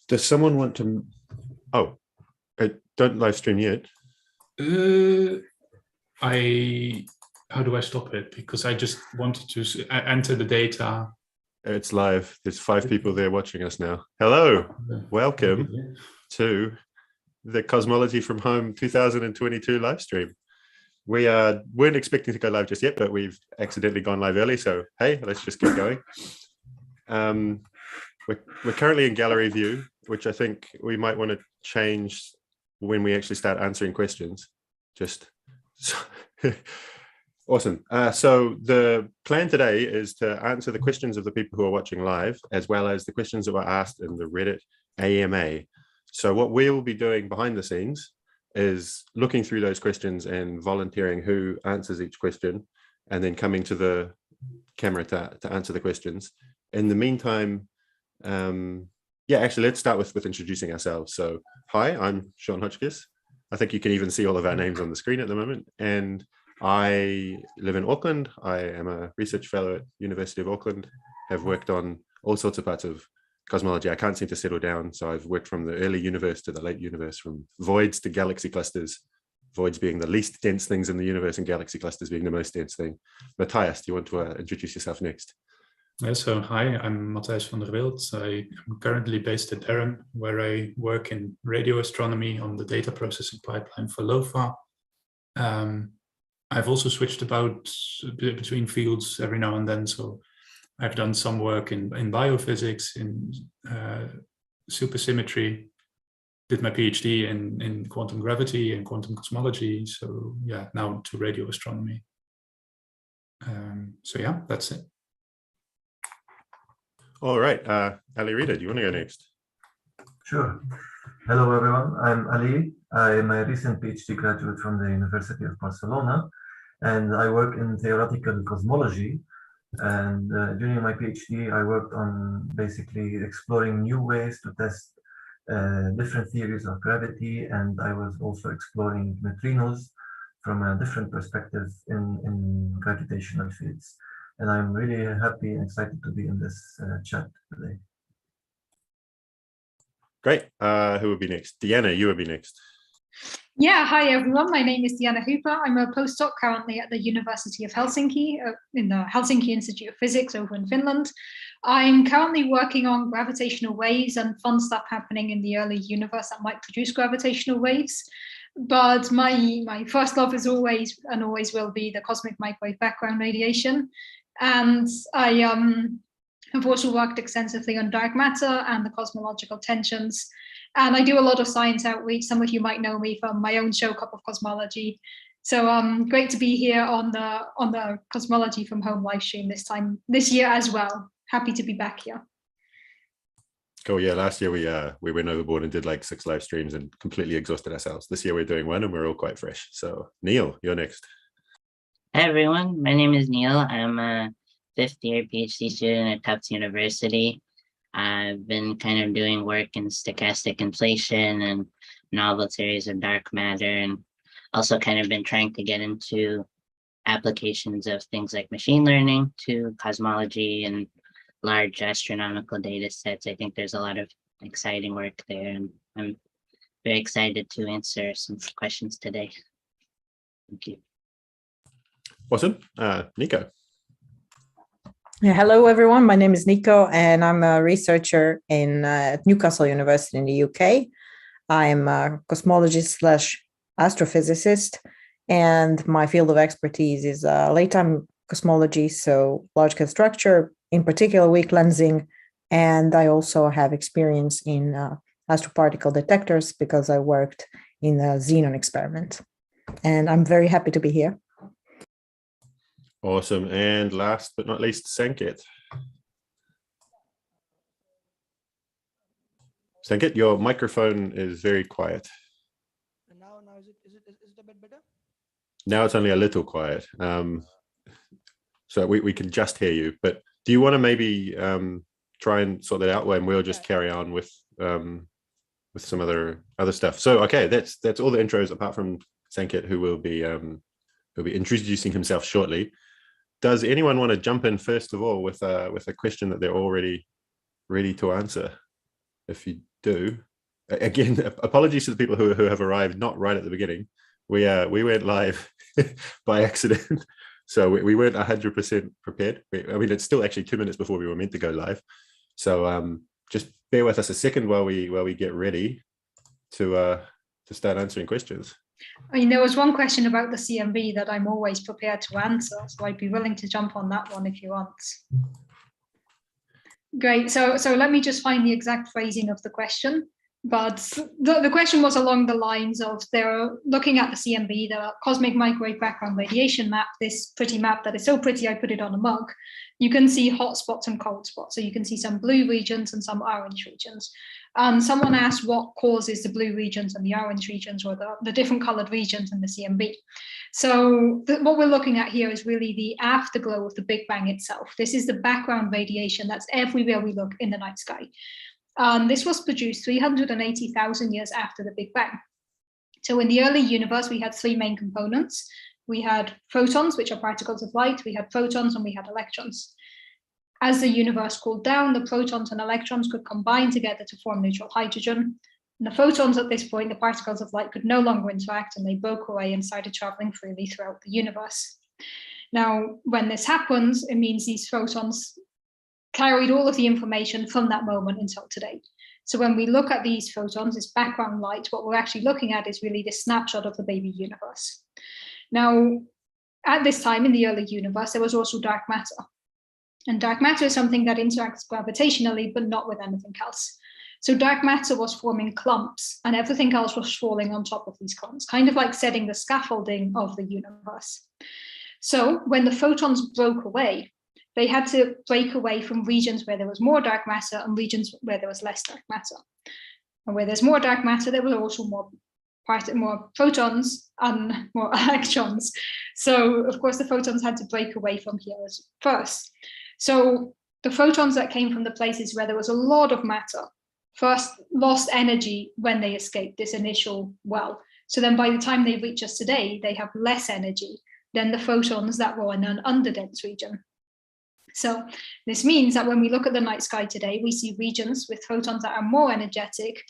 Does someone want to? Oh, don't live stream yet. How do I stop it? Because I just wanted to enter the data. It's live. There's 5 people there watching us now. Hello, welcome to the Cosmology from Home 2022 live stream. We weren't expecting to go live just yet, but we've accidentally gone live early. So hey, let's just get going. We're currently in gallery view, which I think we might want to change when we actually start answering questions. Just awesome. So the plan today is to answer the questions of the people who are watching live, as well as the questions that were asked in the Reddit AMA. So what we will be doing behind the scenes is looking through those questions and volunteering who answers each question, and then coming to the camera to answer the questions. In the meantime, yeah, actually, let's start with introducing ourselves. So hi, I'm Sean Hotchkiss. I think you can even see all of our names on the screen at the moment. And I live in Auckland. I am a research fellow at University of Auckland, have worked on all sorts of parts of cosmology. I can't seem to settle down. So I've worked from the early universe to the late universe, from voids to galaxy clusters, voids being the least dense things in the universe and galaxy clusters being the most dense thing. Matthias, do you want to introduce yourself next? Yeah, so hi, I'm Matthias van der Wild. I am currently based at Durham, where I work in radio astronomy on the data processing pipeline for LOFA. I've also switched about between fields every now and then. So I've done some work in biophysics, in supersymmetry, did my PhD in quantum gravity and quantum cosmology. So yeah, now to radio astronomy. So yeah, that's it. All right, Ali Rita, do you want to go next? Sure. Hello, everyone. I'm Ali. I'm a recent PhD graduate from the University of Barcelona, and I work in theoretical cosmology. And during my PhD, I worked on basically exploring new ways to test different theories of gravity, and I was also exploring neutrinos from a different perspective in gravitational fields. And I'm really happy and excited to be in this chat today. Great. Who would be next? Deanna, you would be next. Yeah, hi everyone. My name is Deanna Hooper. I'm a postdoc currently at the University of Helsinki in the Helsinki Institute of Physics over in Finland. I'm currently working on gravitational waves and fun stuff happening in the early universe that might produce gravitational waves. But my first love is always and always will be the cosmic microwave background radiation. And I have also worked extensively on dark matter and the cosmological tensions. And I do a lot of science outreach. Some of you might know me from my own show, Cup of Cosmology. So great to be here on the Cosmology from Home live stream this year as well. Happy to be back here. Cool. Yeah, last year we went overboard and did like 6 live streams and completely exhausted ourselves. This year we're doing 1 and we're all quite fresh. So Neil, you're next. Hi everyone, my name is Neil. I'm a 5th year PhD student at Tufts University. I've been kind of doing work in stochastic inflation and novel theories of dark matter, and also kind of been trying to get into applications of things like machine learning to cosmology and large astronomical data sets. I think there's a lot of exciting work there, and I'm very excited to answer some questions today. Thank you. Awesome. Nico. Yeah, hello, everyone. My name is Nico, and I'm a researcher at Newcastle University in the UK. I'm a cosmologist / astrophysicist, and my field of expertise is late-time cosmology, so large-scale structure, in particular weak lensing, and I also have experience in astroparticle detectors because I worked in the xenon experiment. And I'm very happy to be here. Awesome. And last but not least, Sanket. Sanket, your microphone is very quiet. And now is it a bit better? Now it's only a little quiet. So we can just hear you, but do you want to maybe try and sort that out when we'll just carry on with some other stuff? So, okay, that's all the intros apart from Sanket, who will be introducing himself shortly. Does anyone want to jump in first of all with a question that they're already ready to answer? If you do, again, apologies to the people who have arrived not right at the beginning. We went live by accident, so we weren't 100% prepared. I mean, it's still actually 2 minutes before we were meant to go live. So just bear with us a second while we get ready to start answering questions. I mean, there was one question about the CMB that I'm always prepared to answer, so I'd be willing to jump on that one if you want. Great. So let me just find the exact phrasing of the question. But the question was along the lines of, they're looking at the CMB, the cosmic microwave background radiation map, this pretty map that is so pretty I put it on a mug. You can see hot spots and cold spots. So you can see some blue regions and some orange regions. Someone asked what causes the blue regions and the orange regions, or the different colored regions in the CMB. So what we're looking at here is really the afterglow of the Big Bang itself. This is the background radiation that's everywhere we look in the night sky. This was produced 380,000 years after the Big Bang. So in the early universe, we had three main components. We had photons, which are particles of light, we had protons, and we had electrons. As the universe cooled down, the protons and electrons could combine together to form neutral hydrogen. And the photons at this point, the particles of light, could no longer interact, and they broke away and started traveling freely throughout the universe. Now, when this happens, it means these photons carried all of the information from that moment until today. So when we look at these photons, this background light, what we're actually looking at is really this snapshot of the baby universe. Now, at this time in the early universe, there was also dark matter. And dark matter is something that interacts gravitationally, but not with anything else. So dark matter was forming clumps, and everything else was falling on top of these clumps, kind of like setting the scaffolding of the universe. So when the photons broke away, they had to break away from regions where there was more dark matter and regions where there was less dark matter. And where there's more dark matter, there were also more protons and more electrons. So of course, the photons had to break away from here first. So the photons that came from the places where there was a lot of matter first lost energy when they escaped this initial well. So then by the time they reach us today, they have less energy than the photons that were in an underdense region. So this means that when we look at the night sky today, we see regions with photons that are more energetic,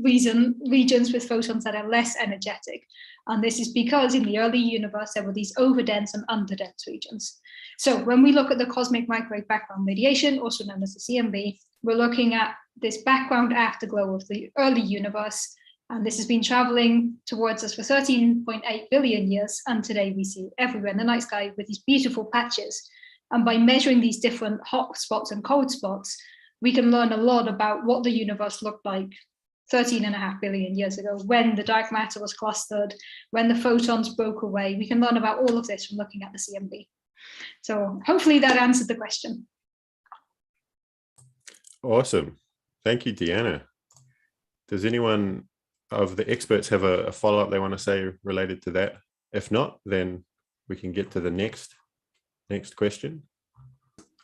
regions with photons that are less energetic. And this is because in the early universe, there were these overdense and underdense regions. So when we look at the cosmic microwave background radiation, also known as the CMB, we're looking at this background afterglow of the early universe. And this has been traveling towards us for 13.8 billion years. And today we see everywhere in the night sky with these beautiful patches. And by measuring these different hot spots and cold spots, we can learn a lot about what the universe looked like 13.5 billion years ago, when the dark matter was clustered, when the photons broke away. We can learn about all of this from looking at the CMB. So hopefully that answered the question. Awesome. Thank you, Deanna. Does anyone of the experts have a follow-up they want to say related to that? If not, then we can get to the next question.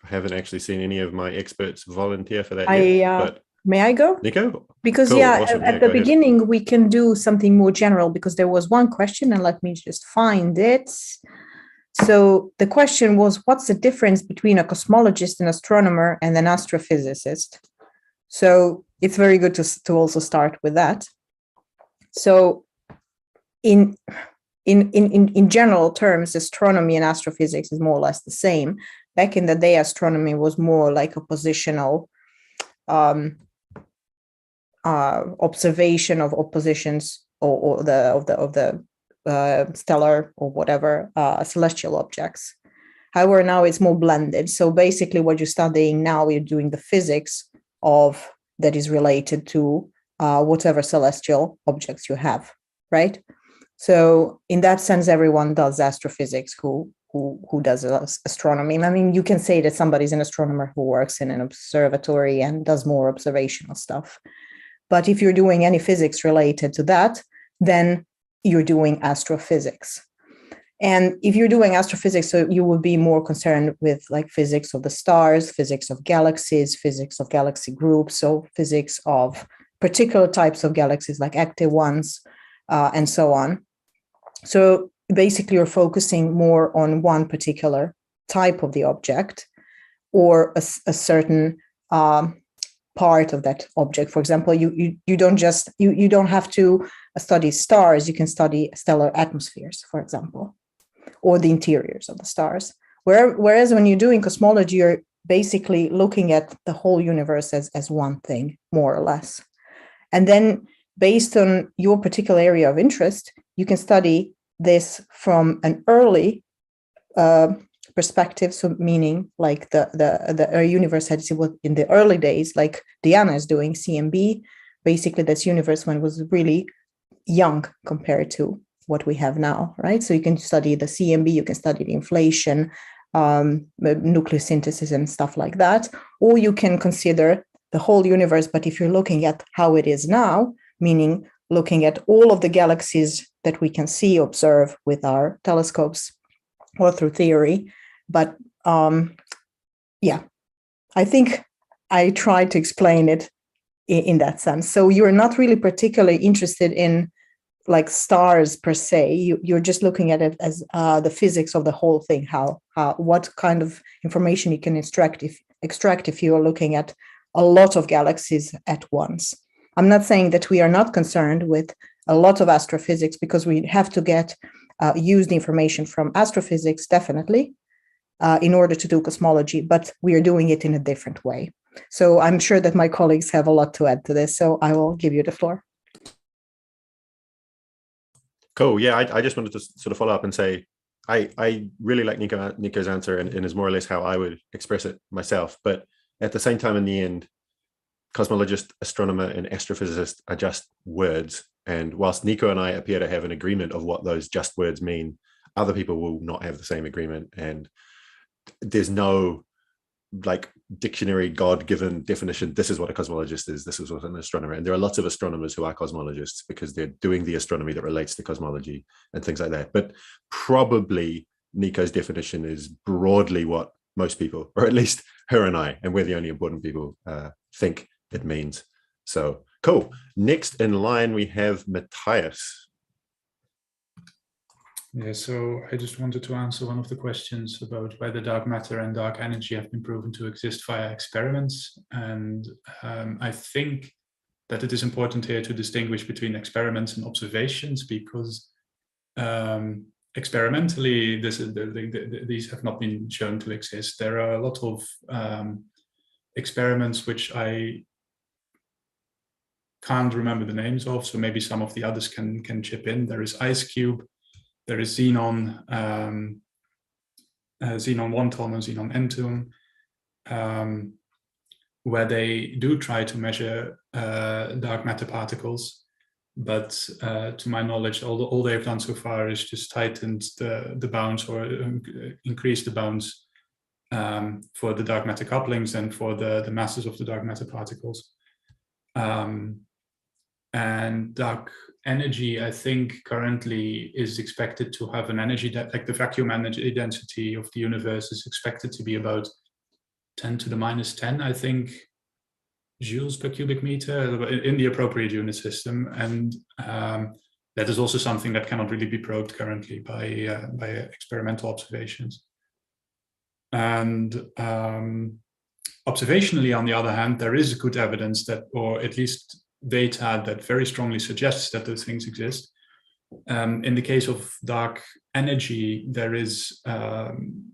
I haven't actually seen any of my experts volunteer for that yet, but may I go? Nico? Because cool, yeah, awesome. at the beginning, we can do something more general, because there was one question, and let me just find it. So the question was, what's the difference between a cosmologist, an astronomer, and an astrophysicist? So it's very good to also start with that. So in general terms, astronomy and astrophysics is more or less the same. Back in the day, astronomy was more like a positional observation of oppositions or the stellar or whatever celestial objects. However, now it's more blended. So basically, what you're studying now, you're doing the physics of that is related to whatever celestial objects you have, right? So in that sense, everyone does astrophysics who does astronomy. I mean, you can say that somebody's an astronomer who works in an observatory and does more observational stuff. But if you're doing any physics related to that, then you're doing astrophysics. And if you're doing astrophysics, so you would be more concerned with like physics of the stars, physics of galaxies, physics of galaxy groups, so physics of particular types of galaxies like active ones, and so on. So basically, you're focusing more on one particular type of the object or a certain part of that object. For example, you don't have to study stars. You can study stellar atmospheres, for example, or the interiors of the stars. Whereas when you're doing cosmology, you're basically looking at the whole universe as one thing, more or less. And then based on your particular area of interest, you can study this from an early perspective, so meaning like the universe had in the early days, like Diana is doing CMB, basically that's universe when it was really young compared to what we have now, right? So you can study the CMB, you can study the inflation, nucleosynthesis and stuff like that, or you can consider the whole universe, but if you're looking at how it is now, meaning looking at all of the galaxies that we can see, observe with our telescopes or through theory. But yeah, I think I tried to explain it in that sense. So you're not really particularly interested in like stars per se. You're just looking at it as the physics of the whole thing, what kind of information you can extract if you are looking at a lot of galaxies at once. I'm not saying that we are not concerned with a lot of astrophysics, because we have to use the information from astrophysics, definitely, in order to do cosmology, but we are doing it in a different way. So I'm sure that my colleagues have a lot to add to this, so I will give you the floor. Cool. Yeah, I just wanted to sort of follow up and say, I really like Nico's answer, and is more or less how I would express it myself. But at the same time, in the end, cosmologist, astronomer, and astrophysicist are just words. And whilst Nico and I appear to have an agreement of what those just words mean, other people will not have the same agreement. And there's no like dictionary God-given definition. This is what a cosmologist is. This is what an astronomer. And there are lots of astronomers who are cosmologists because they're doing the astronomy that relates to cosmology and things like that. But probably Nico's definition is broadly what most people, or at least her and I, and we're the only important people, think it means. So cool. Next in line, we have Matthias. Yeah, so I just wanted to answer one of the questions about whether dark matter and dark energy have been proven to exist via experiments. And I think that it is important here to distinguish between experiments and observations, because experimentally, these have not been shown to exist. There are a lot of experiments which I can't remember the names of, so maybe some of the others can chip in. There is IceCube, there is Xenon, Xenon 1 ton and Xenon N ton, where they do try to measure dark matter particles, but to my knowledge, all they've done so far is just tightened the bounds, or increased the bounds for the dark matter couplings and for the masses of the dark matter particles. And dark energy, I think, currently is expected to have an energy that, like the vacuum energy density of the universe, is expected to be about 10 to the minus 10, I think, joules per cubic meter in the appropriate unit system. And that is also something that cannot really be probed currently by experimental observations. And observationally, on the other hand, there is good evidence that, or at least data that very strongly suggests that those things exist. In the case of dark energy, there is,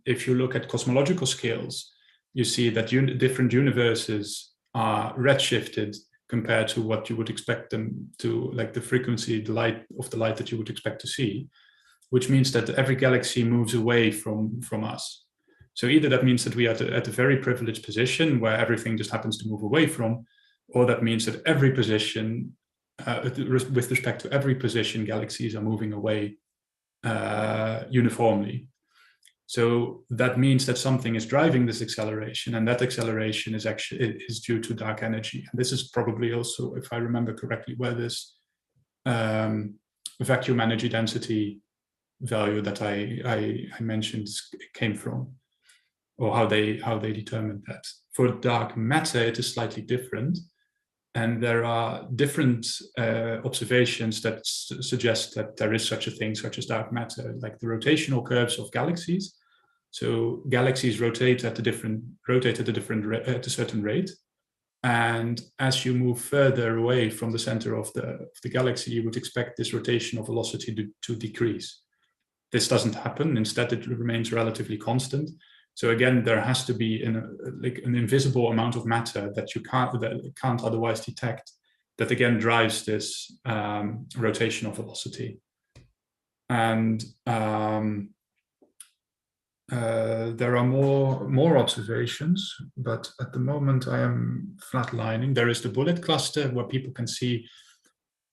if you look at cosmological scales, you see that different universes are redshifted compared to what you would expect them to, like the frequency, the light that you would expect to see, which means that every galaxy moves away from us. So either that means that we are at a very privileged position where everything just happens to move away from, or that means that every position, with respect to every position, galaxies are moving away uniformly. So that means that something is driving this acceleration, and that acceleration is due to dark energy. And this is probably also, if I remember correctly, where this vacuum energy density value that I mentioned came from, or how they determined that. For dark matter, it is slightly different. And there are different observations that suggest that there is such a thing, such as dark matter, like the rotational curves of galaxies. So galaxies rotate at a certain rate, And as you move further away from the center of the galaxy, you would expect this rotational velocity to decrease. This doesn't happen. Instead, it remains relatively constant. So again, there has to be an invisible amount of matter that you can't otherwise detect, that again drives this rotational velocity. And there are more observations, but at the moment I am flatlining. There is the bullet cluster where people can see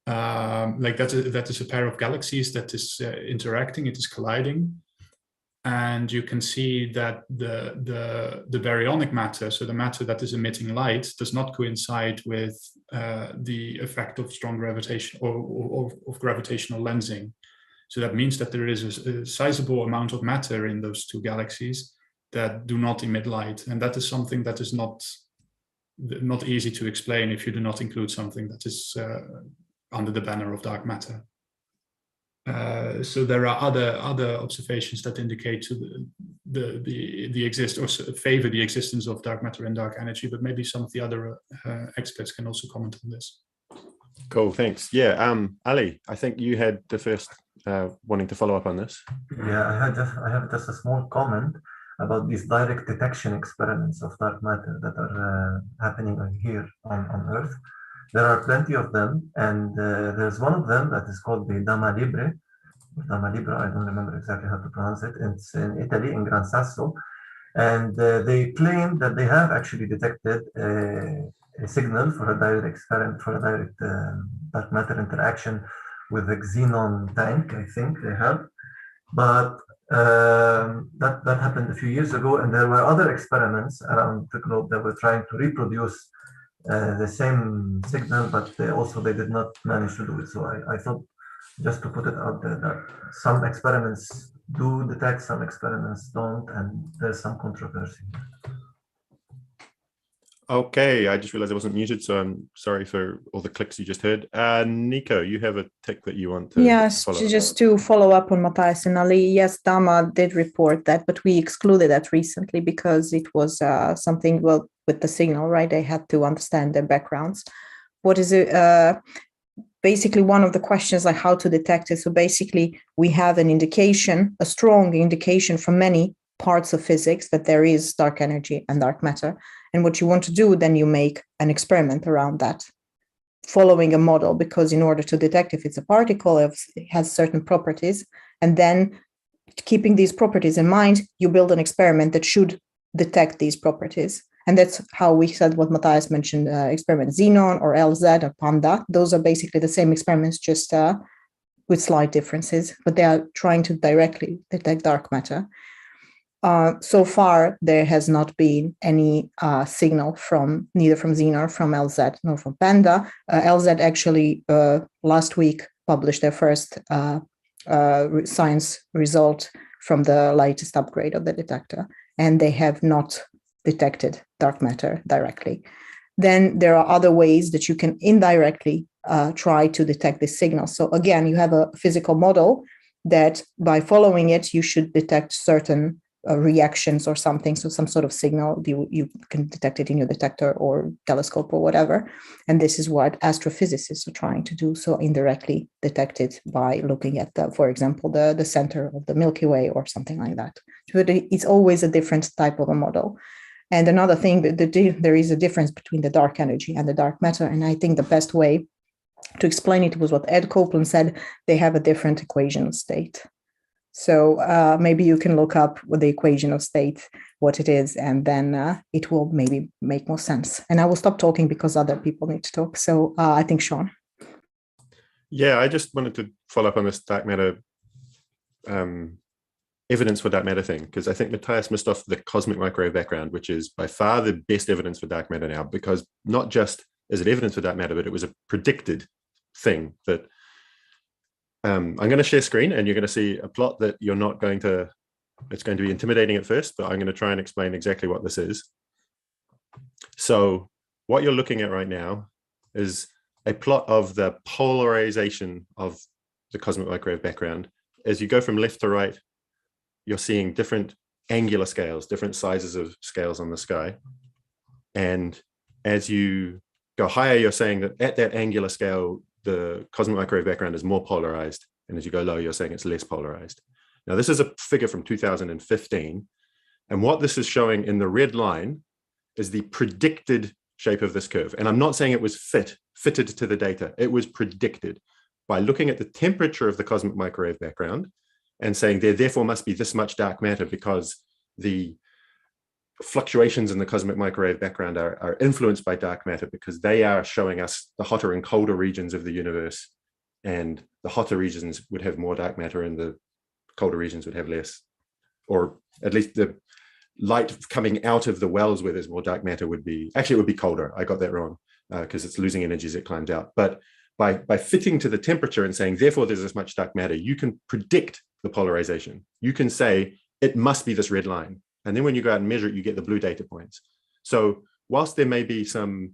that is a pair of galaxies that is interacting, it is colliding. And you can see that the baryonic matter, so the matter that is emitting light, does not coincide with the effect of strong gravitation or of gravitational lensing. So that means that there is a sizable amount of matter in those two galaxies that do not emit light. And that is something that is not easy to explain if you do not include something that is under the banner of dark matter. So there are other observations that indicate to the exist or favor the existence of dark matter and dark energy, but maybe some of the other experts can also comment on this. Cool, thanks. Yeah, Ali, I think you had the first wanting to follow up on this. Yeah, I have just a small comment about these direct detection experiments of dark matter that are happening here on Earth. There are plenty of them, and there's one of them that is called the Dama Libre. Dama Libre, I don't remember exactly how to pronounce it. It's in Italy, in Gran Sasso, and they claim that they have actually detected a signal for a direct dark matter interaction with a xenon tank. I think they have, but that happened a few years ago, and there were other experiments around the globe that were trying to reproduce the same signal, but they did not manage to do it. So I thought just to put it out there that some experiments do detect, some experiments don't, and there's some controversy. Okay, I just realized I wasn't muted, so I'm sorry for all the clicks you just heard. Nico, you have a tick that you want to follow up. Just to follow up on Matthias and Ali. Yes, Dama did report that, but we excluded that recently because it was something, well, with the signal, right? They had to understand their backgrounds. What is it? Basically, one of the questions, like how to detect it. So basically, we have an indication, a strong indication from many parts of physics that there is dark energy and dark matter. And what you want to do, then you make an experiment around that, following a model, because in order to detect if it's a particle, it has certain properties. And then keeping these properties in mind, you build an experiment that should detect these properties. And that's how we said what Matthias mentioned, experiment Xenon or LZ or Panda. Those are basically the same experiments, just with slight differences, but they are trying to directly detect dark matter. So far, there has not been any signal neither from Xenon, from LZ, nor from Panda. LZ actually last week published their first science result from the latest upgrade of the detector, and they have not detected dark matter directly. Then there are other ways that you can indirectly try to detect this signal. So again, you have a physical model that by following it, you should detect certain reactions or something, so some sort of signal. You can detect it in your detector or telescope or whatever. And this is what astrophysicists are trying to do. So indirectly detect it by looking at, for example, the center of the Milky Way or something like that. But it's always a different type of a model. And another thing, there is a difference between the dark energy and the dark matter. And I think the best way to explain it was what Ed Copeland said. They have a different equation of state. So maybe you can look up with the equation of state, what it is, and then it will maybe make more sense. And I will stop talking because other people need to talk. So I think Sean. Yeah, I just wanted to follow up on this dark matter evidence for dark matter thing, because I think Matthias missed off the cosmic microwave background, which is by far the best evidence for dark matter now, because not just is it evidence for dark matter, but it was a predicted thing that I'm going to share screen, and you're going to see a plot that you're not going to, it's going to be intimidating at first, but I'm going to try and explain exactly what this is. So what you're looking at right now is a plot of the polarization of the cosmic microwave background. As you go from left to right, you're seeing different angular scales, different sizes of scales on the sky. And as you go higher, you're saying that at that angular scale, the cosmic microwave background is more polarized. And as you go low, you're saying it's less polarized. Now, this is a figure from 2015. And what this is showing in the red line is the predicted shape of this curve. And I'm not saying it was fitted to the data. It was predicted by looking at the temperature of the cosmic microwave background and saying there therefore must be this much dark matter because the fluctuations in the cosmic microwave background are influenced by dark matter because they are showing us the hotter and colder regions of the universe, and the hotter regions would have more dark matter and the colder regions would have less, or at least the light coming out of the wells where there's more dark matter would be, actually it would be colder. I got that wrong because it's losing energy as it climbs out. But by fitting to the temperature and saying, therefore there's this much dark matter, you can predict the polarization. You can say, it must be this red line. And then when you go out and measure it, you get the blue data points. So whilst there may be some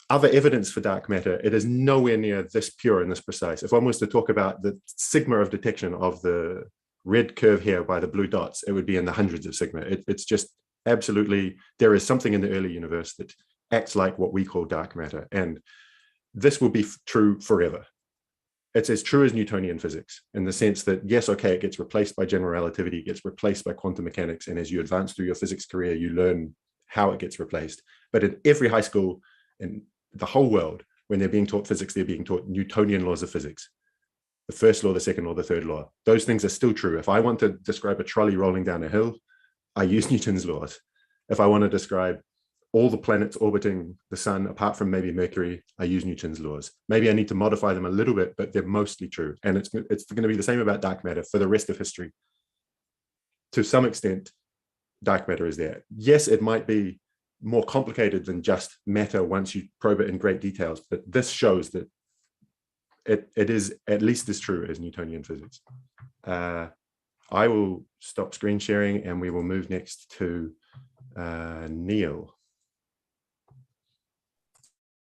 other evidence for dark matter, it is nowhere near this pure and this precise. If one was to talk about the sigma of detection of the red curve here by the blue dots, it would be in the hundreds of sigma. It's just absolutely, there is something in the early universe that acts like what we call dark matter. And this will be true forever. It's as true as Newtonian physics in the sense that, yes, okay, it gets replaced by general relativity, it gets replaced by quantum mechanics. And as you advance through your physics career, you learn how it gets replaced. But in every high school in the whole world, when they're being taught physics, they're being taught Newtonian laws of physics. The first law, the second law, the third law. Those things are still true. If I want to describe a trolley rolling down a hill, I use Newton's laws. If I want to describe all the planets orbiting the sun, apart from maybe Mercury, I use Newton's laws. Maybe I need to modify them a little bit, but they're mostly true. And it's going to be the same about dark matter for the rest of history. To some extent, dark matter is there. Yes, it might be more complicated than just matter once you probe it in great details, but this shows that it is at least as true as Newtonian physics. I will stop screen sharing and we will move next to Neil.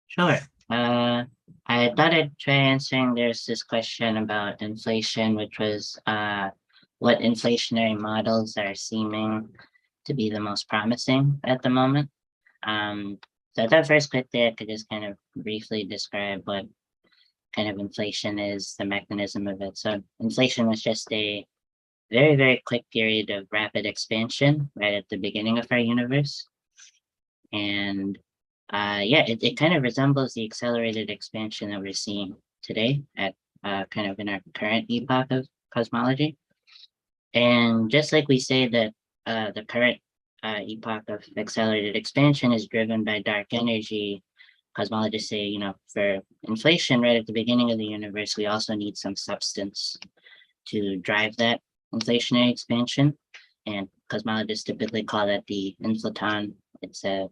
Sure. I thought I'd try answering. There's this question about inflation, which was what inflationary models are seeming to be the most promising at the moment. So I thought first quickly I could just kind of briefly describe what kind of inflation is, the mechanism of it. So inflation was just a very, very quick period of rapid expansion right at the beginning of our universe. And yeah, it kind of resembles the accelerated expansion that we're seeing today at kind of in our current epoch of cosmology. And just like we say that the current epoch of accelerated expansion is driven by dark energy, cosmologists say, you know, for inflation right at the beginning of the universe, we also need some substance to drive that inflationary expansion. And cosmologists typically call that the inflaton. It's a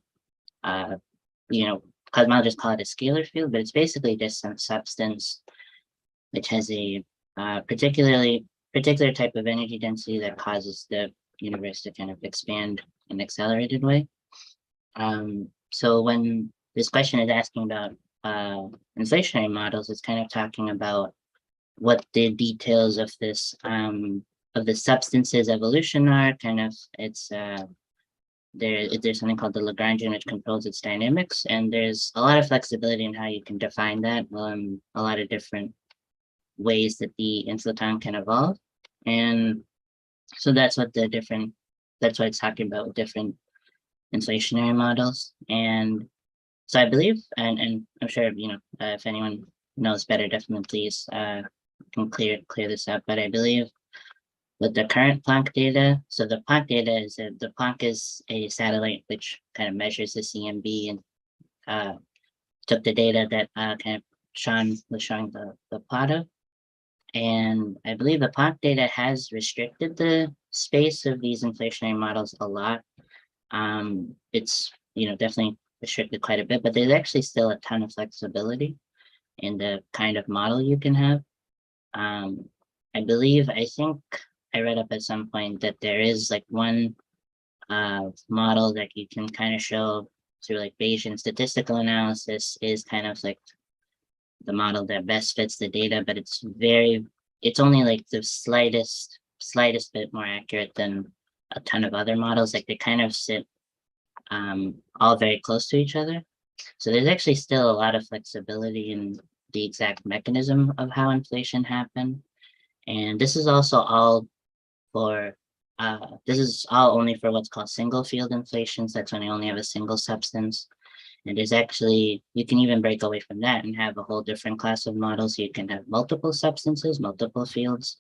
you know, cosmologists call it a scalar field, but it's basically just some substance which has a particular type of energy density that causes the universe to kind of expand in an accelerated way. So when this question is asking about inflationary models, it's kind of talking about what the details of this of the substance's evolution are. Kind of, it's there's something called the Lagrangian which controls its dynamics, and there's a lot of flexibility in how you can define that. A lot of different ways that the inflaton can evolve, and so that's what it's talking about with different inflationary models. And so I believe, and I'm sure, you know, if anyone knows better, definitely please can clear this up. But I believe with the current Planck data, so the Planck data is the Planck is a satellite which kind of measures the CMB and took the data that kind of Sean was showing the plot of. And I believe the Planck data has restricted the space of these inflationary models a lot. It's, you know, definitely restricted quite a bit, but there's actually still a ton of flexibility in the kind of model you can have. I think I read up at some point that there is like one model that you can kind of show through like Bayesian statistical analysis is kind of like the model that best fits the data, but it's only like the slightest bit more accurate than a ton of other models. Like they kind of sit all very close to each other. So there's actually still a lot of flexibility in the exact mechanism of how inflation happened. And this is also all for, this is all only for what's called single field inflations. That's when you only have a single substance. And there's actually, you can even break away from that and have a whole different class of models. You can have multiple substances, multiple fields.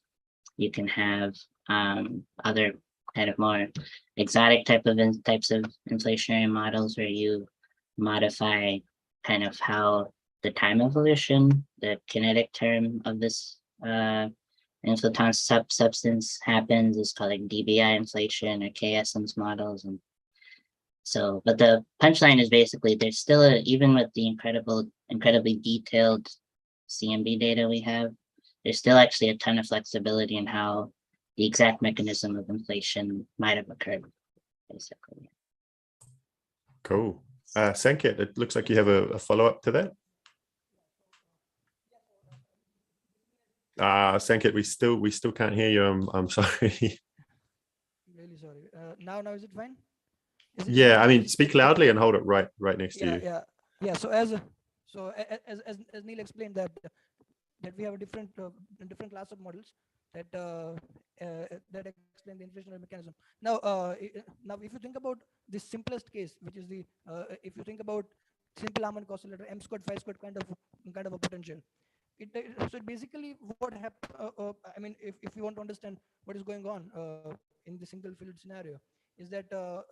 You can have other kind of more exotic types of inflationary models where you modify kind of how the time evolution, the kinetic term of this inflaton substance happens is called like dBi inflation or K-essence models. And so, but the punchline is basically there's still even with the incredibly detailed CMB data we have, there's still actually a ton of flexibility in how the exact mechanism of inflation might have occurred, basically. Cool. Sanket, it looks like you have a follow-up to that. Sanket, we still can't hear you. I'm sorry. Really sorry. Now is it fine? Yeah, I mean, speak loudly and hold it right next to you. Yeah. So as Neil explained that we have a different class of models that explain the inflationary mechanism. Now if you think about the simplest case, which is the if you think about simple Harmonic oscillator m squared phi squared kind of a potential. So basically what happens, I mean, if you want to understand what is going on in the single field scenario, is that a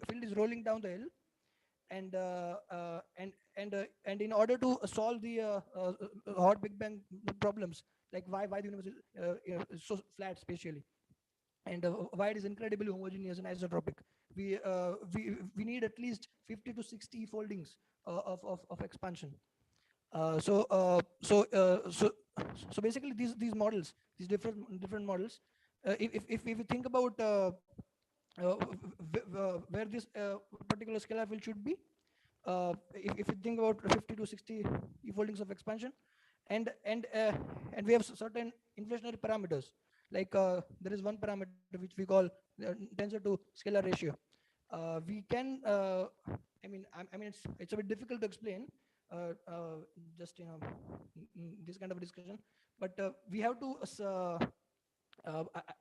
field is rolling down the hill, and in order to solve the hot Big Bang problems, like why the universe is so flat spatially, and why it is incredibly homogeneous and isotropic, we need at least 50 to 60 foldings of expansion. So basically these models, these different models, if you think about where this particular scalar field should be, if you think about 50 to 60 foldings of expansion, and we have certain inflationary parameters, like there is one parameter which we call tensor to scalar ratio. We can I mean it's a bit difficult to explain just this kind of a discussion, but we have to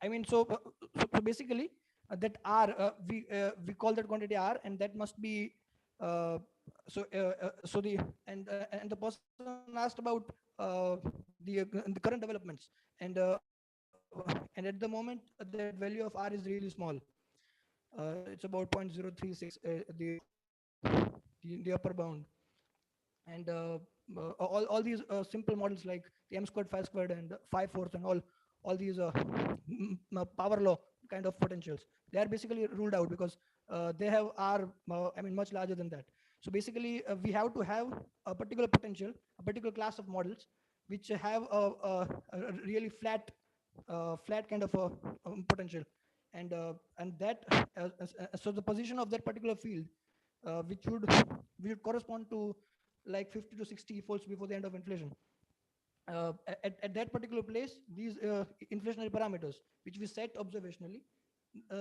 I mean so basically that R, we call that quantity R, and that must be the person asked about the current developments, and at the moment the value of R is really small. It's about 0.036 the upper bound, and all these simple models like the m squared phi squared and phi fourth and all these power law kind of potentials, they are basically ruled out because they have R I mean much larger than that. So basically we have to have a particular potential, a particular class of models which have a really flat kind of a potential, and that so the position of that particular field which would correspond to like 50 to 60 folds before the end of inflation. At that particular place, these inflationary parameters, which we set observationally,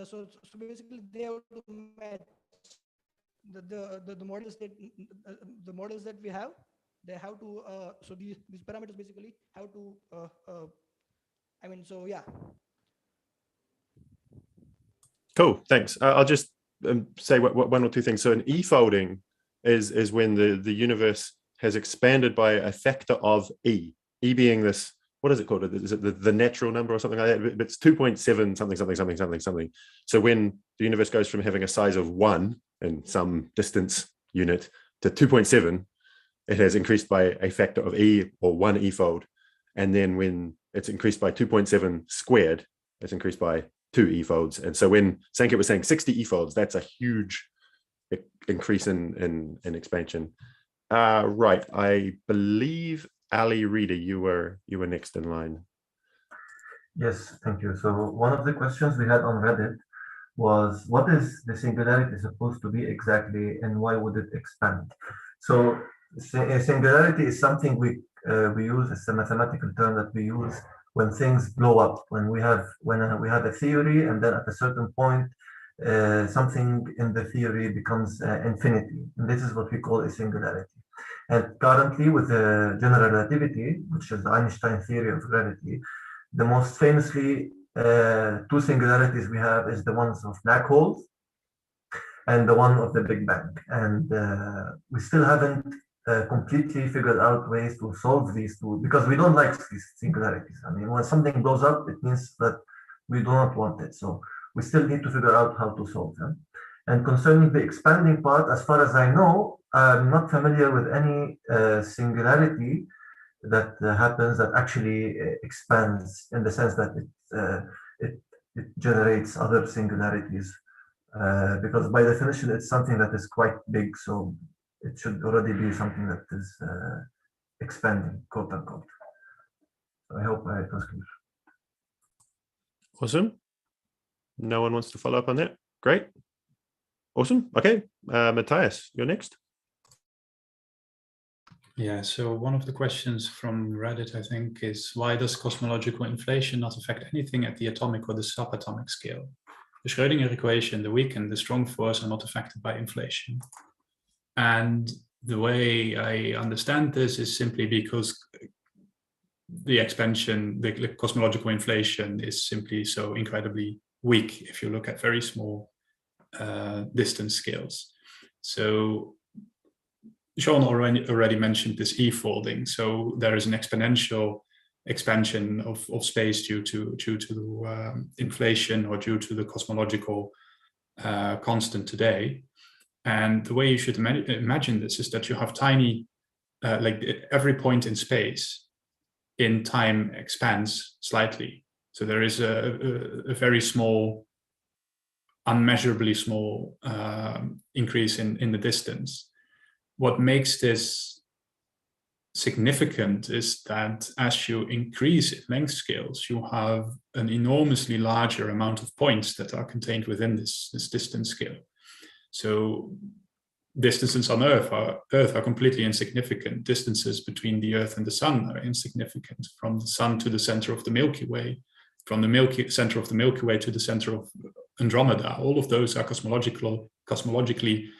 so basically they have to match the models that we have. They have to so these parameters basically have to I mean, so yeah. Cool, thanks. I'll just say one or two things. So an e-folding is when the universe has expanded by a factor of e being this, what is it called? Is it the natural number or something like that? But it's 2.7 something. So when the universe goes from having a size of 1 in some distance unit to 2.7, it has increased by a factor of e, or 1 e-fold. And then when it's increased by 2.7 squared, it's increased by 2 e-folds. And so when Sanket was saying 60 e-folds, that's a huge increase in expansion. Right, I believe Ali Reader, you were next in line. Yes, thank you. So one of the questions we had on Reddit was, what is the singularity supposed to be exactly, and why would it expand? So a singularity is something we use. It's a mathematical term that we use when things blow up, when we have a theory, and then at a certain point something in the theory becomes infinity. And this is what we call a singularity. And currently with the general relativity, which is the Einstein theory of gravity, the most famously two singularities we have is the ones of black holes and the one of the Big Bang. And we still haven't completely figured out ways to solve these two, because we don't like these singularities. I mean, when something blows up, it means that we do not want it. So we still need to figure out how to solve them. And concerning the expanding part, as far as I know, I'm not familiar with any singularity that happens that actually expands in the sense that it generates other singularities. Because by definition, it's something that is quite big, so it should already be something that is expanding, quote unquote. So I hope it was clear. Awesome. No one wants to follow up on that? Great. Awesome. Okay, Matthias, you're next. Yeah, so one of the questions from Reddit, I think, is why does cosmological inflation not affect anything at the atomic or the subatomic scale? The Schrödinger equation, the weak and the strong force are not affected by inflation. And the way I understand this is simply because the expansion, the cosmological inflation is simply so incredibly weak if you look at very small distance scales. So Sean already mentioned this e-folding. So there is an exponential expansion of space due to inflation or due to the cosmological constant today. And the way you should imagine this is that you have tiny, like every point in space in time expands slightly. So there is a very small, unmeasurably small increase in the distance. What makes this significant is that as you increase in length scales, you have an enormously larger amount of points that are contained within this distance scale. So distances on Earth are completely insignificant. Distances between the Earth and the Sun are insignificant. From the Sun to the center of the Milky Way, from the center of the Milky Way to the center of Andromeda, all of those are cosmologically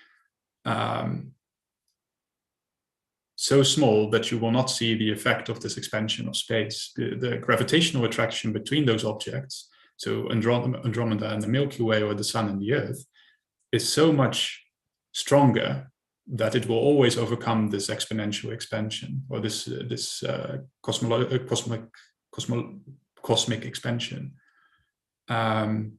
so small that you will not see the effect of this expansion of space. The gravitational attraction between those objects, so Andromeda and the Milky Way, or the Sun and the Earth, is so much stronger that it will always overcome this exponential expansion, or this cosmic expansion. In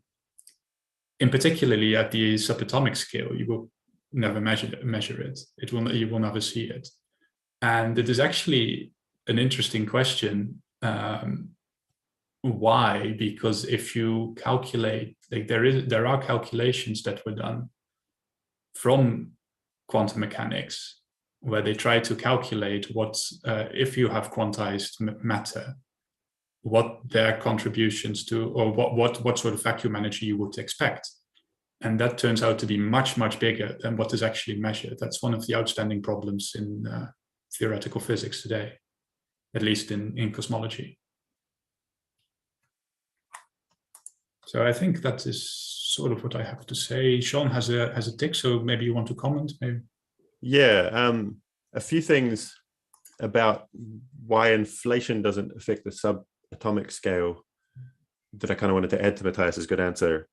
particularly at the subatomic scale, you will never measure it. You will never see it. And it is actually an interesting question. Why? Because if you calculate, like there are calculations that were done from quantum mechanics where they try to calculate what, if you have quantized matter, what their contributions to, or what sort of vacuum energy you would expect. And that turns out to be much, much bigger than what is actually measured. That's one of the outstanding problems in theoretical physics today, at least in cosmology. So I think that is sort of what I have to say. Sean has a tick, so maybe you want to comment, maybe? Yeah, a few things about why inflation doesn't affect the subatomic scale that I kind of wanted to add to Matthias's good answer.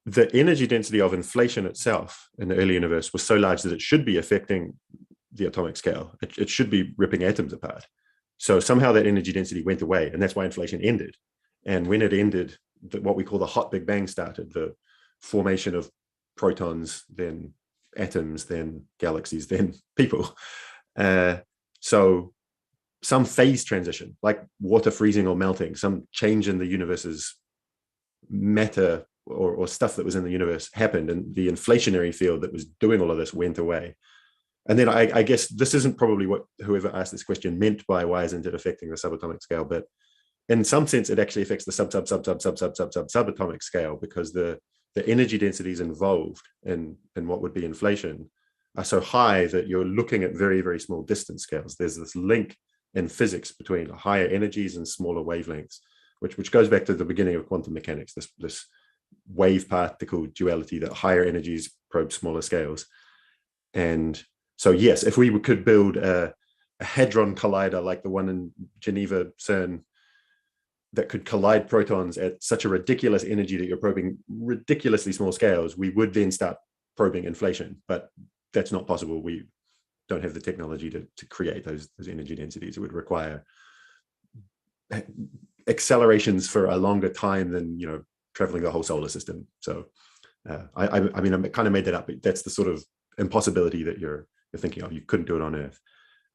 The energy density of inflation itself in the early universe was so large that it should be affecting the atomic scale. It should be ripping atoms apart. So somehow that energy density went away, and that's why inflation ended. And when it ended, what we call the hot Big Bang started, the formation of protons, then atoms, then galaxies, then people. So some phase transition, like water freezing or melting, some change in the universe's matter or stuff that was in the universe happened, and the inflationary field that was doing all of this went away. And then I guess this isn't probably what whoever asked this question meant by why isn't it affecting the subatomic scale, but in some sense it actually affects the subatomic scale, because the energy densities involved in what would be inflation are so high that you're looking at very, very small distance scales. There's this link in physics between higher energies and smaller wavelengths, which goes back to the beginning of quantum mechanics, this wave particle duality, that higher energies probe smaller scales. And so, yes, if we could build a hadron collider like the one in Geneva, CERN, that could collide protons at such a ridiculous energy that you're probing ridiculously small scales, we would then start probing inflation. But that's not possible. We don't have the technology to create those energy densities. It would require accelerations for a longer time than, you know, traveling the whole solar system. So I mean, I kind of made that up, but that's the sort of impossibility that you're thinking of. You couldn't do it on Earth,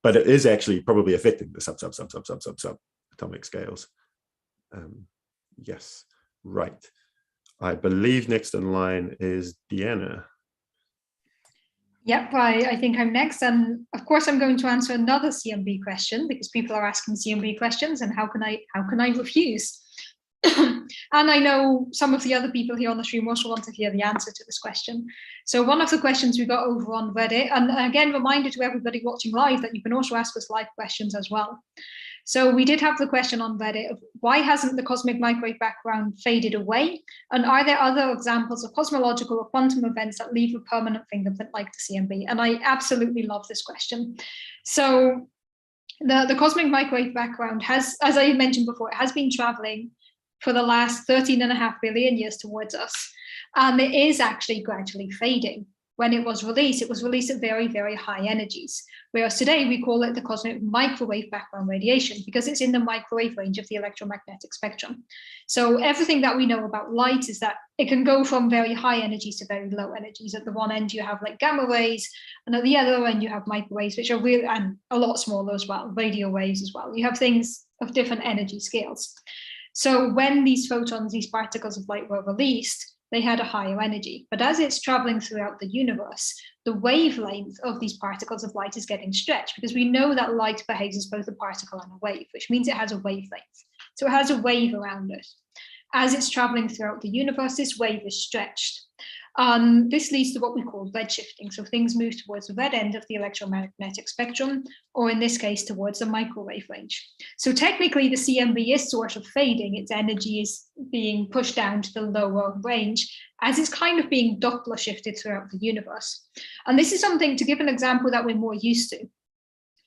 but it is actually probably affecting the subatomic scales. Yes, right. I believe next in line is Deanna. Yep, I think I'm next. And of course, I'm going to answer another CMB question because people are asking CMB questions, and how can I refuse? And I know some of the other people here on the stream also want to hear the answer to this question. So one of the questions we got over on Reddit, and again, reminder to everybody watching live that you can also ask us live questions as well. So we did have the question on Reddit of why hasn't the cosmic microwave background faded away? And are there other examples of cosmological or quantum events that leave a permanent fingerprint like the CMB? And I absolutely love this question. So the cosmic microwave background has, as I mentioned before, it has been traveling for the last 13.5 billion years towards us. And it is actually gradually fading. When it was released at very, very high energies. Whereas today we call it the cosmic microwave background radiation because it's in the microwave range of the electromagnetic spectrum. So everything that we know about light is that it can go from very high energies to very low energies. At the one end you have like gamma rays, and at the other end you have microwaves, which are real and a lot smaller as well, radio waves as well. You have things of different energy scales. So when these photons, these particles of light were released, they had a higher energy. But as it's traveling throughout the universe, the wavelength of these particles of light is getting stretched because we know that light behaves as both a particle and a wave, which means it has a wavelength. So it has a wave around it. As it's traveling throughout the universe, this wave is stretched. This leads to what we call redshifting. So things move towards the red end of the electromagnetic spectrum, or in this case, towards the microwave range. So technically the CMB is sort of fading. Its energy is being pushed down to the lower range as it's kind of being Doppler shifted throughout the universe. And this is something, to give an example that we're more used to. If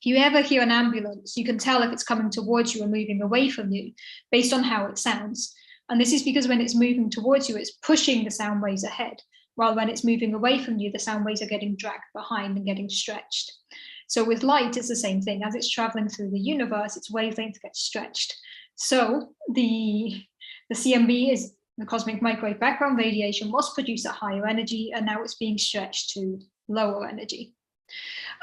you ever hear an ambulance, you can tell if it's coming towards you or moving away from you based on how it sounds. And this is because when it's moving towards you, it's pushing the sound waves ahead. While when it's moving away from you, the sound waves are getting dragged behind and getting stretched. So with light, it's the same thing. As it's traveling through the universe, its wavelength gets stretched. So the CMB is the cosmic microwave background radiation was produced at higher energy, and now it's being stretched to lower energy.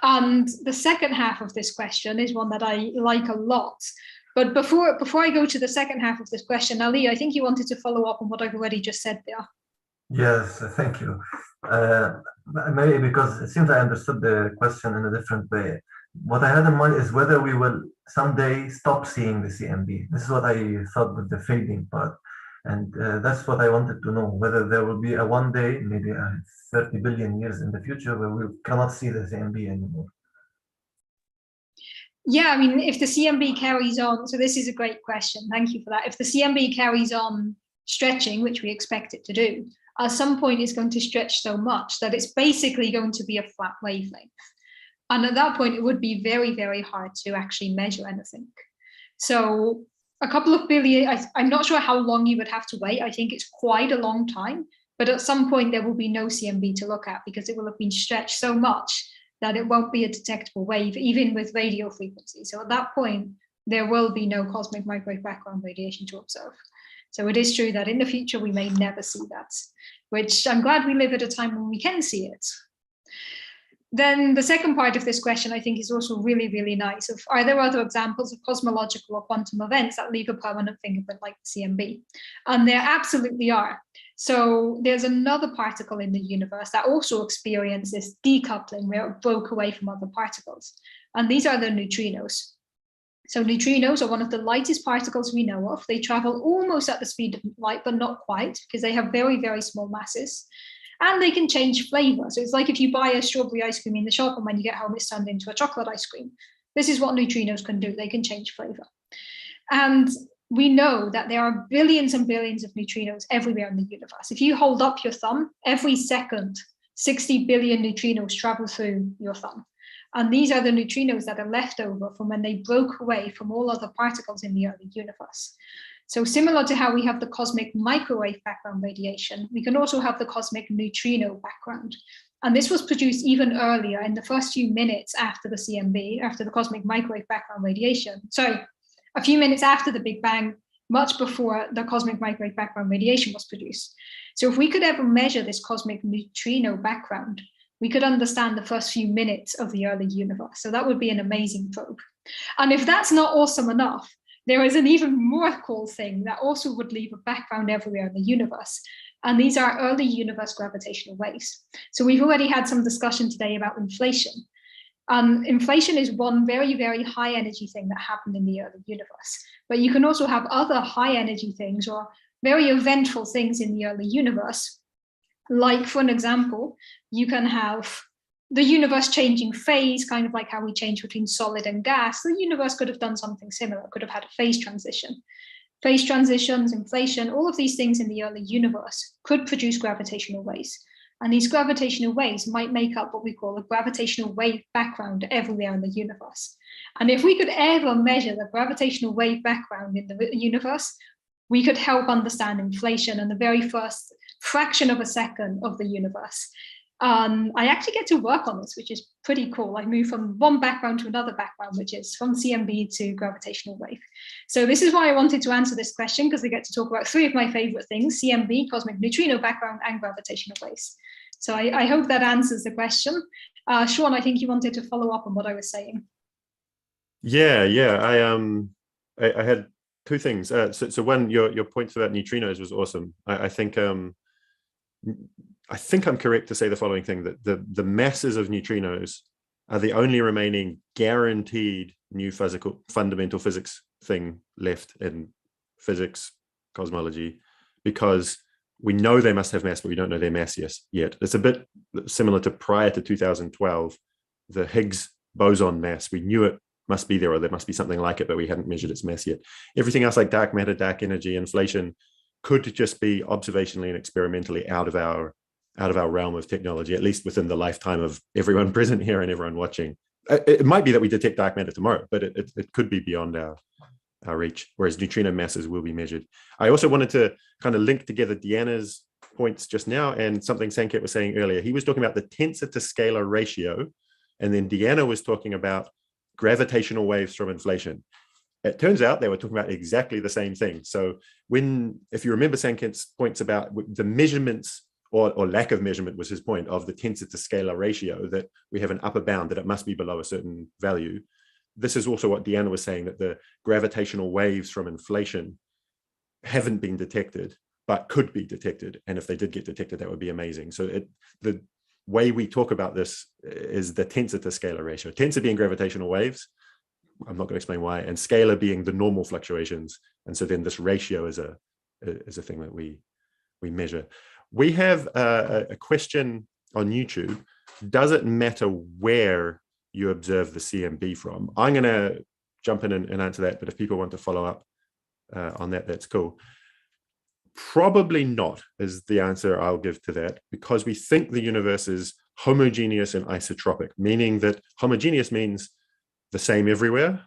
And the second half of this question is one that I like a lot. But before I go to the second half of this question, Ali, I think you wanted to follow up on what I've already just said there. Yes, thank you. Maybe because it seems I understood the question in a different way. What I had in mind is whether we will someday stop seeing the CMB. This is what I thought with the fading part. And that's what I wanted to know, whether there will be a one day, maybe 30 billion years in the future, where we cannot see the CMB anymore. Yeah, I mean, if the CMB carries on, so this is a great question. Thank you for that. If the CMB carries on stretching, which we expect it to do, at some point it's going to stretch so much that it's basically going to be a flat wavelength. And at that point, it would be very, very hard to actually measure anything. So a couple of billion, I'm not sure how long you would have to wait. I think it's quite a long time, but at some point there will be no CMB to look at because it will have been stretched so much that it won't be a detectable wave, even with radio frequency. So at that point, there will be no cosmic microwave background radiation to observe. So it is true that in the future, we may never see that, which I'm glad we live at a time when we can see it. Then the second part of this question, I think, is also really, really nice. Are there other examples of cosmological or quantum events that leave a permanent fingerprint like the CMB? And there absolutely are. So there's another particle in the universe that also experienced this decoupling where it broke away from other particles. And these are the neutrinos. So neutrinos are one of the lightest particles we know of. They travel almost at the speed of light, but not quite, because they have very, very small masses. And they can change flavor. So it's like if you buy a strawberry ice cream in the shop and when you get home, it's turned into a chocolate ice cream. This is what neutrinos can do. They can change flavor. And we know that there are billions and billions of neutrinos everywhere in the universe. If you hold up your thumb, every second, 60 billion neutrinos travel through your thumb. And these are the neutrinos that are left over from when they broke away from all other particles in the early universe. So similar to how we have the cosmic microwave background radiation, we can also have the cosmic neutrino background. And this was produced even earlier in the first few minutes after the CMB, after the cosmic microwave background radiation. Sorry, a few minutes after the Big Bang, much before the cosmic microwave background radiation was produced. So if we could ever measure this cosmic neutrino background, we could understand the first few minutes of the early universe. So that would be an amazing probe. And if that's not awesome enough, there is an even more cool thing that also would leave a background everywhere in the universe. And these are early universe gravitational waves. So we've already had some discussion today about inflation. Inflation is one very, very high energy thing that happened in the early universe. But you can also have other high energy things or very eventful things in the early universe. Like, for an example, you can have the universe changing phase, kind of like how we change between solid and gas. The universe could have done something similar, could have had a phase transition. Phase transitions, inflation, all of these things in the early universe could produce gravitational waves. And these gravitational waves might make up what we call a gravitational wave background everywhere in the universe. And if we could ever measure the gravitational wave background in the universe, we could help understand inflation and the very first fraction of a second of the universe. I actually get to work on this, which is pretty cool. I move from one background to another background, which is from CMB to gravitational wave. So this is why I wanted to answer this question, because I get to talk about three of my favorite things: CMB, cosmic neutrino background, and gravitational waves. So I hope that answers the question. Sean, I think you wanted to follow up on what I was saying. Yeah. I had two things. So one, your points about neutrinos was awesome. I think I'm correct to say the following thing, that the masses of neutrinos are the only remaining guaranteed new fundamental physics thing left in physics, cosmology, because we know they must have mass, but we don't know their mass yet. It's a bit similar to prior to 2012, the Higgs boson mass. We knew it must be there, or there must be something like it, but we hadn't measured its mass yet. Everything else, like dark matter, dark energy, inflation, could just be observationally and experimentally out of our realm of technology, at least within the lifetime of everyone present here and everyone watching. It might be that we detect dark matter tomorrow, but it could be beyond our reach, whereas neutrino masses will be measured. I also wanted to kind of link together Deanna's points just now and something Sanket was saying earlier. He was talking about the tensor to scalar ratio, and then Deanna was talking about gravitational waves from inflation. It turns out they were talking about exactly the same thing. So if you remember Sanket's points about the measurements or lack of measurement was his point of the tensor to scalar ratio, that we have an upper bound, that it must be below a certain value. This is also what Deanna was saying, that the gravitational waves from inflation haven't been detected, but could be detected. And if they did get detected, that would be amazing. So the way we talk about this is the tensor to scalar ratio. Tensor being gravitational waves, I'm not going to explain why, and scalar being the normal fluctuations. And so then this ratio is a thing that we measure. We have a question on YouTube. Does it matter where you observe the CMB from? I'm going to jump in and answer that, but if people want to follow up on that, that's cool. Probably not is the answer I'll give to that, because we think the universe is homogeneous and isotropic, meaning that homogeneous means the same everywhere,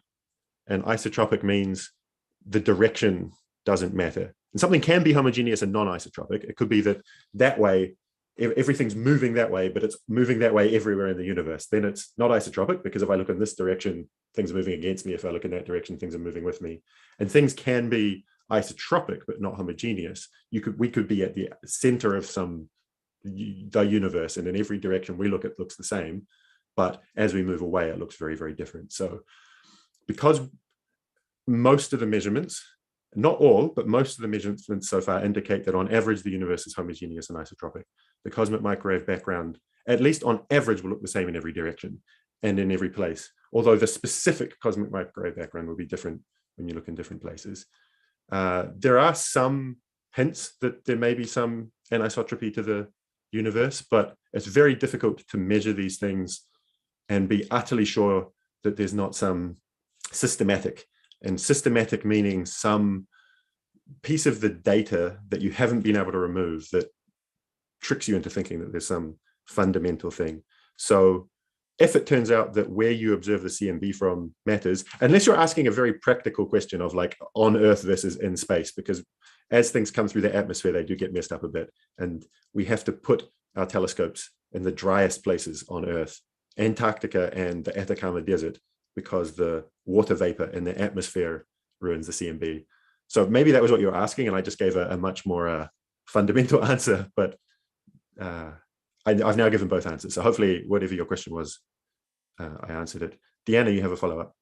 and isotropic means the direction doesn't matter. And something can be homogeneous and non-isotropic. It could be that way, everything's moving that way, but it's moving that way everywhere in the universe. Then it's not isotropic, because if I look in this direction, things are moving against me. If I look in that direction, things are moving with me. And things can be isotropic, but not homogeneous. We could be at the center of the universe, and in every direction we look, it looks the same. But as we move away, it looks very, very different. So because most of the measurements, not all, but most of the measurements so far indicate that on average, the universe is homogeneous and isotropic. The cosmic microwave background, at least on average, will look the same in every direction and in every place. Although the specific cosmic microwave background will be different when you look in different places. There are some hints that there may be some anisotropy to the universe, but it's very difficult to measure these things and be utterly sure that there's not some systematic, and systematic meaning some piece of the data that you haven't been able to remove that tricks you into thinking that there's some fundamental thing. So if it turns out that where you observe the CMB from matters, unless you're asking a very practical question of like on Earth versus in space, because as things come through the atmosphere, they do get messed up a bit. And we have to put our telescopes in the driest places on Earth, Antarctica and the Atacama Desert, because the water vapor in the atmosphere ruins the CMB. So maybe that was what you were asking, and I just gave a much more fundamental answer, but I've now given both answers. So hopefully whatever your question was, I answered it. Deanna, you have a follow-up?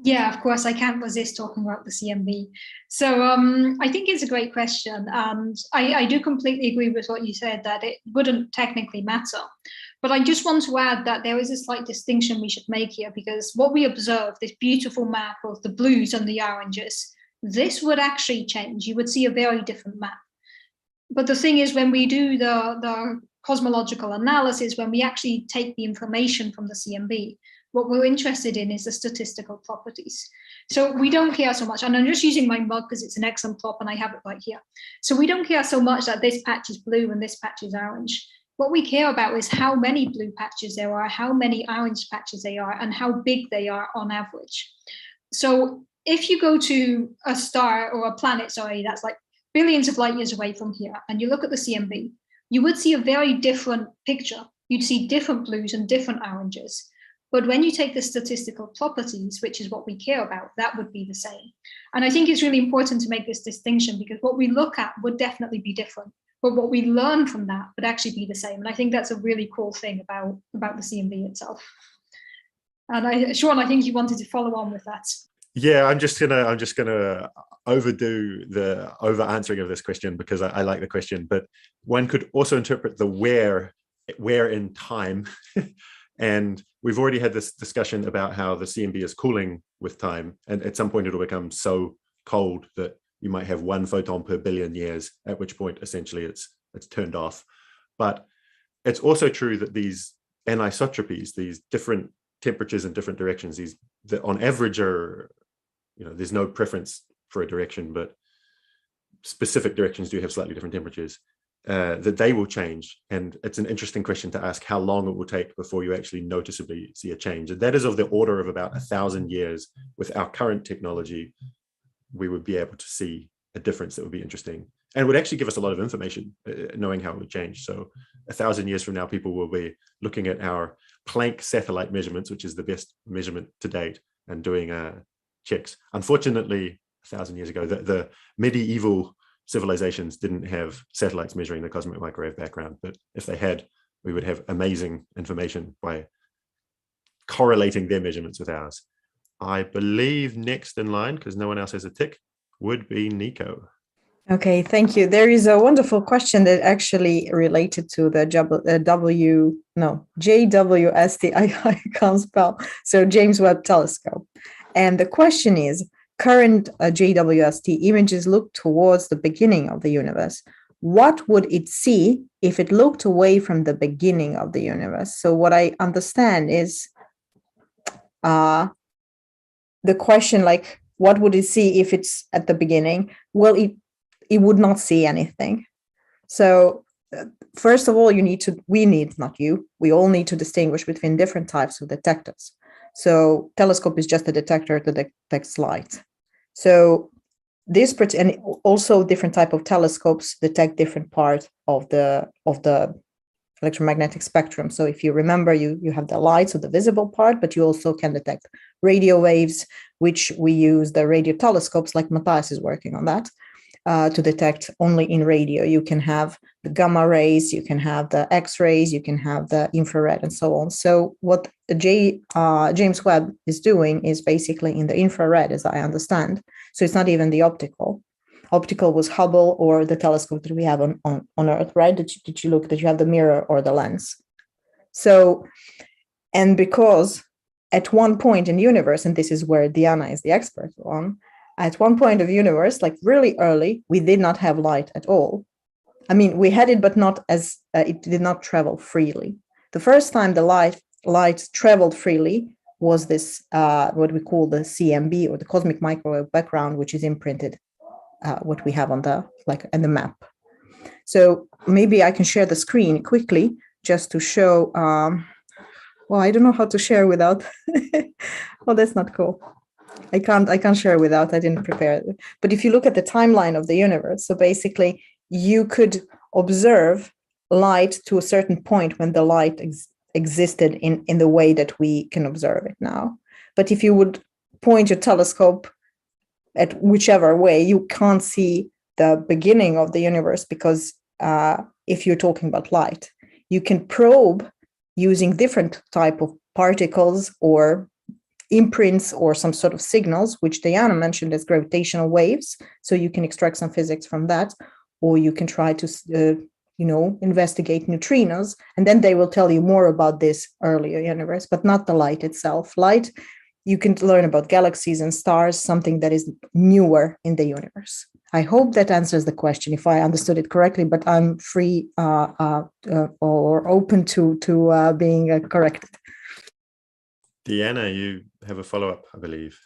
Yeah, of course, I can't resist talking about the CMB. So I think it's a great question. And I do completely agree with what you said, that it wouldn't technically matter. But I just want to add that there is a slight distinction we should make here, because what we observe, this beautiful map of the blues and the oranges, this would actually change. You would see a very different map. But the thing is, when we do the cosmological analysis, when we actually take the information from the CMB, what we're interested in is the statistical properties. So we don't care so much, and I'm just using my mug because it's an excellent prop and I have it right here. So we don't care so much that this patch is blue and this patch is orange. What we care about is how many blue patches there are, how many orange patches they are, and how big they are on average. So if you go to a star or a planet, sorry, that's like billions of light years away from here, and you look at the CMB, you would see a very different picture. You'd see different blues and different oranges. But when you take the statistical properties, which is what we care about, that would be the same. And I think it's really important to make this distinction, because what we look at would definitely be different, but what we learn from that would actually be the same. And I think that's a really cool thing about the CMB itself. And Sean, I think you wanted to follow on with that. Yeah, I'm just gonna overdo the over answering of this question because I like the question, but one could also interpret the where in time. And we've already had this discussion about how the CMB is cooling with time, and at some point it'll become so cold that you might have 1 photon per billion years, at which point essentially it's turned off. But it's also true that these anisotropies, these different temperatures in different directions, these that on average are, there's no preference for a direction, but specific directions do have slightly different temperatures. That they will change. And it's an interesting question to ask how long it will take before you actually noticeably see a change. And that is of the order of about 1,000 years. With our current technology, we would be able to see a difference that would be interesting. And would actually give us a lot of information, knowing how it would change. So 1,000 years from now, people will be looking at our Planck satellite measurements, which is the best measurement to date, and doing checks. Unfortunately, 1,000 years ago, the medieval civilizations didn't have satellites measuring the cosmic microwave background, but if they had, we would have amazing information by correlating their measurements with ours. I believe next in line, because no one else has a tick, would be Nico. Okay, thank you. There is a wonderful question that actually related to the JWST, I can't spell, so James Webb Telescope. And the question is, current JWST images look towards the beginning of the universe. What would it see if it looked away from the beginning of the universe? So what I understand is the question, like, what would it see if it's at the beginning? Well, it would not see anything. So first of all, we all need to distinguish between different types of detectors. So telescope is just a detector that detects light. So and also different type of telescopes detect different part of the electromagnetic spectrum. So if you remember, you have the light, so the visible part, but you also can detect radio waves, which we use the radio telescopes, like Matthias is working on that, to detect only in radio. You can have the gamma rays, you can have the X-rays, you can have the infrared, and so on. So what James Webb is doing is basically in the infrared, as I understand. So it's not even the optical. Optical was Hubble or the telescope that we have on Earth, right? Did you look that you have the mirror or the lens? So, and because at one point in the universe, and this is where Diana is the expert on, at one point of the universe, like really early, we did not have light at all. I mean, we had it, but not as it did not travel freely. The first time the light traveled freely was this what we call the CMB, or the cosmic microwave background, which is imprinted what we have on the map. So maybe I can share the screen quickly just to show. Well, I don't know how to share without. Well, that's not cool. I can't share without. I didn't prepare. But if you look at the timeline of the universe, so basically you could observe light to a certain point when the light existed in the way that we can observe it now. But if you would point your telescope at whichever way, you can't see the beginning of the universe, because if you're talking about light, you can probe using different type of particles or imprints or some sort of signals, which Diana mentioned as gravitational waves. So you can extract some physics from that, or you can try to, investigate neutrinos, and then they will tell you more about this earlier universe, but not the light itself. Light, you can learn about galaxies and stars, something that is newer in the universe. I hope that answers the question, if I understood it correctly, but I'm free or open to being corrected. Deanna, you have a follow-up, I believe.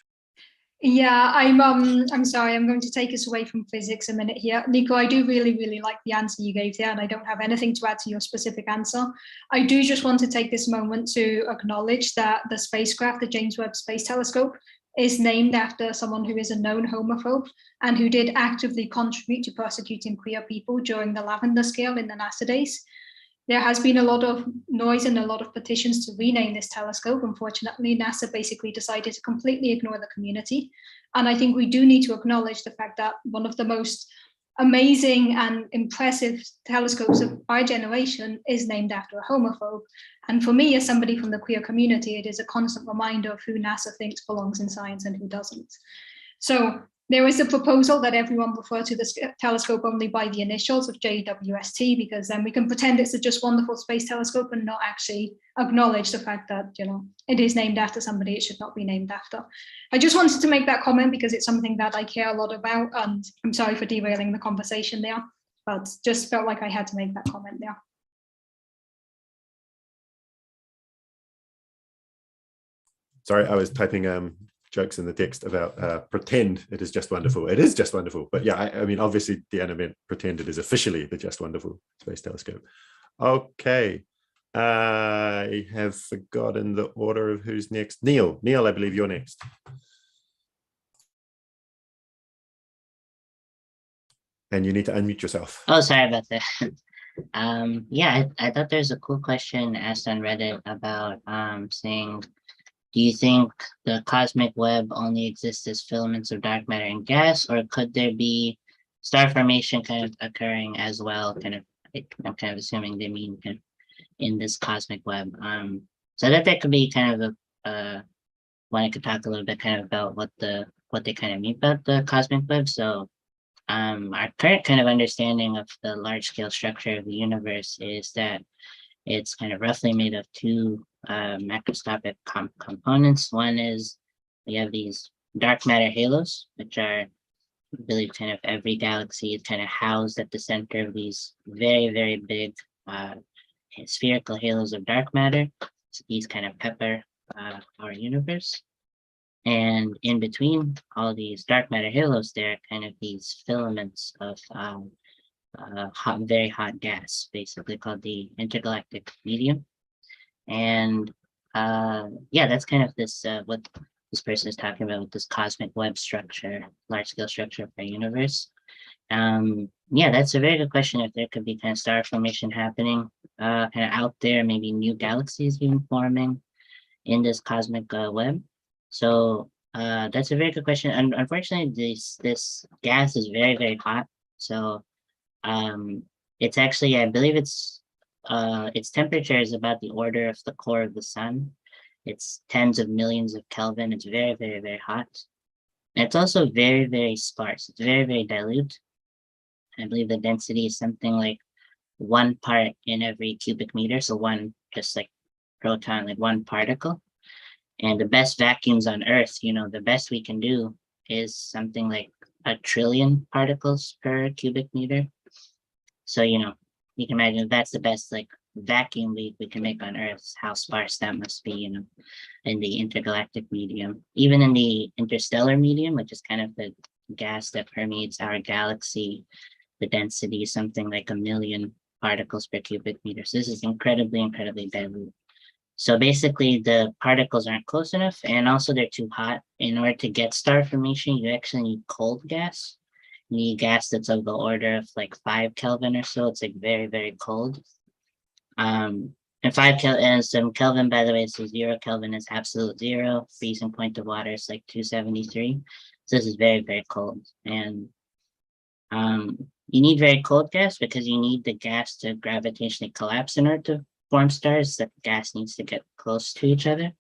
Yeah, I'm sorry, I'm going to take us away from physics a minute here. Nico, I do really, really like the answer you gave there, and I don't have anything to add to your specific answer. I do just want to take this moment to acknowledge that the spacecraft, the James Webb Space Telescope, is named after someone who is a known homophobe and who did actively contribute to persecuting queer people during the Lavender Scale in the NASA days. There has been a lot of noise and a lot of petitions to rename this telescope. Unfortunately, NASA basically decided to completely ignore the community. And I think we do need to acknowledge the fact that one of the most amazing and impressive telescopes of our generation is named after a homophobe. And for me, as somebody from the queer community, it is a constant reminder of who NASA thinks belongs in science and who doesn't. So there is a proposal that everyone refer to the telescope only by the initials of JWST, because then we can pretend it's a just wonderful space telescope and not actually acknowledge the fact that, it is named after somebody it should not be named after. I just wanted to make that comment because it's something that I care a lot about, and I'm sorry for derailing the conversation there, but just felt like I had to make that comment there. Sorry, I was typing jokes in the text about pretend it is just wonderful. It is just wonderful. But yeah, I mean, obviously Deanna meant pretend it is officially the Just Wonderful Space Telescope. Okay. I have forgotten the order of who's next. Neil, I believe you're next. And you need to unmute yourself. Oh, sorry about that. Yeah, I thought there's a cool question asked on Reddit about saying, do you think the cosmic web only exists as filaments of dark matter and gas, or could there be star formation kind of occurring as well? I'm kind of assuming they mean kind of in this cosmic web. So that could be kind of when I could talk a little bit kind of about what they kind of mean about the cosmic web. So our current kind of understanding of the large scale structure of the universe is that it's kind of roughly made of two macroscopic components. One is we have these dark matter halos, which are, I believe, kind of every galaxy is kind of housed at the center of these very, very big spherical halos of dark matter. So these kind of pepper our universe. And in between all these dark matter halos, there are kind of these filaments of very hot gas, basically called the intergalactic medium. And yeah, that's kind of this what this person is talking about with this cosmic web structure, large scale structure of our universe. Yeah, that's a very good question. If there could be kind of star formation happening kind of out there, maybe new galaxies being forming in this cosmic web. So that's a very good question. And unfortunately, this gas is very, very hot. So it's actually, I believe its temperature is about the order of the core of the sun. It's tens of millions of Kelvin. It's very, very, very hot. And it's also very, very sparse. It's very, very dilute. I believe the density is something like 1 part in every cubic meter. So one just like proton, like one particle. And the best vacuums on Earth, the best we can do is something like 1 trillion particles per cubic meter. So, you can imagine if that's the best like vacuum we can make on Earth, how sparse that must be, in the intergalactic medium. Even in the interstellar medium, which is kind of the gas that permeates our galaxy. The density is something like 1 million particles per cubic meter. So this is incredibly, incredibly dilute. So basically the particles aren't close enough, and also they're too hot. In order to get star formation, you actually need cold gas. You need gas that's of the order of like 5 Kelvin or so. It's like very, very cold. And 5 Kelvin, and some Kelvin, by the way, so 0 Kelvin is absolute zero. Freezing point of water is like 273. So this is very, very cold. And you need very cold gas because you need the gas to gravitationally collapse in order to form stars. That gas needs to get close to each other.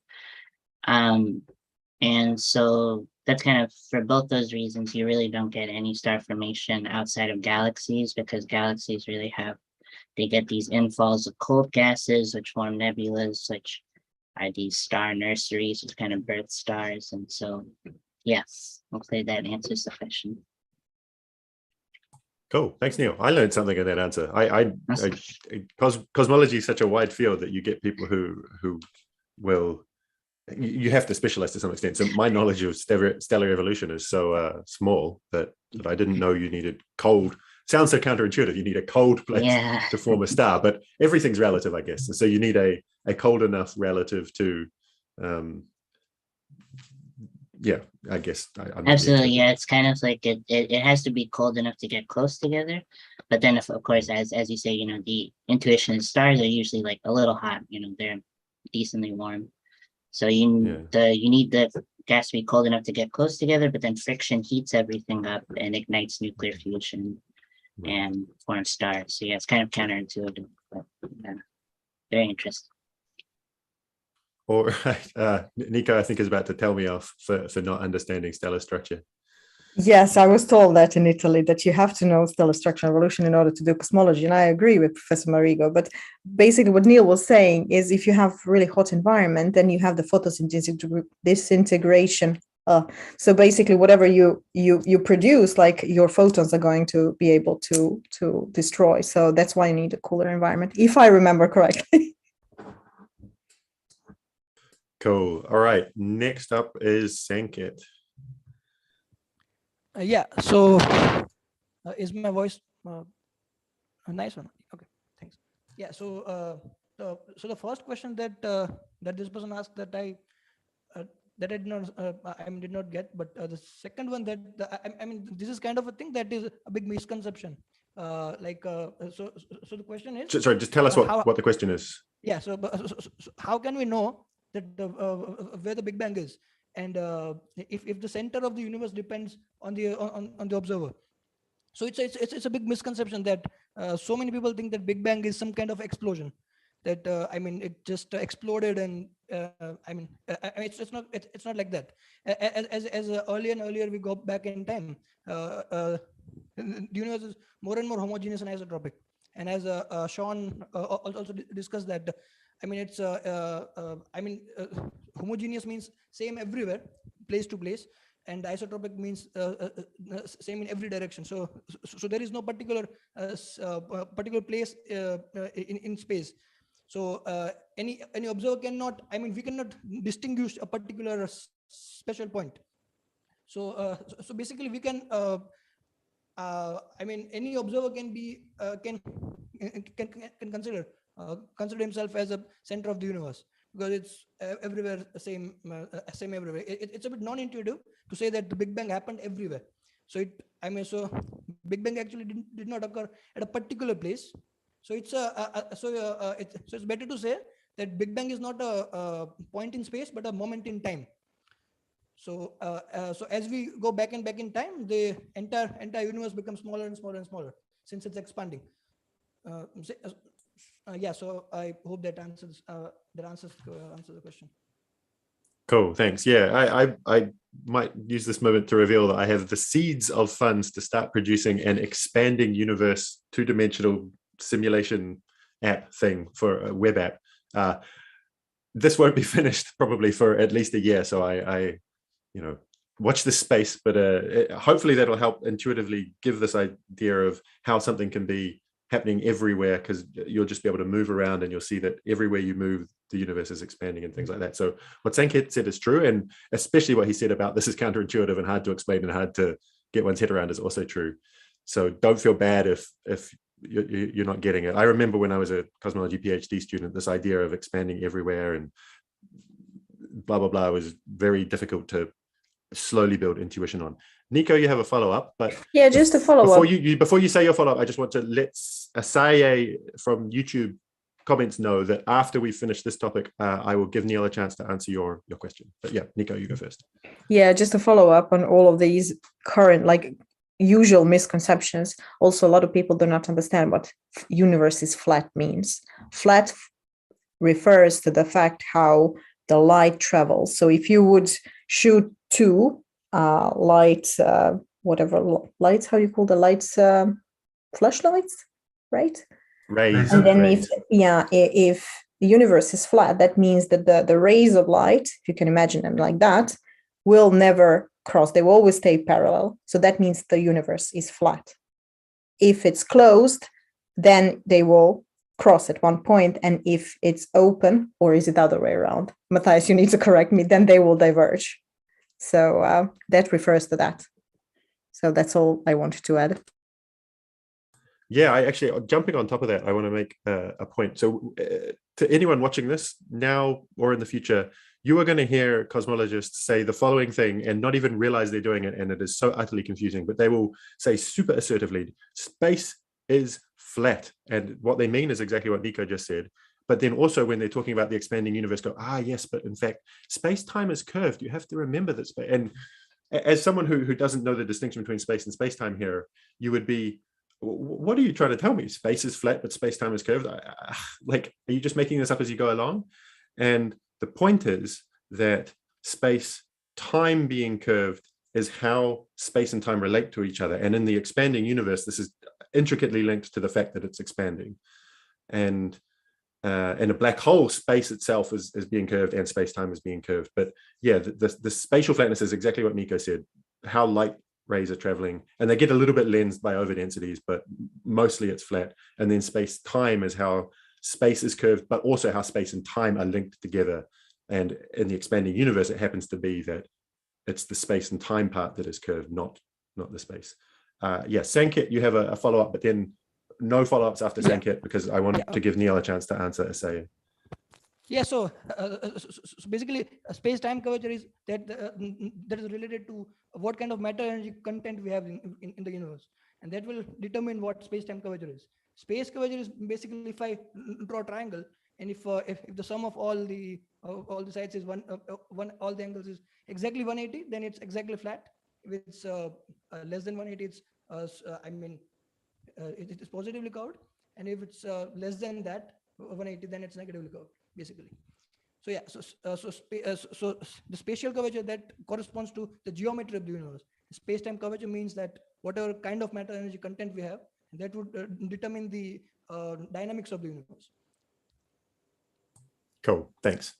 And so that's kind of, for both those reasons, you really don't get any star formation outside of galaxies, because galaxies really they get these infalls of cold gases, which form nebulas, which are these star nurseries, which kind of birth stars. And so, yes, hopefully that answers the question. Cool. Thanks, Neil. I learned something in that answer. Cosmology is such a wide field that you get people who will, you have to specialize to some extent. So my knowledge of stellar evolution is so small that I didn't know you needed cold. Sounds so counterintuitive. You need a cold place to form a star, but everything's relative, I guess. And so you need a cold enough relative to, yeah, I guess. Absolutely, yeah. It's kind of like it has to be cold enough to get close together, but then of course, as you say, you know, the intuition of stars are usually like a little hot. You know, they're decently warm, so you need the gas to be cold enough to get close together, but then friction heats everything up and ignites nuclear fusion and forms stars. So yeah, it's kind of counterintuitive, but very interesting. All right, Nico, I think is about to tell me off for not understanding stellar structure. Yes, I was told that in Italy, that you have to know stellar structure and evolution in order to do cosmology. And I agree with Professor Marigo. But basically what Neil was saying is, if you have really hot environment, then you have the disintegration. So basically whatever you produce, like your photons are going to be able to destroy. So that's why you need a cooler environment, if I remember correctly. Cool. All right. Next up is Sanket. Yeah. So is my voice a nice one? Okay. Thanks. Yeah. So the first question that this person asked that I did not get, but the second one that I mean, this is kind of a thing that is a big misconception. So the question is. Sorry, just tell us what the question is. Yeah. So how can we know that where the Big Bang is, and if the center of the universe depends on the observer? So it's a big misconception that so many people think that Big Bang is some kind of explosion, that I mean, it just exploded, and it's not like that. As earlier and earlier we go back in time, the universe is more and more homogeneous and isotropic, and as Sean also discussed that. I mean, it's homogeneous means same everywhere, place to place, and isotropic means same in every direction. So there is no particular place in space. So any observer cannot. I mean, we cannot distinguish a particular special point. So basically, we can. I mean, any observer can consider himself as a center of the universe, because it's everywhere same everywhere. It's a bit non-intuitive to say that the Big Bang happened everywhere. So Big Bang actually did not occur at a particular place. So it's better to say that Big Bang is not a point in space, but a moment in time. So as we go back in time, the entire universe becomes smaller and smaller and smaller, since it's expanding. Yeah, so I hope that answers the question. Cool, thanks. Yeah, I might use this moment to reveal that I have the seeds of funds to start producing an expanding universe 2-dimensional simulation app thing for a web app. This won't be finished probably for at least a year, so I watch this space, but hopefully that'll help intuitively give this idea of how something can be happening everywhere, because you'll just be able to move around and you'll see that everywhere you move, the universe is expanding and things like that. So what Sanket said is true, and especially what he said about this is counterintuitive and hard to explain and hard to get one's head around is also true. So don't feel bad if you're not getting it. I remember when I was a cosmology PhD student, this idea of expanding everywhere and blah, blah, blah was very difficult to slowly build intuition on. Nico, you have a follow-up, but yeah, just a follow-up. Before you say your follow-up, I just want to let Asaye from YouTube comments know that after we finish this topic, I will give Neil a chance to answer your question. But yeah, Nico, you go first. Yeah, just a follow-up on all of these current, like, usual misconceptions. Also, a lot of people do not understand what universe is flat means. Flat refers to the fact how the light travels. So if you would shoot two lights, whatever lights, how you call the lights, flashlights, right? Rays. And then rays. if the universe is flat, that means that the rays of light, if you can imagine them like that, will never cross. They will always stay parallel. So that means the universe is flat. If it's closed, then they will cross at one point. And if it's open, or is it the other way around? Matthias, you need to correct me, then they will diverge. So that refers to that. So that's all I wanted to add. Yeah, I actually, jumping on top of that, I want to make a point. So to anyone watching this now or in the future, you are going to hear cosmologists say the following thing and not even realize they're doing it. And it is so utterly confusing, but they will say super assertively, space is flat. And what they mean is exactly what Nico just said. But then also when they're talking about the expanding universe, go, yes, but in fact, space-time is curved. You have to remember that space. And as someone who doesn't know the distinction between space and space-time here, you would be, what are you trying to tell me? Space is flat, but space-time is curved? Like, are you just making this up as you go along? And the point is that space-time being curved is how space and time relate to each other. And in the expanding universe, this is intricately linked to the fact that it's expanding. And in a black hole, space itself is being curved and space-time is being curved. But yeah, the spatial flatness is exactly what Nico said, how light rays are traveling, and they get a little bit lensed by overdensities, but mostly it's flat. And then space-time is how space is curved, but also how space and time are linked together. And in the expanding universe, it happens to be that it's the space and time part that is curved, not the space. Yeah, Sankit, you have a follow-up, but then no follow-ups after Sankit, because I want to give Neil a chance to answer Asaye. Yeah, so basically, space-time curvature is that is related to what kind of matter energy content we have in the universe, and that will determine what space-time curvature is. Space curvature is basically if I draw a triangle, and if the sum of all the sides is all the angles is exactly 180, then it's exactly flat. If it's less than 180, it's it is positively curved, and if it's less than that 180, then it's negatively curved, basically. So yeah, so the spatial curvature, that corresponds to the geometry of the universe. Space-time curvature means that whatever kind of matter energy content we have, that would determine the dynamics of the universe. Cool, thanks.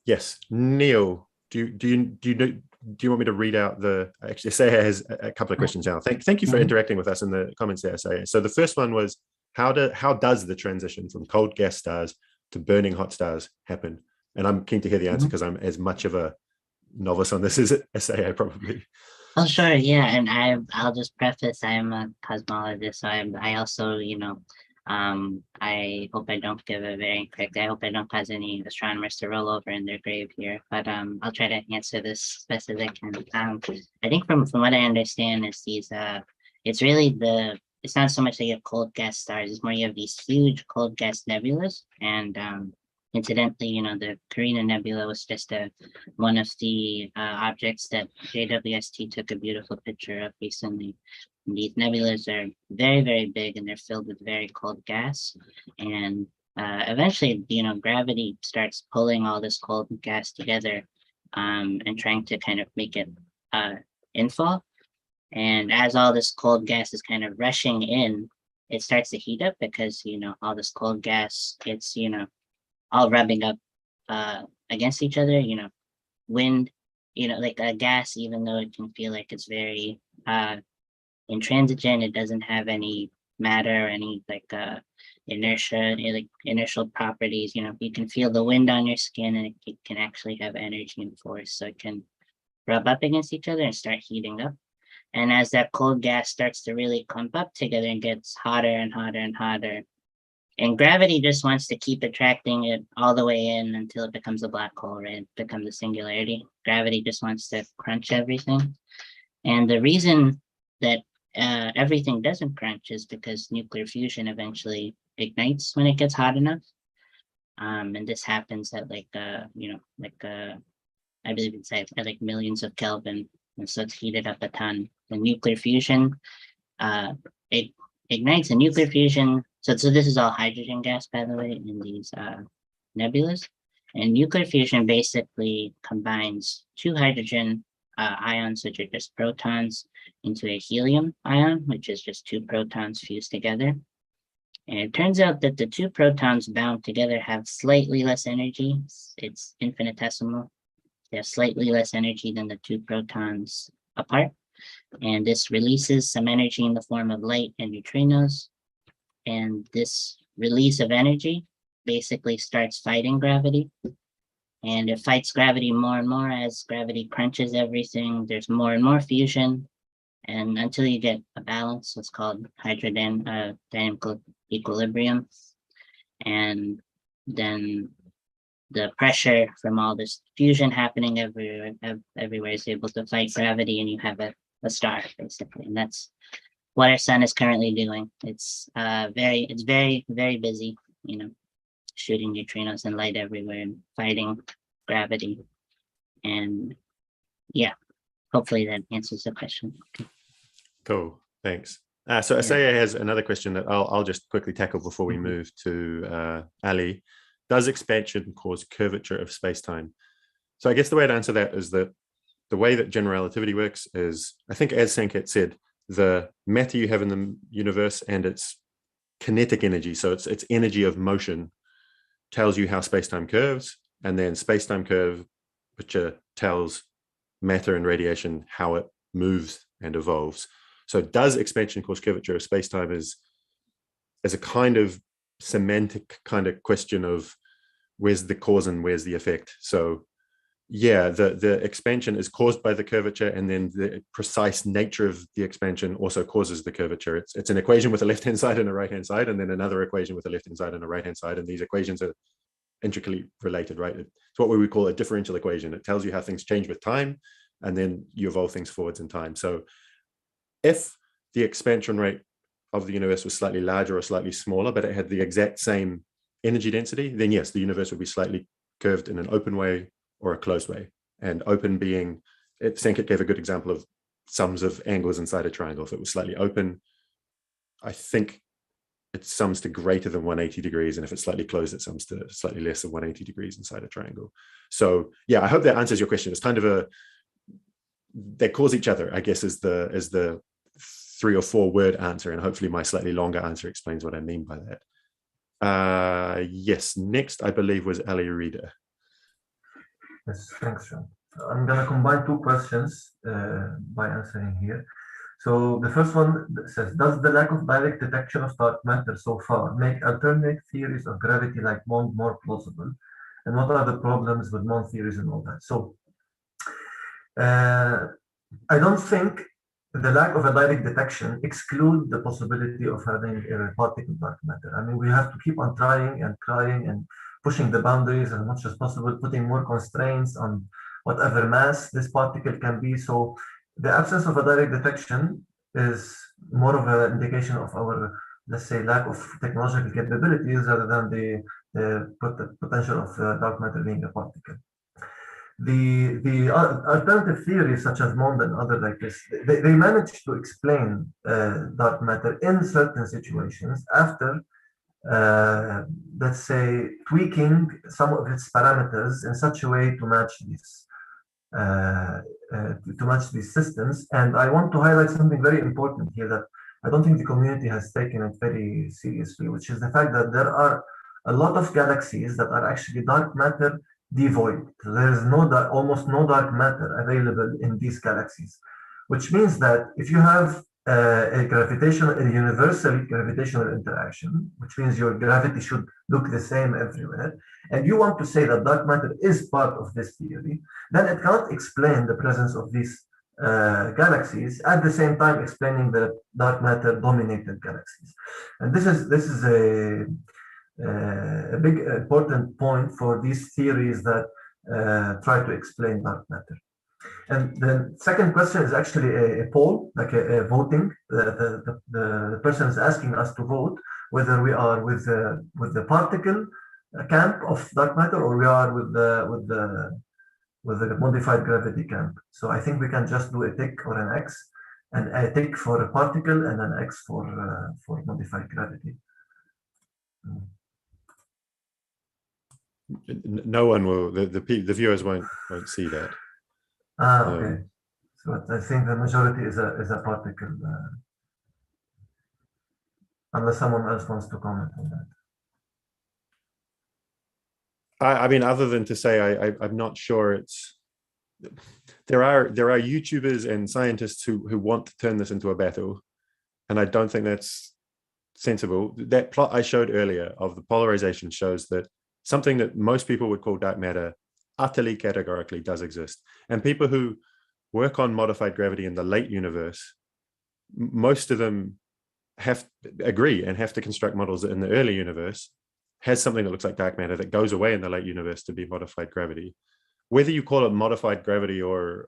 Yes, Neil, do you want me to read out actually Asaye has a couple of questions now. Thank you for interacting with us in the comments there, Asaye. So the first one was, how does the transition from cold gas stars to burning hot stars happen? And I'm keen to hear the answer because I'm as much of a novice on this as Asaye probably. Oh, sure, yeah, and I'll just preface, I'm a cosmologist, so I also, I hope I don't give a very incorrect, I hope I don't cause any astronomers to roll over in their grave here, but I'll try to answer this specific. And I think from what I understand is it's really it's not so much that you have cold gas stars, it's more you have these huge cold gas nebulas. And incidentally, the Carina Nebula was just one of the objects that JWST took a beautiful picture of recently. And these nebulas are very, very big, and they're filled with very cold gas. And eventually, gravity starts pulling all this cold gas together and trying to kind of make it infall. And as all this cold gas is kind of rushing in, it starts to heat up because, all this cold gas, it's, all rubbing up against each other, wind, like a gas, even though it can feel like it's very intransigent, it doesn't have any matter, any inertia, like inertial properties. You can feel the wind on your skin, and it can actually have energy and force, so it can rub up against each other and start heating up. And as that cold gas starts to really clump up together and gets hotter and hotter and hotter, and gravity just wants to keep attracting it all the way in until it becomes a black hole, right? It becomes a singularity. Gravity just wants to crunch everything. And the reason that everything doesn't crunch is because nuclear fusion eventually ignites when it gets hot enough. And this happens at like, I believe it's at like millions of Kelvin. And so it's heated up a ton. The nuclear fusion, it ignites a nuclear fusion. So this is all hydrogen gas, by the way, in these nebulas. And nuclear fusion basically combines two hydrogen ions, which are just protons, into a helium ion, which is just two protons fused together. And it turns out that the two protons bound together have slightly less energy. It's infinitesimal. They have slightly less energy than the two protons apart. And this releases some energy in the form of light and neutrinos. And this release of energy basically starts fighting gravity. And it fights gravity more and more as gravity crunches everything. There's more and more fusion. And until you get a balance, what's called hydrodynamic equilibrium. And then the pressure from all this fusion happening everywhere is able to fight gravity, and you have a star, basically. And that's what our sun is currently doing. It's very, very busy, shooting neutrinos and light everywhere and fighting gravity. And yeah, hopefully that answers the question. Cool, thanks. So Asaya has another question that I'll just quickly tackle before we move to Ali. Does expansion cause curvature of space-time? So I guess the way to answer that is that the way that general relativity works is, I think as Sanket said, the matter you have in the universe and its kinetic energy, so its energy of motion, tells you how space-time curves, and then space-time curvature tells matter and radiation how it moves and evolves. So does expansion cause curvature of space-time is a kind of semantic kind of question of where's the cause and where's the effect. So yeah, the expansion is caused by the curvature, and then the precise nature of the expansion also causes the curvature. It's an equation with a left-hand side and a right-hand side, and then another equation with a left-hand side and a right-hand side, and these equations are intricately related, right? It's what we would call a differential equation. It tells you how things change with time, and then you evolve things forwards in time. So if the expansion rate of the universe was slightly larger or slightly smaller, but it had the exact same energy density, then yes, the universe would be slightly curved in an open way or a closed way. And open being, Sanket gave a good example of sums of angles inside a triangle. If it was slightly open, I think it sums to greater than 180 degrees. And if it's slightly closed, it sums to slightly less than 180 degrees inside a triangle. So yeah, I hope that answers your question. It's kind of they cause each other, I guess, is the 3 or 4 word answer, and hopefully my slightly longer answer explains what I mean by that. Yes, next I believe was Ali Rida. Yes, thanks, John. I'm going to combine 2 questions by answering here. So the first one says, does the lack of direct detection of dark matter so far make alternate theories of gravity like Mond more plausible? And what are the problems with Mond theories and all that? So I don't think the lack of a direct detection excludes the possibility of having a particle dark matter. I mean, we have to keep on trying and pushing the boundaries as much as possible, putting more constraints on whatever mass this particle can be. So the absence of a direct detection is more of an indication of our, let's say, lack of technological capabilities rather than the potential of dark matter being a particle. The alternative theories such as Mond and others like this, they manage to explain dark matter in certain situations after, let's say, tweaking some of its parameters in such a way to match these systems. And I want to highlight something very important here that I don't think the community has taken it very seriously, which is the fact that there are a lot of galaxies that are actually dark matter devoid. There is almost no dark matter available in these galaxies, which means that if you have a universal gravitational interaction, which means your gravity should look the same everywhere, and you want to say that dark matter is part of this theory, then it can't explain the presence of these galaxies, at the same time explaining the dark matter dominated galaxies. And this is a big important point for these theories that try to explain dark matter. And the second question is actually a poll, like a voting. The person is asking us to vote whether we are with the particle camp of dark matter, or we are with the modified gravity camp. So I think we can just do a tick or an X, and a tick for a particle and an X for modified gravity. No one will. The viewers won't see that. Okay. So I think the majority is a particle, unless someone else wants to comment on that. I mean, other than to say, I'm not sure it's. There are YouTubers and scientists who want to turn this into a battle, and I don't think that's sensible. That plot I showed earlier of the polarization shows that something that most people would call dark matter utterly categorically does exist. And people who work on modified gravity in the late universe, most of them agree and have to construct models that in the early universe has something that looks like dark matter that goes away in the late universe to be modified gravity. Whether you call it modified gravity or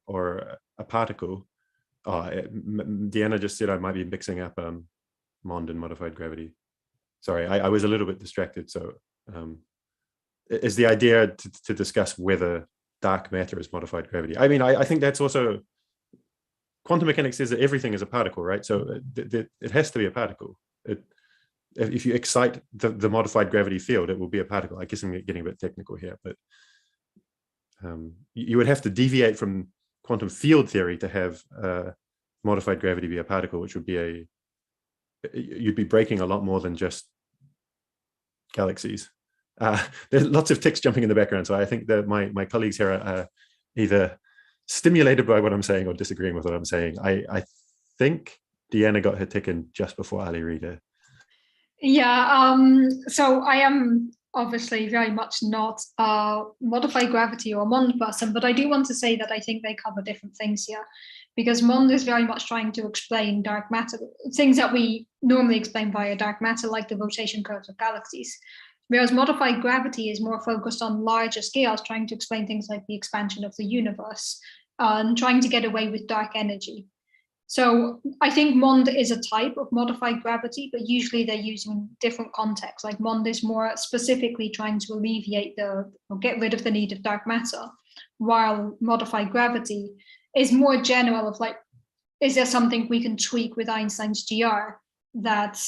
a particle, Deanna just said I might be mixing up MOND and modified gravity. Sorry, I was a little bit distracted. So is the idea to discuss whether dark matter is modified gravity. I mean, I think that's also, quantum mechanics says that everything is a particle, right? So it has to be a particle. If you excite the modified gravity field, it will be a particle. I guess I'm getting a bit technical here, but you would have to deviate from quantum field theory to have modified gravity be a particle, which would be you'd be breaking a lot more than just galaxies. There's lots of ticks jumping in the background, so I think that my colleagues here are either stimulated by what I'm saying or disagreeing with what I'm saying. I think Deanna got her tick in just before Ali Rita. Yeah, so I am obviously very much not a modified gravity or MOND person, but I do want to say that I think they cover different things here, because MOND is very much trying to explain dark matter, things that we normally explain via dark matter, like the rotation curves of galaxies. Whereas modified gravity is more focused on larger scales, trying to explain things like the expansion of the universe and trying to get away with dark energy. So I think MOND is a type of modified gravity, but usually they're using different contexts. Like MOND is more specifically trying to alleviate or get rid of the need of dark matter, while modified gravity is more general of like, is there something we can tweak with Einstein's GR that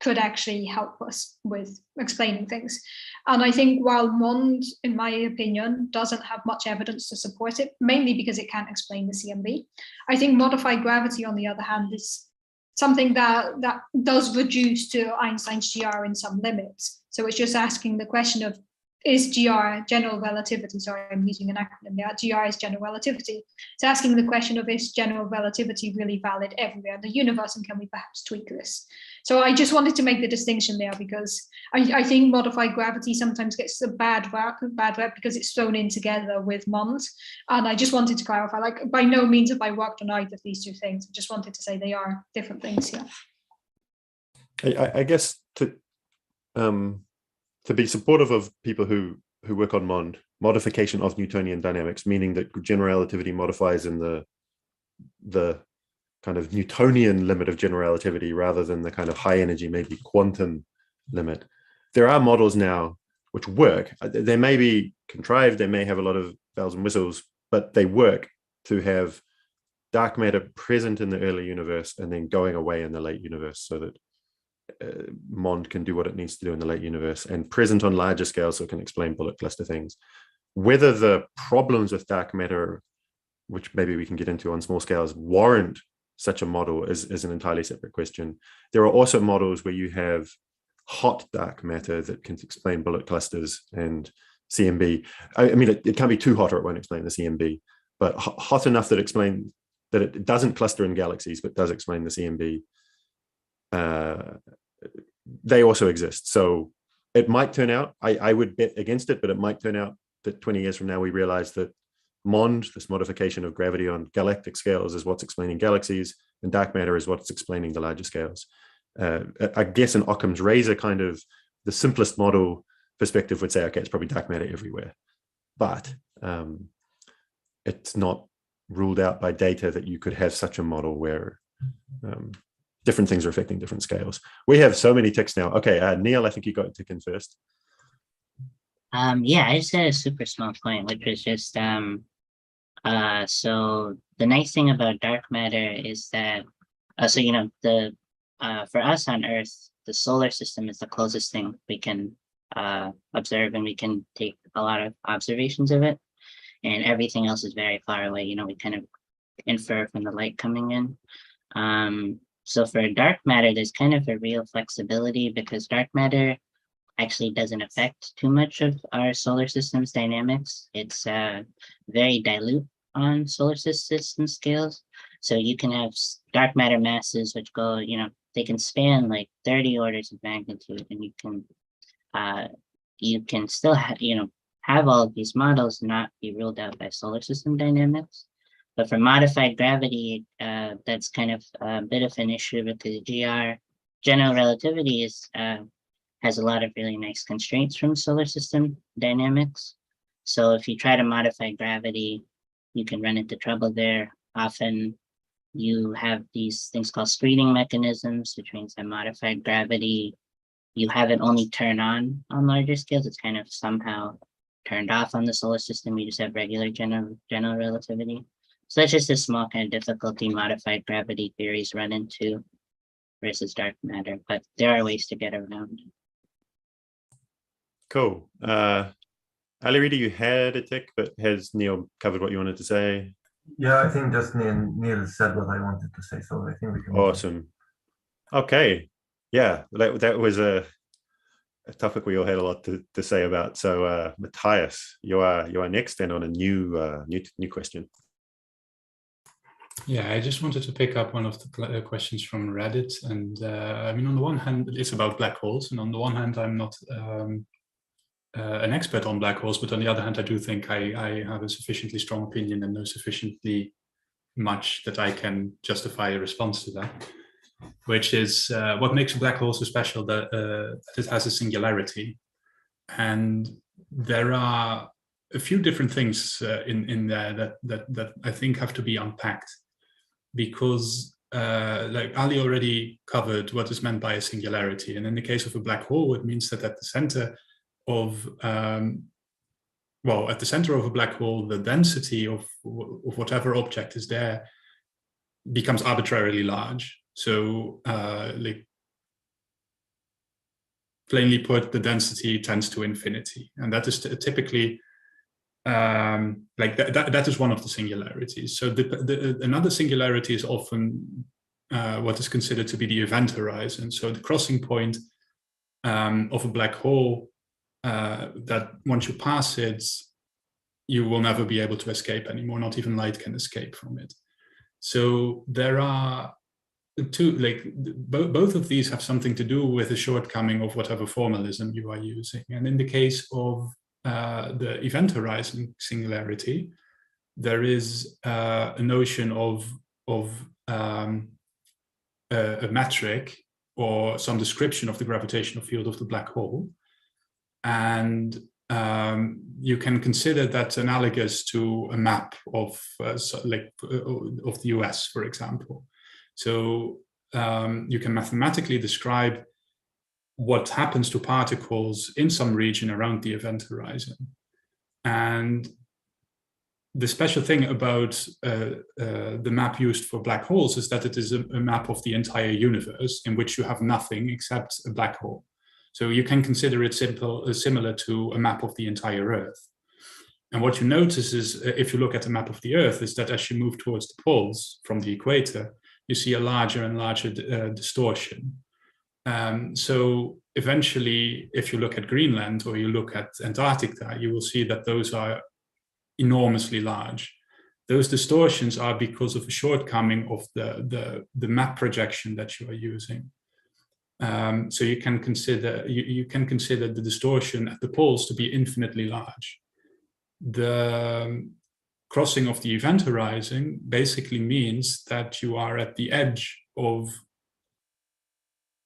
could actually help us with explaining things? And I think while MOND, in my opinion, doesn't have much evidence to support it, mainly because it can't explain the CMB, I think modified gravity, on the other hand, is something that does reduce to Einstein's GR in some limits. So it's just asking the question of, is GR, general relativity, sorry, I'm using an acronym there, GR is general relativity. It's asking the question of, is general relativity really valid everywhere in the universe, and can we perhaps tweak this? So I just wanted to make the distinction there, because I think modified gravity sometimes gets a bad rep because it's thrown in together with MOND. And I just wanted to clarify, like, by no means have I worked on either of these two things. I just wanted to say they are different things here. I guess to be supportive of people who work on MOND, modification of Newtonian dynamics, meaning that general relativity modifies in the kind of Newtonian limit of general relativity rather than the kind of high energy, maybe quantum limit. There are models now which work. They may be contrived, they may have a lot of bells and whistles, but they work to have dark matter present in the early universe and then going away in the late universe, so that MOND can do what it needs to do in the late universe, and present on larger scales so it can explain bullet cluster things. Whether the problems with dark matter, which maybe we can get into on small scales, warrant such a model is an entirely separate question. There are also models where you have hot dark matter that can explain bullet clusters and CMB. I mean, it can't be too hot or it won't explain the CMB, but hot enough that explain that it doesn't cluster in galaxies, but does explain the CMB. They also exist. So it might turn out, I would bet against it, but it might turn out that 20 years from now, we realize that MOND, this modification of gravity on galactic scales, is what's explaining galaxies, and dark matter is what's explaining the larger scales. I guess an Occam's razor kind of, the simplest model perspective would say, okay, it's probably dark matter everywhere. But it's not ruled out by data that you could have such a model where different things are affecting different scales. We have so many ticks now. Okay, Neil, I think you got a tick in first. Yeah, I just had a super small point, which was just so the nice thing about dark matter is that so you know for us on Earth, the solar system is the closest thing we can observe, and we can take a lot of observations of it, and everything else is very far away. You know, we kind of infer from the light coming in. So for dark matter, there's kind of a real flexibility, because dark matter actually doesn't affect too much of our solar system's dynamics. It's very dilute on solar system scales. So you can have dark matter masses which go, you know, they can span like 30 orders of magnitude, and you can still have all of these models not be ruled out by solar system dynamics. But for modified gravity, that's kind of a bit of an issue, because general relativity has a lot of really nice constraints from solar system dynamics. So if you try to modify gravity, you can run into trouble there. Often you have these things called screening mechanisms, which means that modified gravity, you have it only turn on larger scales. It's kind of somehow turned off on the solar system. You just have regular general relativity. So that's just a small kind of difficulty modified gravity theories run into versus dark matter, but there are ways to get around. Cool. Ali Reader, you had a tick, but has Neil covered what you wanted to say? Yeah, I think just Neil said what I wanted to say, so I think we can. Awesome. Okay. Yeah, that was a topic we all had a lot to say about. So Matthias, you are next, and on a new question. Yeah, I just wanted to pick up one of the questions from Reddit, and I mean, on the one hand, it's about black holes, and on the one hand, I'm not an expert on black holes, but on the other hand, I do think I have a sufficiently strong opinion and know sufficiently much that I can justify a response to that, which is what makes a black hole so special, that it has a singularity. And there are a few different things in there that I think have to be unpacked, because like Ali already covered what is meant by a singularity. And in the case of a black hole, it means that at the center of at the center of a black hole, the density of whatever object is there becomes arbitrarily large. So like plainly put, the density tends to infinity, and that is typically like that is one of the singularities. So another singularity is often what is considered to be the event horizon. So the crossing point of a black hole, that once you pass it, you will never be able to escape anymore. Not even light can escape from it. So there are two, like both of these have something to do with the shortcoming of whatever formalism you are using. And in the case of the event horizon singularity, there is a notion of a metric or some description of the gravitational field of the black hole. And you can consider that analogous to a map of the US, for example. So you can mathematically describe what happens to particles in some region around the event horizon. And the special thing about the map used for black holes is that it is a map of the entire universe, in which you have nothing except a black hole. So you can consider it similar to a map of the entire Earth. And what you notice is, if you look at the map of the Earth, is that as you move towards the poles from the equator, you see a larger and larger distortion. So eventually, if you look at Greenland or you look at Antarctica, you will see that those are enormously large. Those distortions are because of a shortcoming of the map projection that you are using. So you can consider the distortion at the poles to be infinitely large. The crossing of the event horizon basically means that you are at the edge of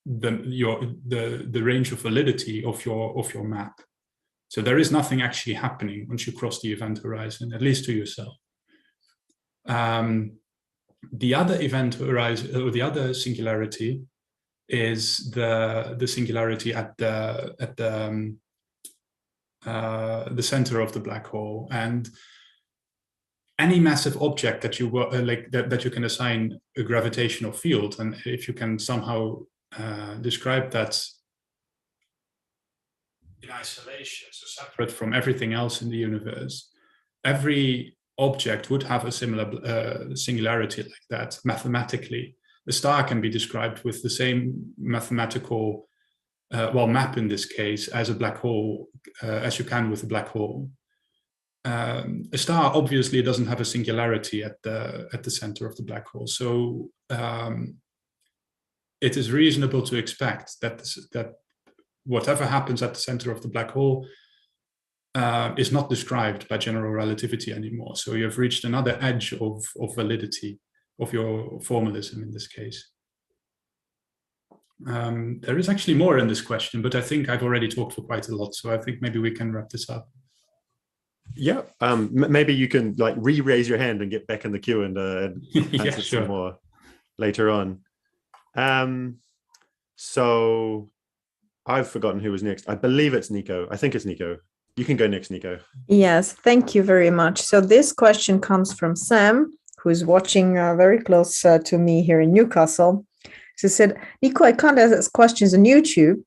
the range of validity of your map. So there is nothing actually happening once you cross the event horizon, at least to yourself. The other event horizon, or the other singularity, is the singularity at the center of the black hole. And any massive object that you that you can assign a gravitational field, and if you can somehow describe that in isolation, so separate from everything else in the universe, every object would have a similar singularity like that mathematically. The star can be described with the same mathematical map in this case as a black hole, as you can with a black hole. A star obviously doesn't have a singularity at the center of the black hole, so it is reasonable to expect that whatever happens at the center of the black hole is not described by general relativity anymore. So you have reached another edge of validity of your formalism in this case. There is actually more in this question, but I think I've already talked for quite a lot, so I think maybe we can wrap this up. Yeah, maybe you can like re-raise your hand and get back in the queue and Yeah, answer sure. some more later on. So I've forgotten who was next. I believe it's Nico. I think it's Nico. You can go next, Nico. Yes, thank you very much. So this question comes from Sam, who's watching very close to me here in Newcastle. So he said, Nico, I can't ask questions on YouTube,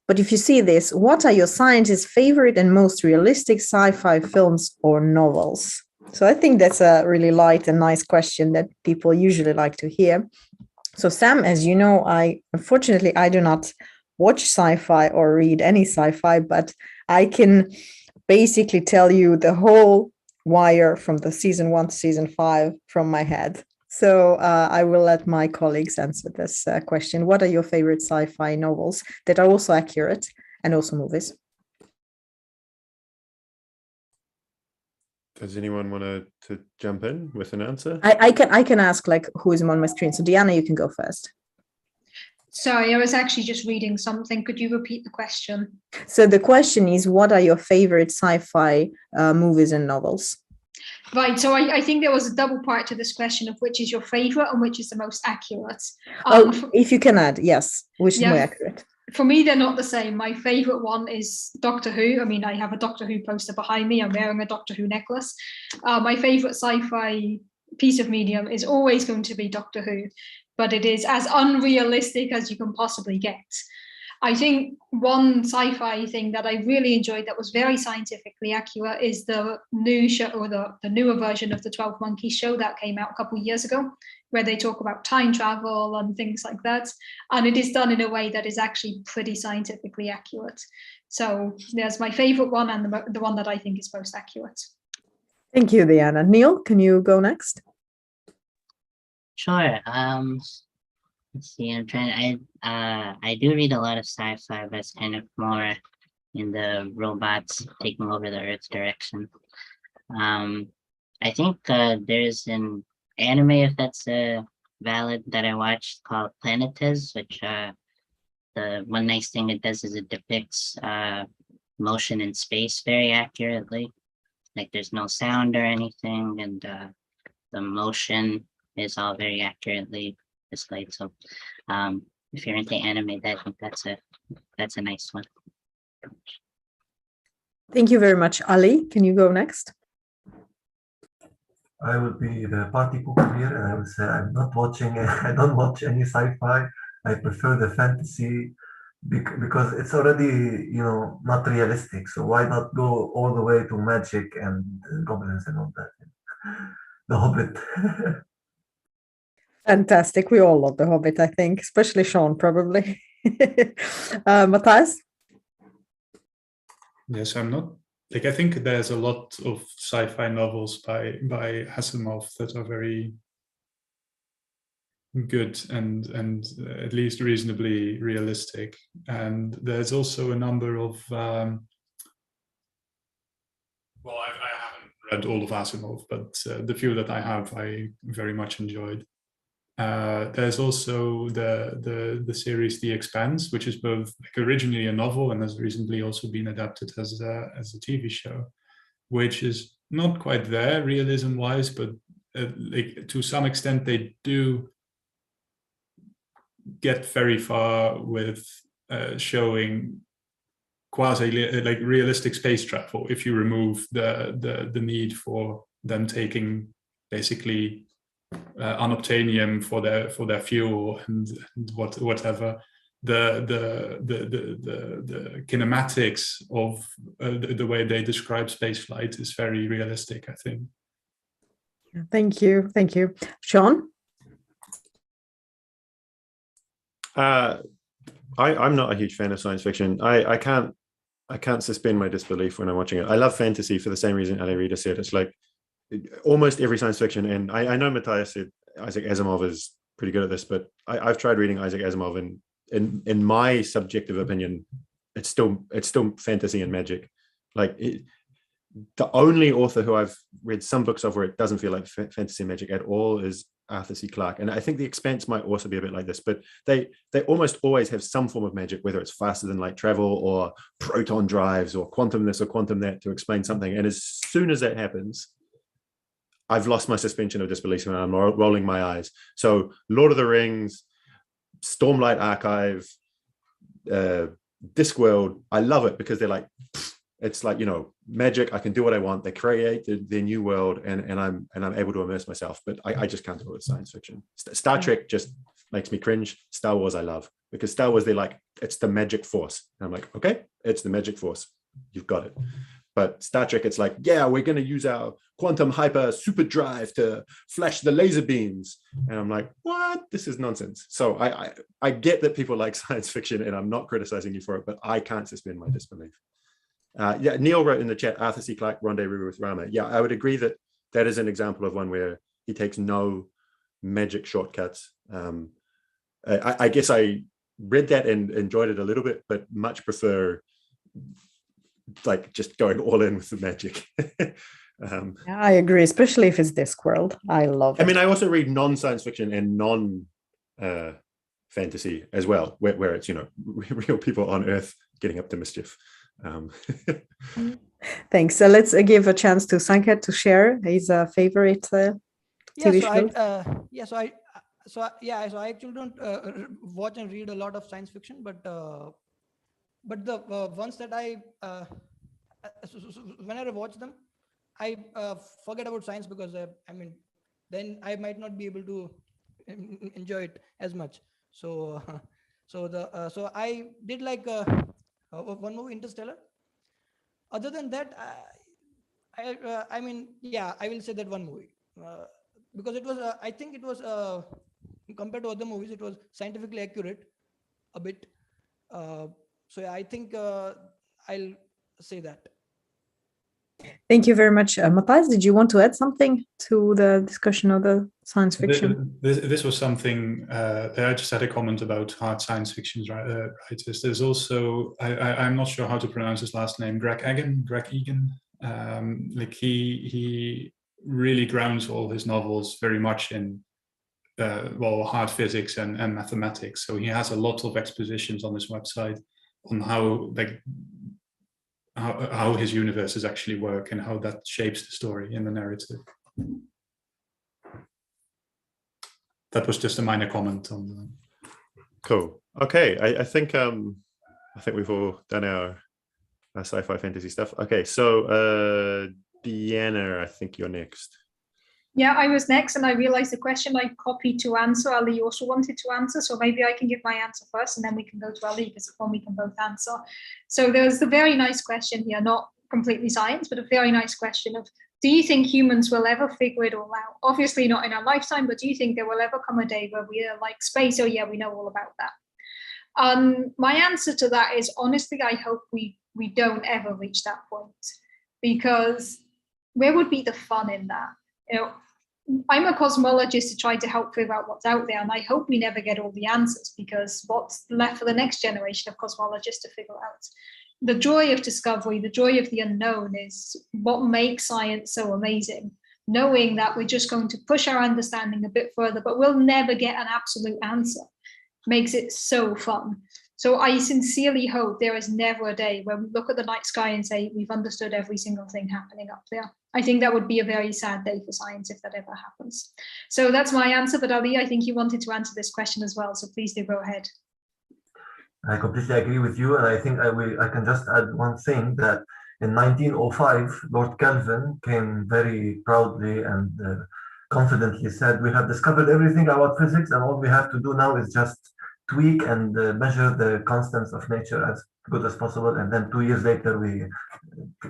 but if you see this, what are your scientists' favorite and most realistic sci-fi films or novels? So I think that's a really light and nice question that people usually like to hear. So Sam, as you know, unfortunately, I do not watch sci-fi or read any sci-fi, but I can basically tell you the whole wire from the season 1 to season 5 from my head. So I will let my colleagues answer this question. What are your favorite sci-fi novels that are also accurate, and also movies? Does anyone want to jump in with an answer? I can ask like who is on my screen. So Diana, you can go first. Sorry, I was actually just reading something. Could you repeat the question? So the question is, what are your favorite sci-fi movies and novels? Right, so I think there was a double part to this question of which is your favorite and which is the most accurate. If you can add, yes, which is more accurate. For me, they're not the same. My favorite one is Doctor Who. I mean, I have a Doctor Who poster behind me. I'm wearing a Doctor Who necklace. My favorite sci-fi piece of medium is always going to be Doctor Who, but it is as unrealistic as you can possibly get. I think one sci-fi thing that I really enjoyed that was very scientifically accurate is the new show, or the newer version of the 12 Monkeys show that came out a couple of years ago, where they talk about time travel and things like that. And it is done in a way that is actually pretty scientifically accurate. So there's my favorite one and the one that I think is most accurate. Thank you, Diana. Neil, can you go next? Sure. Let's see. I'm trying. I do read a lot of sci-fi, but it's kind of more in the robots taking over the Earth direction. I think there's an anime, if that's valid, that I watched called Planetes, which the one nice thing it does is it depicts motion in space very accurately. Like there's no sound or anything, and the motion is all very accurately displayed. So if you're into anime, I think that's a nice one. Thank you very much. Ali, can you go next? I will be the party pooper here, and I will say I'm not watching. I don't watch any sci-fi. I prefer the fantasy because it's already, not realistic. So why not go all the way to magic and goblins and all that? The Hobbit. Fantastic. We all love The Hobbit, I think, especially Sean, probably. Matthias? Yes, I'm not. I think there's a lot of sci-fi novels by Asimov that are very good and at least reasonably realistic. And there's also a number of I haven't read all of Asimov, but the few that I have, I very much enjoyed. There's also the series The Expanse, which is both like originally a novel and has recently also been adapted as a TV show, which is not quite there realism-wise, but like to some extent they do get very far with showing quasi like realistic space travel if you remove the need for them taking basically unobtainium for their fuel and whatever. The kinematics of the way they describe spaceflight is very realistic, I think. Thank you. Sean? I'm not a huge fan of science fiction. I can't suspend my disbelief when I'm watching it. I love fantasy for the same reason Ali Rita said. It's like almost every science fiction, and I know Matthias said Isaac Asimov is pretty good at this, but I've tried reading Isaac Asimov, and in my subjective opinion, it's still fantasy and magic. Like the only author who I've read some books of where it doesn't feel like fantasy and magic at all is Arthur C. Clarke. And I think The Expanse might also be a bit like this, but they almost always have some form of magic, whether it's faster than light travel or proton drives or quantum this or quantum that to explain something. And as soon as that happens, I've lost my suspension of disbelief and I'm rolling my eyes. So Lord of the Rings, Stormlight Archive, Discworld, I love it because they're like, it's like, magic. I can do what I want. They create their new world, and I'm able to immerse myself. But I just can't do it with science fiction. Star Trek just makes me cringe. Star Wars I love because Star Wars, they're like, it's the magic force. And I'm like, okay, it's the magic force. You've got it. But Star Trek, it's like, yeah, we're going to use our quantum hyper super drive to flash the laser beams. And I'm like, what? This is nonsense. So I get that people like science fiction, and I'm not criticizing you for it, but I can't suspend my disbelief. Neil wrote in the chat, Arthur C. Clarke, Rendezvous with Rama. Yeah, I would agree that is an example of one where he takes no magic shortcuts. I guess I read that and enjoyed it a little bit, but much prefer like just going all in with the magic. I agree, especially if it's Discworld. I love it. I mean, I also read non-science fiction and non-fantasy as well, where it's, real people on Earth getting up to mischief. Thanks. So let's give a chance to Sanket to share his favorite TV show. So I actually don't watch and read a lot of science fiction, but the ones that when I watch them, I forget about science because then I might not be able to enjoy it as much. So I did like one movie, Interstellar. Other than that, I will say that one movie because it was I think it was compared to other movies, it was scientifically accurate a bit. I think I'll say that. Thank you very much. Matthias, did you want to add something to the discussion of the science fiction? This was something that I just had a comment about hard science fiction writers. There's also, I'm not sure how to pronounce his last name, Greg Egan. Like he really grounds all his novels very much in hard physics and mathematics. So he has a lot of expositions on his website on how his universes actually work and how that shapes the story in the narrative. That was just a minor comment on that. Cool. Okay, I think we've all done our sci-fi fantasy stuff. Okay, so Deanna, I think you're next. Yeah, I was next, and I realized the question I copied to answer, Ali also wanted to answer, so maybe I can give my answer first, and then we can go to Ali, because then we can both answer. So there's a very nice question here, not completely science, but a very nice question of, do you think humans will ever figure it all out? Obviously not in our lifetime, but do you think there will ever come a day where we are like space? Oh yeah, we know all about that. My answer to that is, honestly, I hope we don't ever reach that point, because where would be the fun in that? I'm a cosmologist to try to help figure out what's out there, and I hope we never get all the answers, because what's left for the next generation of cosmologists to figure out? the joy of discovery, the joy of the unknown is what makes science so amazing. Knowing that we're just going to push our understanding a bit further, but we'll never get an absolute answer, makes it so fun. So I sincerely hope there is never a day where we look at the night sky and say, we've understood every single thing happening up there. I think that would be a very sad day for science if that ever happens. So that's my answer, but Ali, I think you wanted to answer this question as well, so please do go ahead. I completely agree with you, and I think I can just add one thing, that in 1905, Lord Kelvin came very proudly and confidently said, we have discovered everything about physics, and all we have to do now is just tweak and measure the constants of nature as good as possible. And then 2 years later,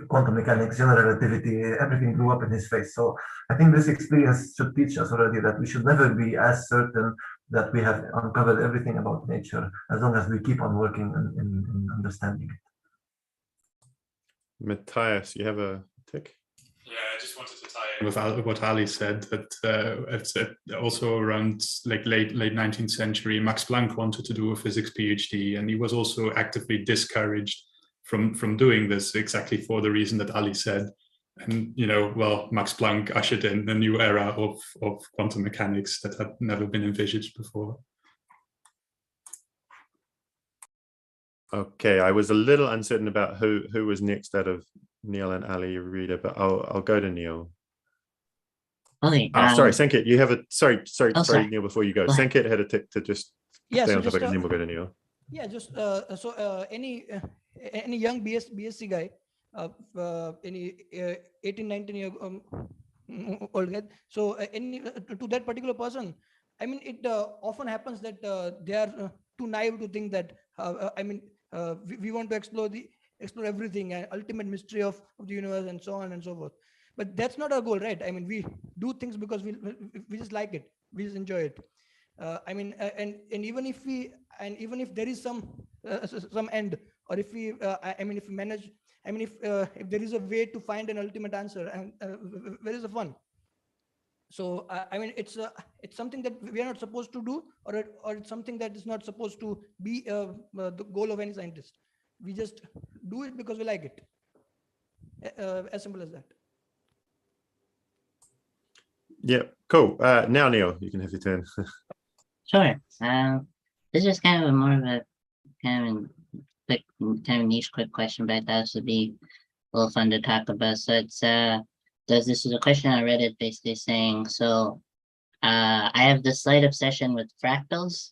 quantum mechanics, general relativity, everything blew up in his face. So I think this experience should teach us already that we should never be as certain that we have uncovered everything about nature, as long as we keep on working in understanding it. Matthias, you have a tick? Yeah, I just wanted to tie in with what Ali said, that it's also around like late 19th century, Max Planck wanted to do a physics PhD, and he was also actively discouraged from doing this, exactly for the reason that Ali said. And, you know, well, Max Planck ushered in a new era of quantum mechanics that had never been envisaged before. Okay, I was a little uncertain about who was next out of Neil and Ali Rita, but I'll go to Neil. Okay. Sorry, Sanket, you have a sorry, sorry. Neil, before you go. Sanket had a tick to just stay on topic, and then we'll go to Neil. Yeah, just any young BSc guy, any 18, 19 year old guy. So to that particular person, I mean, it often happens that they are too naive to think that we want to explore everything and ultimate mystery of the universe and so on and so forth. But that's not our goal, right? I mean, we do things because we just like it, we just enjoy it. And even if there is some end, or if we if we manage, if there is a way to find an ultimate answer, and where is the fun? So it's something that we are not supposed to do, or it's something that is not supposed to be the goal of any scientist. We just do it because we like it. As simple as that. Yeah, cool. Now, Neil, you can have your turn. Sure. This is kind of more of a kind of niche, quick question, but I thought this would be a little fun to talk about. So it's this is a question I read it basically saying, so I have this slight obsession with fractals.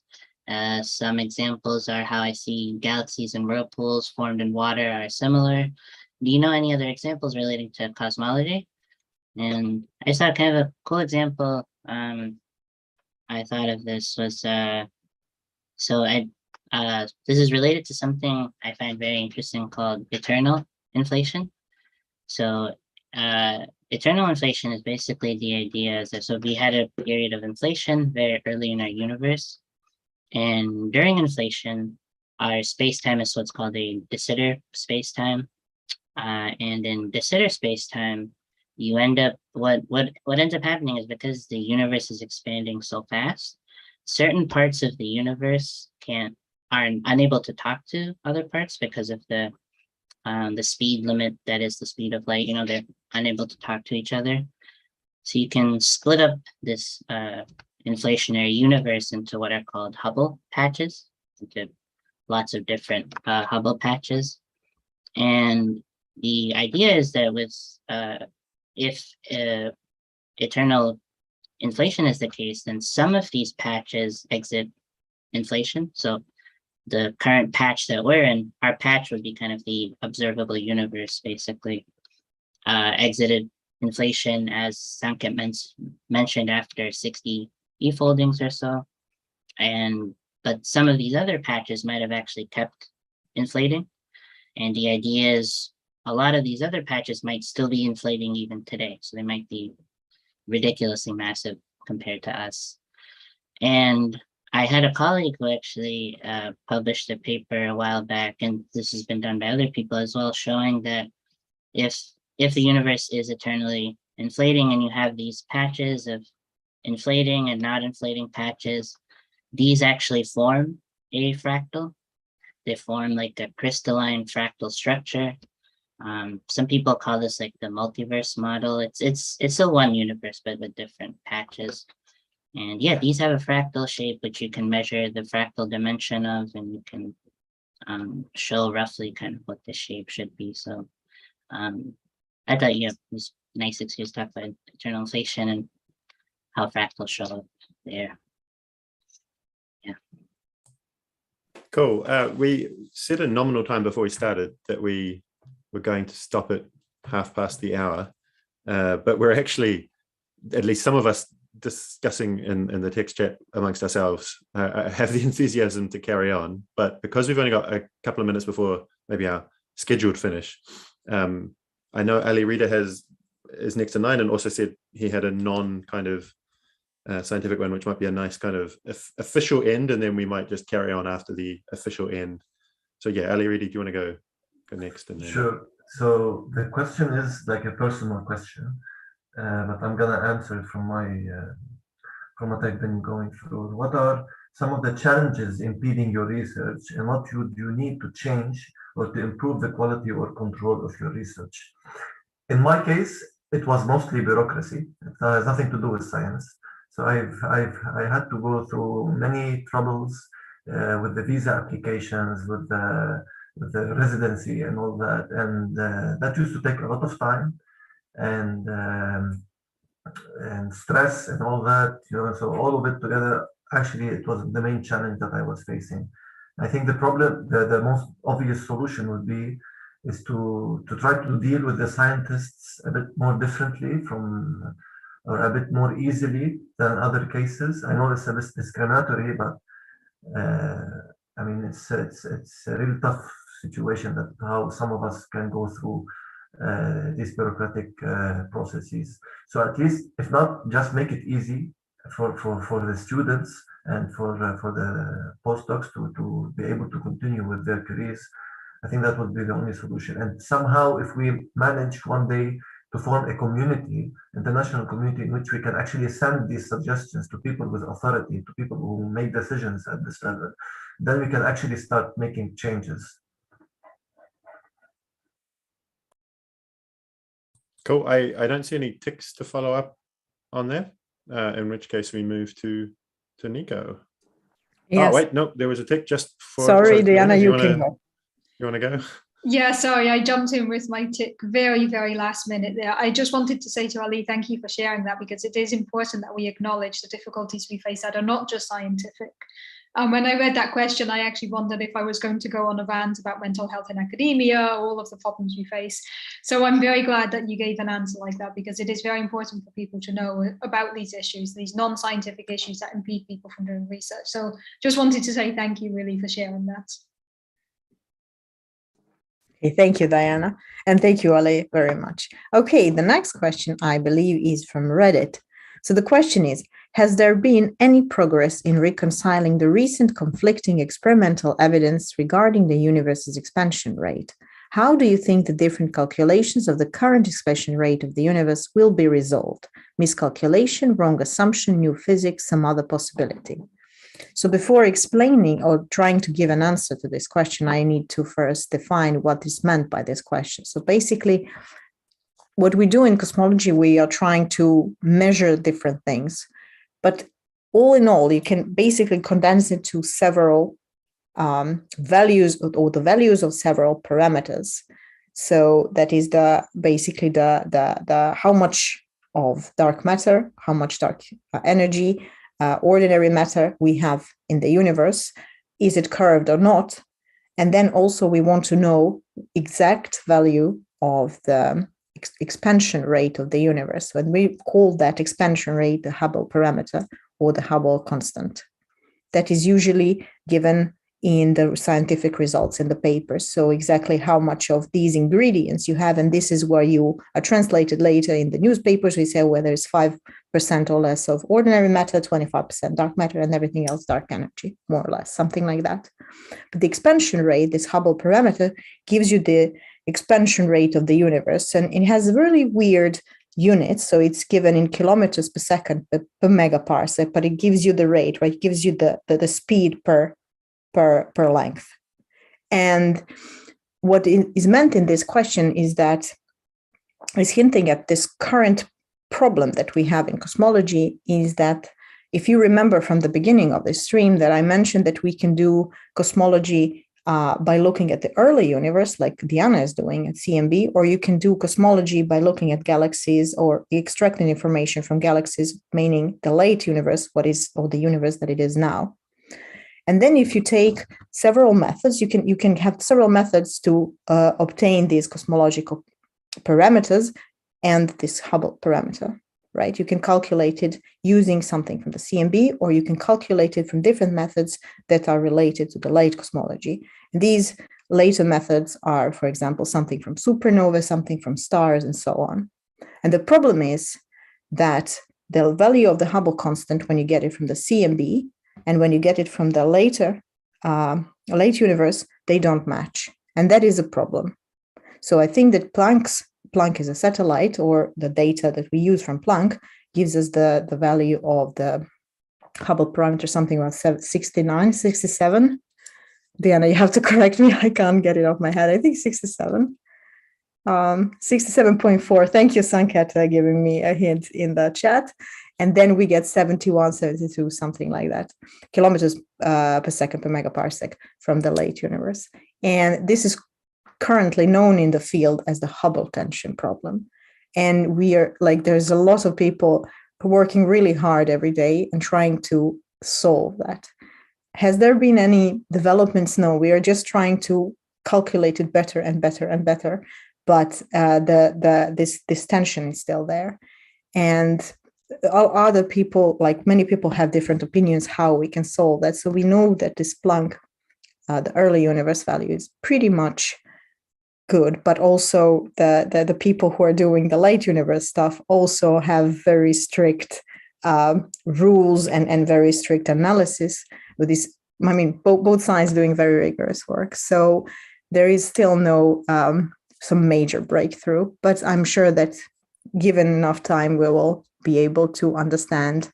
Some examples are how I see galaxies and whirlpools formed in water are similar. Do you know any other examples relating to cosmology? And I saw kind of a cool example. I thought of this was this is related to something I find very interesting called eternal inflation. So eternal inflation is basically the idea that so we had a period of inflation very early in our universe, and during inflation, our space-time is what's called a de Sitter space-time, and in de Sitter space-time, you end up what ends up happening is because the universe is expanding so fast, certain parts of the universe are unable to talk to other parts because of the speed limit that is the speed of light. You know, they're unable to talk to each other. So you can split up this inflationary universe into what are called Hubble patches, into lots of different Hubble patches. And the idea is that with if eternal inflation is the case, then some of these patches exit inflation. So the current patch that we're in, our patch would be kind of the observable universe, basically, exited inflation, as Sanket mentioned, after 60 e-foldings or so. But some of these other patches might have actually kept inflating. And the idea is a lot of these other patches might still be inflating even today. So they might be ridiculously massive compared to us. And I had a colleague who actually published a paper a while back, and this has been done by other people as well, showing that if the universe is eternally inflating and you have these patches of inflating and not inflating patches, these actually form a fractal. they form like a crystalline fractal structure. Some people call this like the multiverse model. It's a one universe, but with different patches. And yeah, these have a fractal shape, which you can measure the fractal dimension of, and you can show roughly kind of what the shape should be. So I thought, it was nice excuse to talk about eternal inflation and how fractals show up there. Yeah. Cool. We set a nominal time before we started that we were going to stop at hour, but we're actually, at least some of us, discussing in the text chat amongst ourselves, have the enthusiasm to carry on. But because we've only got a couple of minutes before maybe our scheduled finish, I know Ali Rida is next to 9 and also said he had a non kind of scientific one, which might be a nice kind of official end, and then we might just carry on after the official end. So yeah, Ali Rida, do you want to go next? And then... Sure. So the question is like a personal question, but I'm gonna answer it from what I've been going through. What are some of the challenges impeding your research, and what would you need to change or to improve the quality or control of your research? In my case, it was mostly bureaucracy. It has nothing to do with science. So I had to go through many troubles with the visa applications, with the residency and all that, and that used to take a lot of time and stress and all that. So all of it together, actually, it was the main challenge that I was facing. I think the problem, the most obvious solution would be is to try to deal with the scientists a bit more differently or a bit more easily than other cases. I know it's a bit discriminatory, but I mean, it's a really tough situation that how some of us can go through these bureaucratic processes. So at least, if not, just make it easy for the students and for the postdocs to be able to continue with their careers. I think that would be the only solution. And somehow, if we manage one day to form a community, international community, in which we can actually send these suggestions to people with authority, to people who make decisions at this level, then we can actually start making changes. Cool. I don't see any ticks to follow up on that, in which case we move to Nico. Yes. Oh, wait, no, there was a tick just for... Sorry, Diana, you can go. You want to go? Yeah, sorry, I jumped in with my tick very, very last minute there. I just wanted to say to Ali, thank you for sharing that, because it is important that we acknowledge the difficulties we face that are not just scientific. When I read that question, I actually wondered if I was going to go on a rant about mental health in academia, all of the problems we face. So I'm very glad that you gave an answer like that, because it is very important for people to know about these issues, these non-scientific issues that impede people from doing research. So just wanted to say thank you really for sharing that. Okay, thank you, Diana. And thank you, Ali, very much. Okay, the next question, I believe, is from Reddit. So the question is, has there been any progress in reconciling the recent conflicting experimental evidence regarding the universe's expansion rate? How do you think the different calculations of the current expansion rate of the universe will be resolved? Miscalculation, wrong assumption, new physics, some other possibility? So before explaining or trying to give an answer to this question, I need to first define what is meant by this question. So basically, what we do in cosmology, we are trying to measure different things. But all in all, you can basically condense it to several values, or the values of several parameters. So that is basically the how much of dark matter, how much dark energy, ordinary matter we have in the universe. Is it curved or not? And then also we want to know exact value of the expansion rate of the universe. And we call that expansion rate the Hubble parameter or the Hubble constant. That is usually given in the scientific results in the papers. So exactly how much of these ingredients you have, and this is where you are translated later in the newspapers. We say whether it's 5% or less of ordinary matter, 25% dark matter, and everything else dark energy, more or less, something like that. But the expansion rate, this Hubble parameter, gives you the expansion rate of the universe, and it has really weird units. So it's given in kilometers per second per megaparsec, but it gives you the rate, right? It gives you the speed per length. And what is meant in this question is hinting at this current problem that we have in cosmology, is that if you remember from the beginning of this stream that I mentioned that we can do cosmology by looking at the early universe, like Diana is doing at CMB, or you can do cosmology by looking at galaxies or extracting information from galaxies, meaning the late universe, or the universe that it is now. And then if you take several methods, you can have several methods to obtain these cosmological parameters and this Hubble parameter, right? You can calculate it using something from the CMB, or you can calculate it from different methods that are related to the late cosmology. And these later methods are, for example, something from supernovae, something from stars, and so on. And the problem is that the value of the Hubble constant, when you get it from the CMB and when you get it from the later late universe, they don't match. And that is a problem. So I think that Planck is a satellite, or the data that we use from Planck gives us the value of the Hubble parameter, something about 69, 67. Diana, you have to correct me. I can't get it off my head. I think 67. 67.4. Thank you, Sanket, giving me a hint in the chat. And then we get 71, 72, something like that, kilometers per second per megaparsec from the late universe. And this is currently known in the field as the Hubble tension problem. And we are there's a lot of people working really hard every day and trying to solve that. Has there been any developments? No, we are just trying to calculate it better and better and better. But this tension is still there. And other people, many people, have different opinions how we can solve that. So we know that this Planck, the early universe value, is pretty much good, but also the people who are doing the late universe stuff also have very strict rules and very strict analysis with this. I mean, both sides doing very rigorous work. So there is still no some major breakthrough, but I'm sure that given enough time, we will be able to understand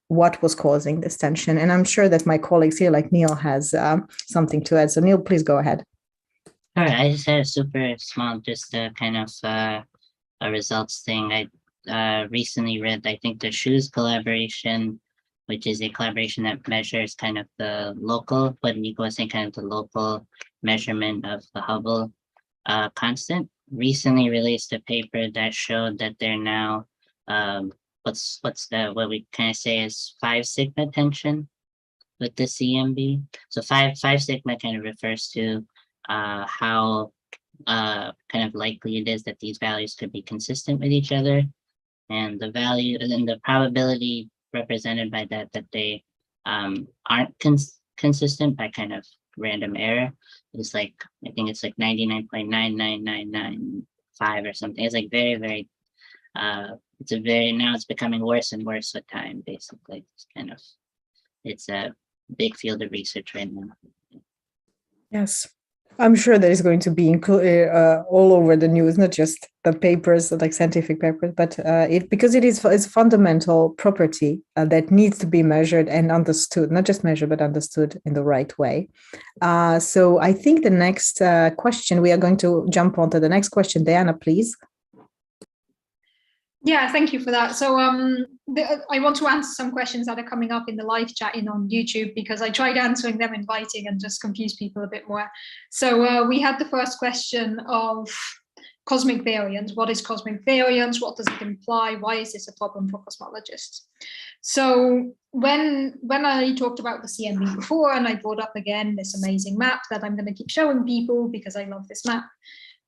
what was causing this tension. And I'm sure that my colleagues here, like Neil, has something to add. So Neil, please go ahead. All right, I just had a super small, just kind of a results thing. I recently read, I think, the Shoes collaboration, which is a collaboration that measures kind of the local, what Nico was saying, kind of the local measurement of the Hubble constant. Recently released a paper that showed that they're now what we kind of say is 5 sigma tension with the CMB. So 5 sigma kind of refers to how kind of likely it is that these values could be consistent with each other, and the value and the probability represented by that they aren't consistent by kind of random error is I think it's 99.99995 or something. It's very, very now it's becoming worse and worse with time, basically. It's a big field of research right now. Yes, I'm sure that is going to be all over the news, not just the papers, like scientific papers, but because it's a fundamental property that needs to be measured and understood, not just measured, but understood in the right way. So I think the next question, we are going to jump on to the next question. Diana, please. Yeah, thank you for that. So I want to answer some questions that are coming up in the live chat on YouTube, because I tried answering them in writing and just confused people a bit more. So we had the first question of cosmic variance. What is cosmic variance? What does it imply? Why is this a problem for cosmologists? So when I talked about the CMB before, and I brought up again this amazing map that I'm going to keep showing people because I love this map.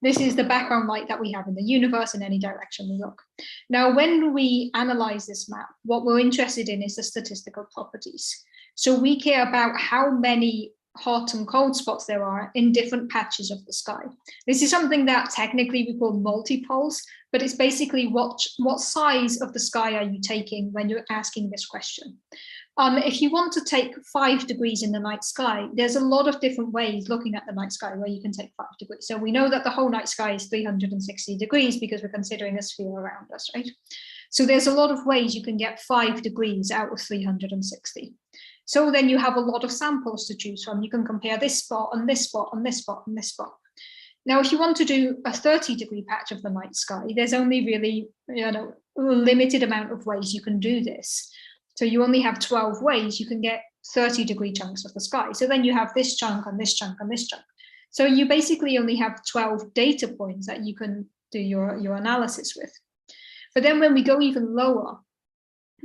This is the background light that we have in the universe in any direction we look. Now, when we analyze this map, what we're interested in is the statistical properties. So we care about how many hot and cold spots there are in different patches of the sky. This is something that technically we call multipoles, but it's basically what size of the sky are you taking when you're asking this question. If you want to take 5 degrees in the night sky, there's a lot of different ways looking at the night sky where you can take 5 degrees. So we know that the whole night sky is 360 degrees because we're considering a sphere around us, right? So there's a lot of ways you can get 5 degrees out of 360. So then you have a lot of samples to choose from. You can compare this spot and this spot and this spot and this spot. Now, if you want to do a 30-degree patch of the night sky, there's only really, a limited amount of ways you can do this. So you only have 12 ways you can get 30-degree chunks of the sky. So then you have this chunk and this chunk and this chunk. So you basically only have 12 data points that you can do your analysis with. But then when we go even lower,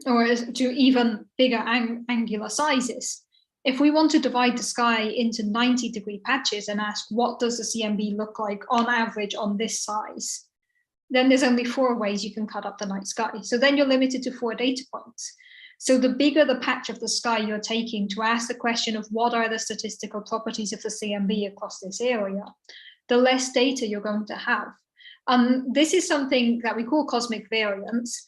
or to even bigger angular sizes, if we want to divide the sky into 90-degree patches and ask what does the CMB look like on average on this size, then there's only 4 ways you can cut up the night sky. So then you're limited to 4 data points. So the bigger the patch of the sky you're taking to ask the question of what are the statistical properties of the CMB across this area, the less data you're going to have. This is something that we call cosmic variance.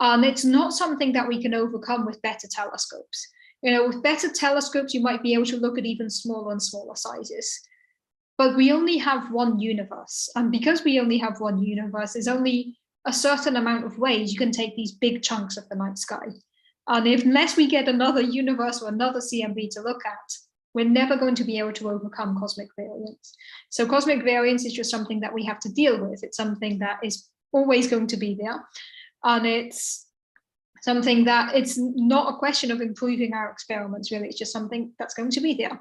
It's not something that we can overcome with better telescopes. With better telescopes, you might be able to look at even smaller and smaller sizes. But we only have one universe. And because we only have one universe, there's only a certain amount of ways you can take these big chunks of the night sky. And unless we get another universe or another CMB to look at, we're never going to be able to overcome cosmic variance. So cosmic variance is just something that we have to deal with. It's something that is always going to be there. And it's something that it's not a question of improving our experiments, really. It's just something that's going to be there.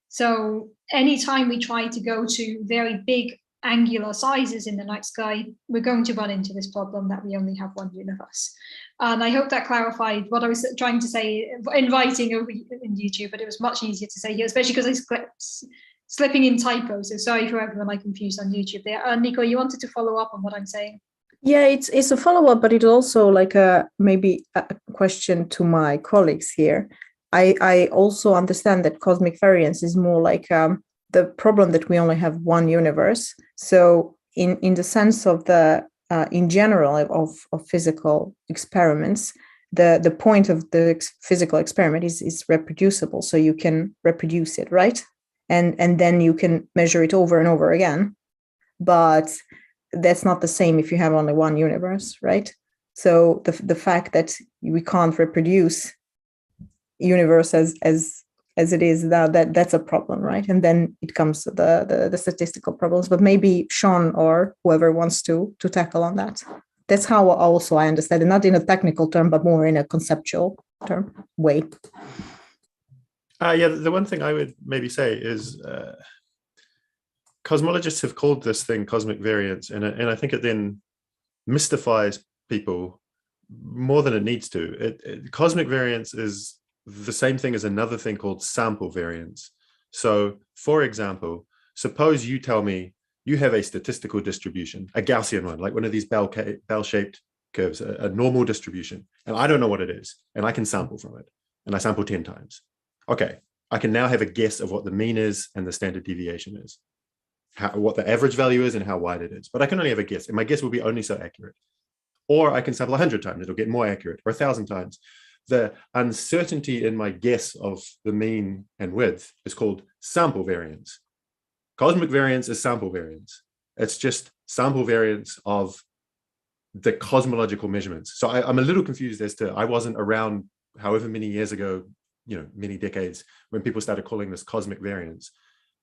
So anytime we try to go to very big angular sizes in the night sky, we're going to run into this problem that we only have one universe. And I hope that clarified what I was trying to say in writing over in YouTube, but it was much easier to say here, especially because I was slipping in typos. So sorry for everyone I confused on YouTube there. Nico, you wanted to follow up on what I'm saying? Yeah, it's a follow-up, but it's also like maybe a question to my colleagues here. I also understand that cosmic variance is more like the problem that we only have one universe. So in the sense of the in general of physical experiments, the point of the physical experiment is reproducible. So you can reproduce it, right? And then you can measure it over and over again. But that's not the same if you have only one universe, right? So the fact that we can't reproduce universe as it is now, that's a problem, right? And then it comes to the statistical problems. But maybe Sean or whoever wants to tackle on that. That's how also I understand it, not in a technical term, but more in a conceptual term way. Yeah, the one thing I would maybe say is cosmologists have called this thing cosmic variance, and I think it then mystifies people more than it needs to. Cosmic variance is the same thing as another thing called sample variance. So, for example, suppose you tell me you have a statistical distribution, a Gaussian one, like one of these bell-shaped curves, a normal distribution, and I don't know what it is, and I can sample from it, and I sample 10 times. Okay, I can now have a guess of what the mean is and the standard deviation is, what the average value is and how wide it is, but I can only have a guess, and my guess will be only so accurate. Or I can sample 100 times, it'll get more accurate, or 1,000 times. The uncertainty in my guess of the mean and width is called sample variance. Cosmic variance is sample variance. It's just sample variance of the cosmological measurements. So I'm a little confused as to, I wasn't around however many years ago, many decades, when people started calling this cosmic variance.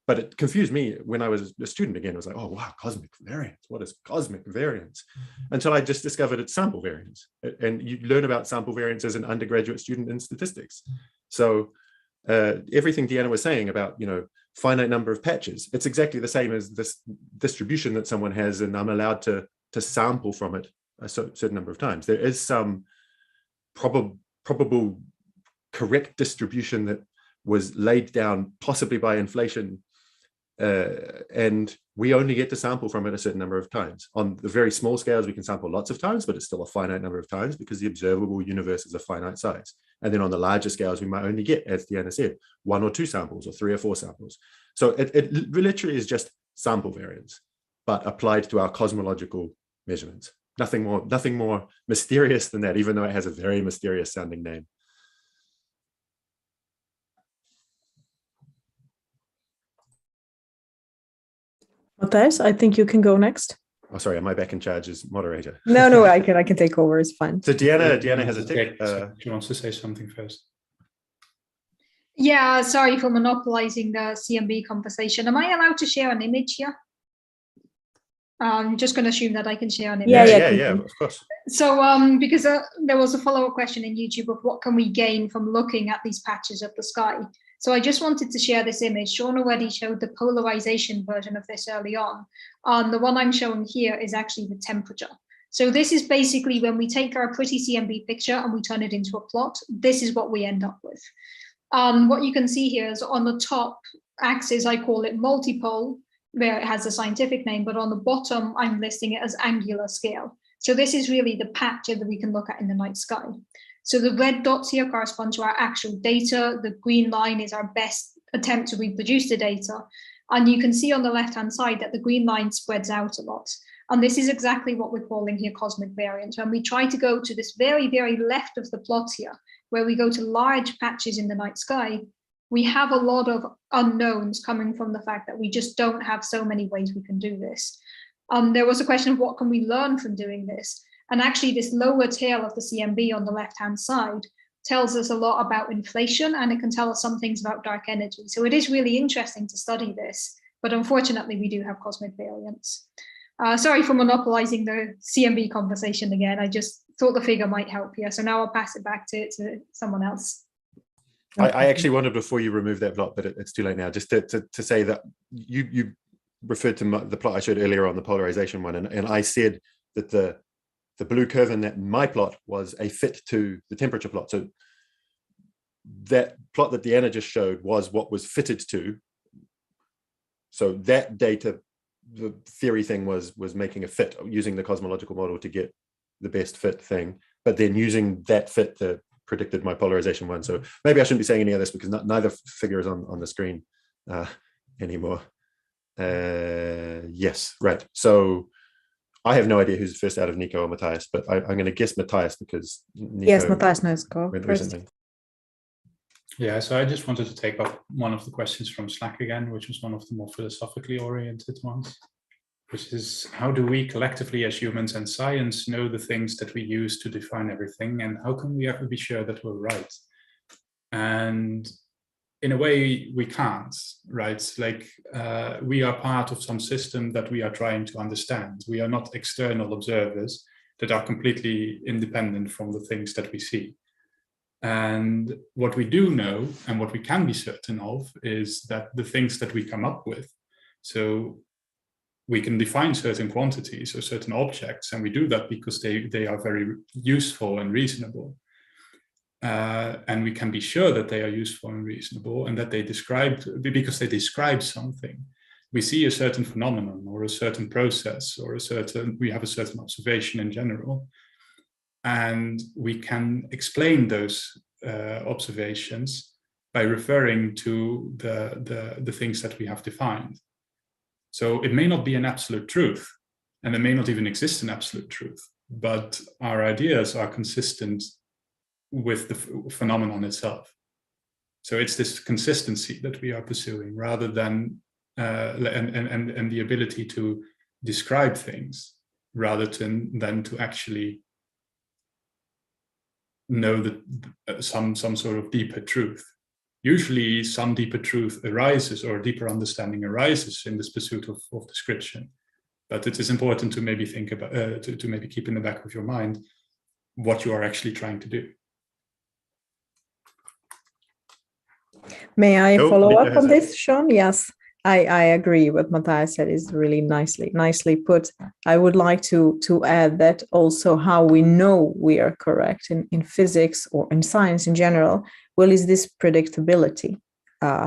But it confused me when I was a student again. I was like, oh, wow, cosmic variance. What is cosmic variance? Until I just discovered it's sample variance. And you learn about sample variance as an undergraduate student in statistics. So everything Deanna was saying about, finite number of patches, it's exactly the same as this distribution that someone has, and I'm allowed to sample from it a certain number of times. There is some probable correct distribution that was laid down possibly by inflation, and we only get to sample from it a certain number of times. On the very small scales, we can sample lots of times, but it's still a finite number of times because the observable universe is a finite size. And then on the larger scales, we might only get, as Deanna said, 1 or 2 samples or 3 or 4 samples. So it literally is just sample variance, but applied to our cosmological measurements. Nothing more mysterious than that, even though it has a very mysterious sounding name. Matthijs, I think you can go next. Oh, sorry, am I back in charge as moderator? No, I can take over. It's fine. So Deanna has a tick. She wants to say something first. Yeah, sorry for monopolizing the CMB conversation. Am I allowed to share an image here? I'm just going to assume that I can share an image. Yeah, of course. So because there was a follow-up question in YouTube of what can we gain from looking at these patches of the sky. So I just wanted to share this image. Sean already showed the polarization version of this early on. The one I'm showing here is actually the temperature. So this is basically when we take our pretty CMB picture and we turn it into a plot, this is what we end up with. What you can see here is on the top axis, I call it multipole, where it has a scientific name, but on the bottom, I'm listing it as angular scale. So this is really the patch that we can look at in the night sky. So the red dots here correspond to our actual data. The green line is our best attempt to reproduce the data. And you can see on the left-hand side that the green line spreads out a lot. And this is exactly what we're calling here cosmic variance. When we try to go to this very, very left of the plot here, where we go to large patches in the night sky, we have a lot of unknowns coming from the fact that we just don't have so many ways we can do this. There was a question of what can we learn from doing this? And actually this lower tail of the CMB on the left-hand side tells us a lot about inflation, and it can tell us some things about dark energy. So it is really interesting to study this, but unfortunately we do have cosmic variance. Sorry for monopolizing the CMB conversation again. I just thought the figure might help here. So now I'll pass it back to someone else. I actually wanted, before you remove that plot, but it's too late now, just to say that you referred to the plot I showed earlier on the polarization one, and I said that the blue curve in that my plot was a fit to the temperature plot. So that plot that Deanna just showed was what was fitted to. So that data, the theory thing was making a fit, using the cosmological model to get the best fit thing, but then using that fit to predicted my polarization one. So maybe I shouldn't be saying any of this because neither figure is on the screen anymore. Yes, right. So I have no idea who's first out of Nico or Matthias, but I'm going to guess Matthias because Nico yes, Matthias knows go recently. Yeah, so I just wanted to take up one of the questions from Slack again, which was one of the more philosophically oriented ones, which is how do we collectively as humans and science know the things that we use to define everything, and how can we ever be sure that we're right? And in a way, we can't, right? Like we are part of some system that we are trying to understand. We are not external observers that are completely independent from the things that we see. And what we do know, and what we can be certain of, is that the things that we come up with, so we can define certain quantities or certain objects, and we do that because they are very useful and reasonable. And we can be sure that they are useful and reasonable, and that because they describe something. We see a certain phenomenon or a certain process or we have a certain observation in general, and we can explain those observations by referring to the things that we have defined. So it may not be an absolute truth, and there may not even exist an absolute truth, but our ideas are consistent with the phenomenon itself. So it's this consistency that we are pursuing, rather than and the ability to describe things, rather than to actually know that some sort of deeper truth. Usually some deeper truth arises, or a deeper understanding arises, in this pursuit of description. But it is important to maybe think about, to maybe keep in the back of your mind what you are actually trying to do. May I follow up on this, Sean? Yes, I agree with Matthias said. Is really nicely put. I would like to add that also how we know we are correct in physics or in science in general. Well, is this predictability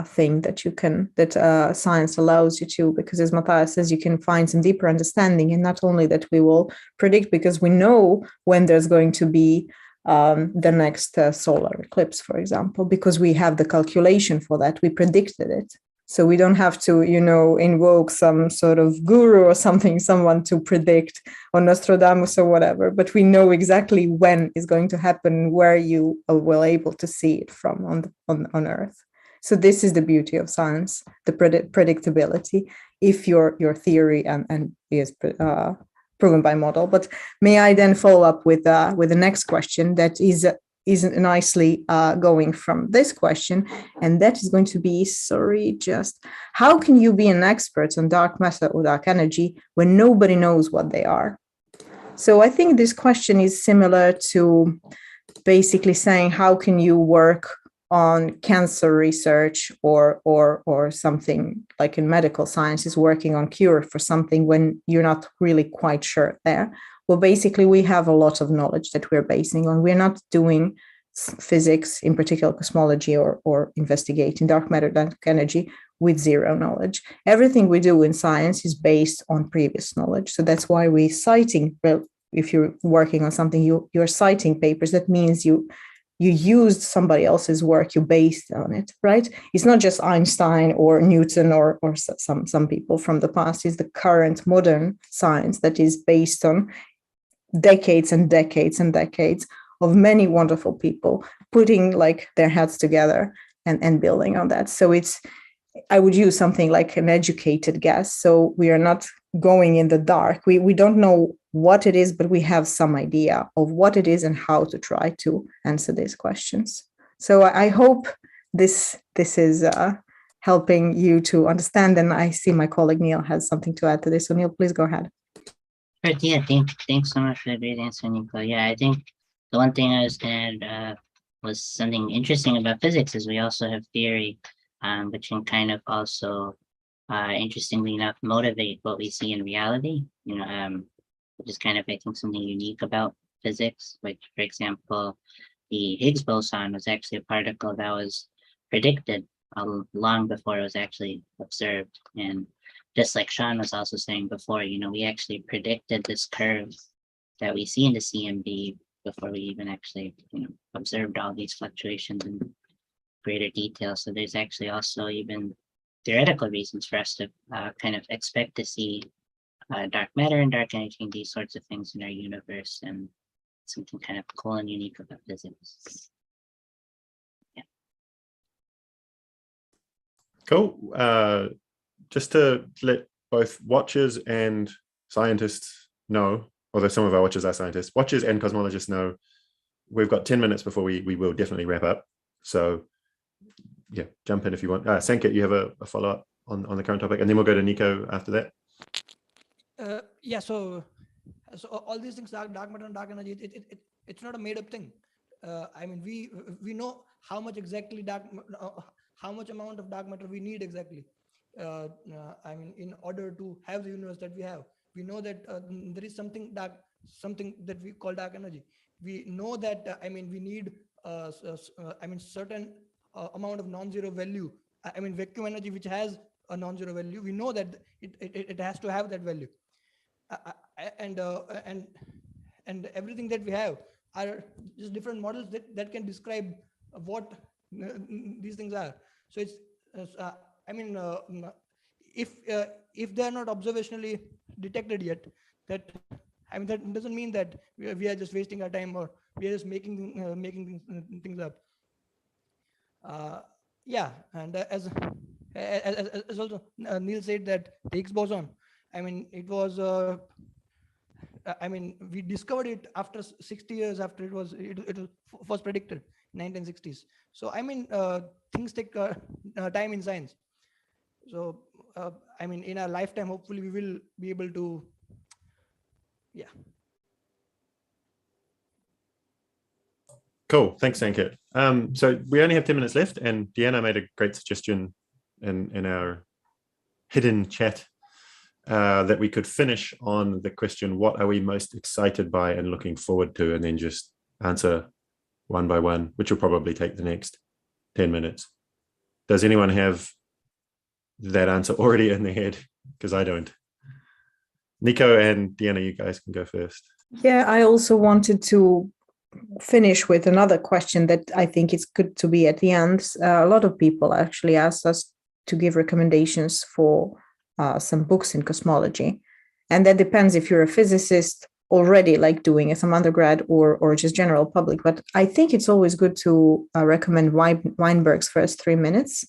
thing that science allows you to, because as Matthias says, you can find some deeper understanding, and not only that we will predict because we know when there's going to be the next solar eclipse, for example, because we have the calculation for that. We predicted it. So we don't have to, invoke some sort of guru or someone to predict, or Nostradamus or whatever, but we know exactly when it's going to happen, where you will able to see it from on Earth. So this is the beauty of science, the predictability, if your theory and is proven by model. But may I then follow up with the next question that is is nicely going from this question, and that is going to be, how can you be an expert on dark matter or dark energy when nobody knows what they are? So I think this question is similar to basically saying, how can you work on cancer research or something like in medical sciences, working on cure for something when you're not really quite sure there? Well, basically, we have a lot of knowledge that we're basing on. We're not doing physics, in particular cosmology, or investigating dark matter, dark energy with zero knowledge. Everything we do in science is based on previous knowledge. So that's why we're citing, if you're working on something, you're citing papers. That means you used somebody else's work, you based on it, right? It's not just Einstein or Newton or some people from the past. It's the current modern science that is based on decades and decades and decades of many wonderful people putting like their heads together and building on that. So I would use something like an educated guess. So we are not going in the dark. We don't know what it is, but we have some idea of what it is and how to try to answer these questions. So I hope this is helping you to understand. And I see my colleague Neil has something to add to this. So Neil, please go ahead. Right, yeah, thanks so much for the great answer, Nico. Yeah, I think the one thing I was going to add was something interesting about physics is we also have theory, which can kind of also, interestingly enough, motivate what we see in reality, which is kind of, I think, something unique about physics. Like, for example, the Higgs boson was actually a particle that was predicted long before it was actually observed. And just like Sean was also saying before, we actually predicted this curve that we see in the CMB before we even actually, observed all these fluctuations in greater detail. So there's actually also even theoretical reasons for us to kind of expect to see dark matter and dark energy and these sorts of things in our universe, and something kind of cool and unique about physics. Yeah. Cool. Just to let both watchers and scientists know, although some of our watchers are scientists, watchers and cosmologists know, we've got 10 minutes before we will definitely wrap up. So yeah, jump in if you want. Sanket, you have a follow-up on the current topic, and then we'll go to Nico after that. Yeah, so all these things, dark matter and dark energy, it's not a made-up thing. I mean, we know how much exactly how much amount of dark matter we need exactly. I mean, in order to have the universe that we have, we know that there is something that we call dark energy. We know that we need certain amount of non-zero value. Vacuum energy, which has a non-zero value, we know that it has to have that value. And everything that we have are just different models that can describe what these things are. So it's if they are not observationally detected yet, that doesn't mean that we are just wasting our time or we are just making things up. Yeah, and as also Neil said, that the Higgs boson, it was we discovered it after 60 years after it was first predicted, 1960s. So things take time in science. So in our lifetime, hopefully we will be able to, yeah. Cool, thanks, Sanket. So we only have 10 minutes left, and Deanna made a great suggestion in our hidden chat that we could finish on the question, what are we most excited by and looking forward to, and then just answer one by one, which will probably take the next 10 minutes. Does anyone have that answer already in their head? Because I don't. Nico and Deanna, you guys can go first. Yeah, I also wanted to finish with another question that I think it's good to be at the end. A lot of people actually asked us to give recommendations for some books in cosmology. And that depends if you're a physicist already, like doing some undergrad, or just general public. But I think it's always good to recommend Weinberg's First 3 Minutes.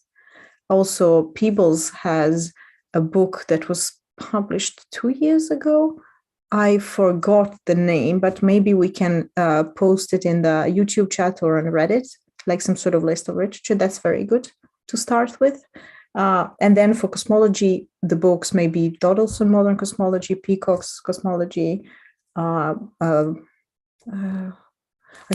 Also, Peebles has a book that was published 2 years ago I forgot the name, but maybe we can post it in the YouTube chat or on Reddit, like some sort of list of literature. That's very good to start with. And then for cosmology, the books maybe Doddelson, Modern Cosmology, Peacock's Cosmology. I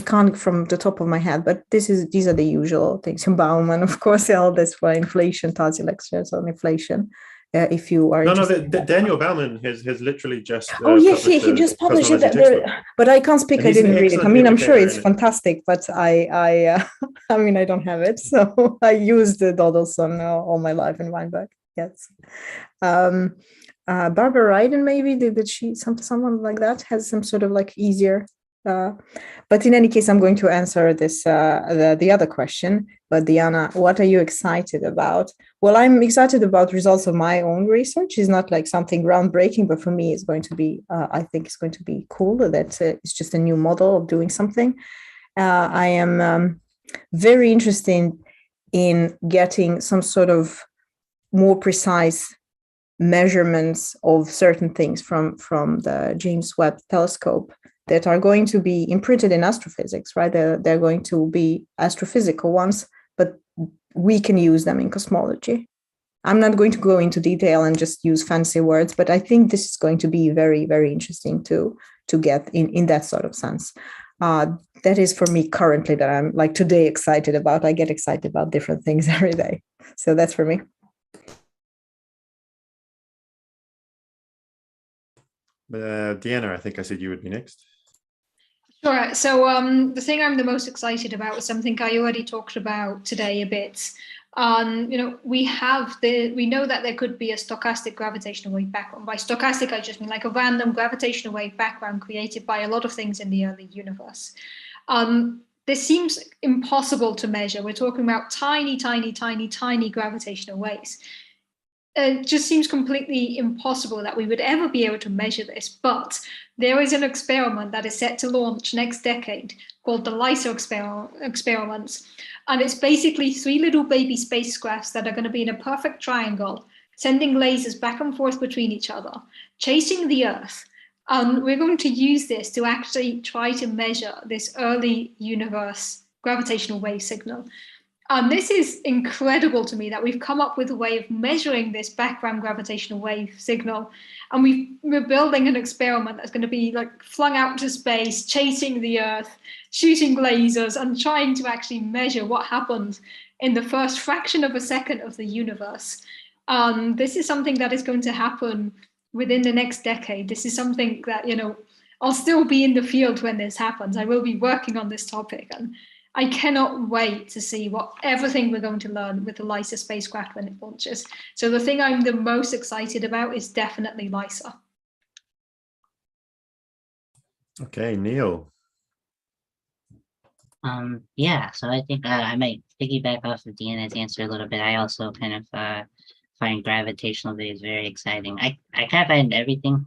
can't from the top of my head, but these are the usual things. And Bauman, of course, all this for inflation, Tazi lectures on inflation. If you are Daniel Bauman has literally just he just published it, but I can't speak. I didn't read it. I mean, I'm sure it's fantastic, but I mean, I don't have it, so I used the Doddelson all my life in Weinberg. Yes, Barbara Ryden, maybe did she someone like that has some sort of like easier. But in any case, I'm going to answer this the other question. But Diana, what are you excited about? Well, I'm excited about results of my own research. It's not like something groundbreaking, but for me, it's going to be. I think it's going to be cool. That it's just a new model of doing something. I am very interested in getting some sort of more precise measurements of certain things from the James Webb Telescope that are going to be imprinted in astrophysics, right? They're going to be astrophysical ones, but we can use them in cosmology. I'm not going to go into detail and just use fancy words, but I think this is going to be very, very interesting to get in that sort of sense. That is for me currently that I'm like today excited about. I get excited about different things every day. So that's for me. Deanna, I think I said you would be next. Sure. So the thing I'm the most excited about is something I already talked about today a bit. We know that there could be a stochastic gravitational wave background. By stochastic, I just mean like a random gravitational wave background created by a lot of things in the early universe. This seems impossible to measure. We're talking about tiny, tiny, tiny, tiny gravitational waves. It just seems completely impossible that we would ever be able to measure this, but there is an experiment that is set to launch next decade called the LISA experiments, and it's basically 3 little baby spacecrafts that are going to be in a perfect triangle, sending lasers back and forth between each other, chasing the Earth, and we're going to use this to actually try to measure this early universe gravitational wave signal. This is incredible to me that we've come up with a way of measuring this background gravitational wave signal. And we're building an experiment that's going to be like flung out to space, chasing the Earth, shooting lasers, and trying to actually measure what happens in the first fraction of a second of the universe. This is something that is going to happen within the next decade. This is something that, I'll still be in the field when this happens. I will be working on this topic, and I cannot wait to see everything we're going to learn with the LISA spacecraft when it launches. So the thing I'm the most excited about is definitely LISA. Okay, Neil. Yeah, so I think I might piggyback off of Deanna's answer a little bit. I also kind of find gravitational waves very exciting. I kind of find everything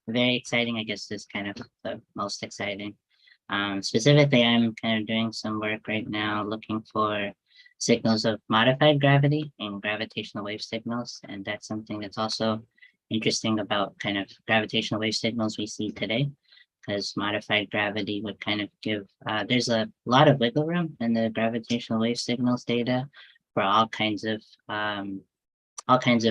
very exciting. I guess this is kind of the most exciting. Specifically, I'm kind of doing some work right now looking for signals of modified gravity and gravitational wave signals. And that's something that's also interesting about kind of gravitational wave signals we see today, because modified gravity would kind of give, there's a lot of wiggle room in the gravitational wave signals data for all kinds of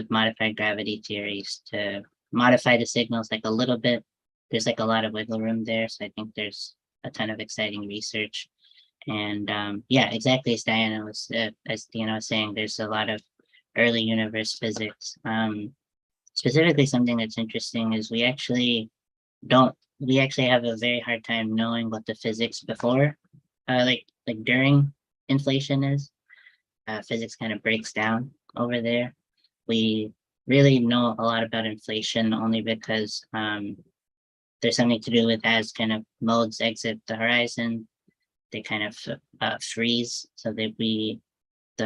modified gravity theories to modify the signals like a little bit. There's like a lot of wiggle room there. So I think there's a ton of exciting research. And yeah, exactly as Diana was saying, there's a lot of early universe physics. Specifically, something that's interesting is we actually have a very hard time knowing what the physics before, like during inflation is. Physics kind of breaks down over there. We really know a lot about inflation only because there's something to do with as kind of modes exit the horizon, they kind of freeze, so that the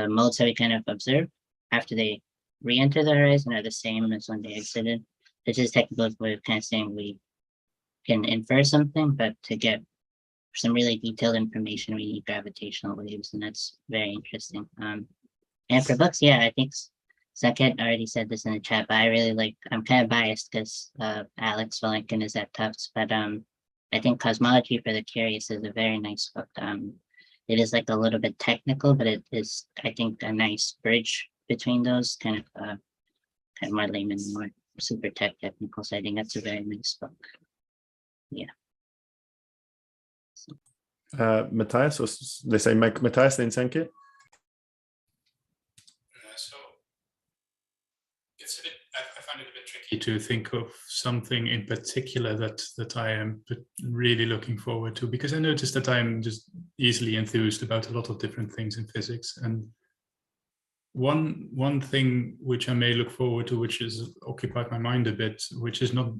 modes that we kind of observe after they re-enter the horizon are the same as when they exited. This is technical way of kind of saying we can infer something, but to get some really detailed information, we need gravitational waves, and that's very interesting. And for books, yeah, I think Second, I already said this in the chat, but I'm kind of biased because Alex Valenkin is at Tufts, but I think Cosmology for the Curious is a very nice book. It is like a little bit technical, but it is, I think, a nice bridge between those kind of more layman, more super technical. So I think that's a very nice book. Yeah. Matthias, or they say Matthias, then Sanket? So it's a bit, I find it a bit tricky to think of something in particular that I am really looking forward to, because I noticed that I'm just easily enthused about a lot of different things in physics. And one thing which I may look forward to, which has occupied my mind a bit, which is not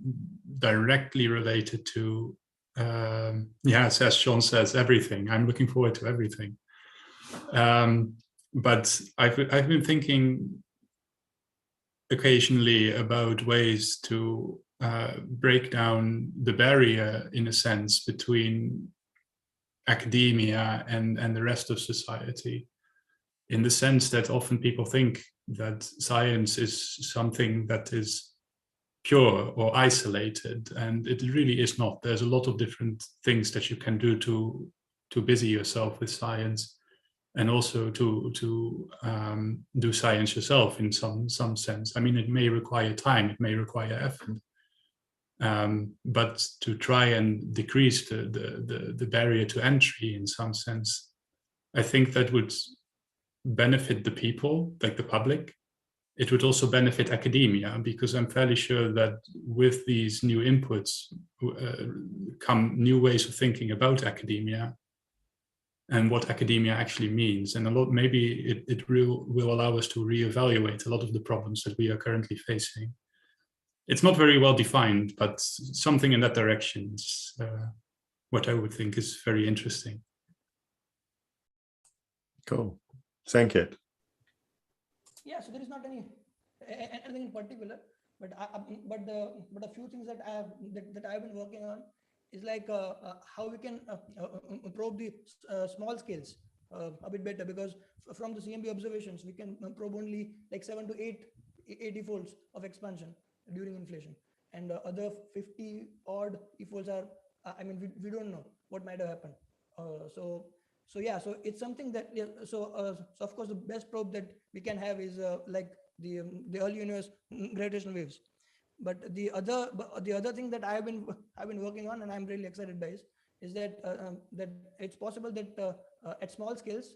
directly related to, as Sean says, everything. I'm looking forward to everything. But I've been thinking occasionally about ways to break down the barrier, in a sense, between academia and the rest of society, in the sense that often people think that science is something that is pure or isolated, and it really is not. There's a lot of different things that you can do to busy yourself with science, and also to do science yourself in some sense. I mean, it may require time, it may require effort, but to try and decrease the barrier to entry in some sense, I think that would benefit the people, like the public. It would also benefit academia, because I'm fairly sure that with these new inputs come new ways of thinking about academia and what academia actually means. And maybe it will allow us to reevaluate a lot of the problems that we are currently facing. It's not very well defined, but something in that direction is what I would think is very interesting. Cool. Sanket. Yeah, so there is not anything in particular, but a few things that I've been working on is like how we can probe the small scales a bit better, because from the CMB observations we can probe only like 7 to 8 e-folds of expansion during inflation, and other 50 odd e-folds are we don't know what might have happened. So it's something that so of course the best probe that we can have is like the early universe gravitational waves. But the other thing that I've been working on, and I'm really excited by, is that that it's possible that at small scales,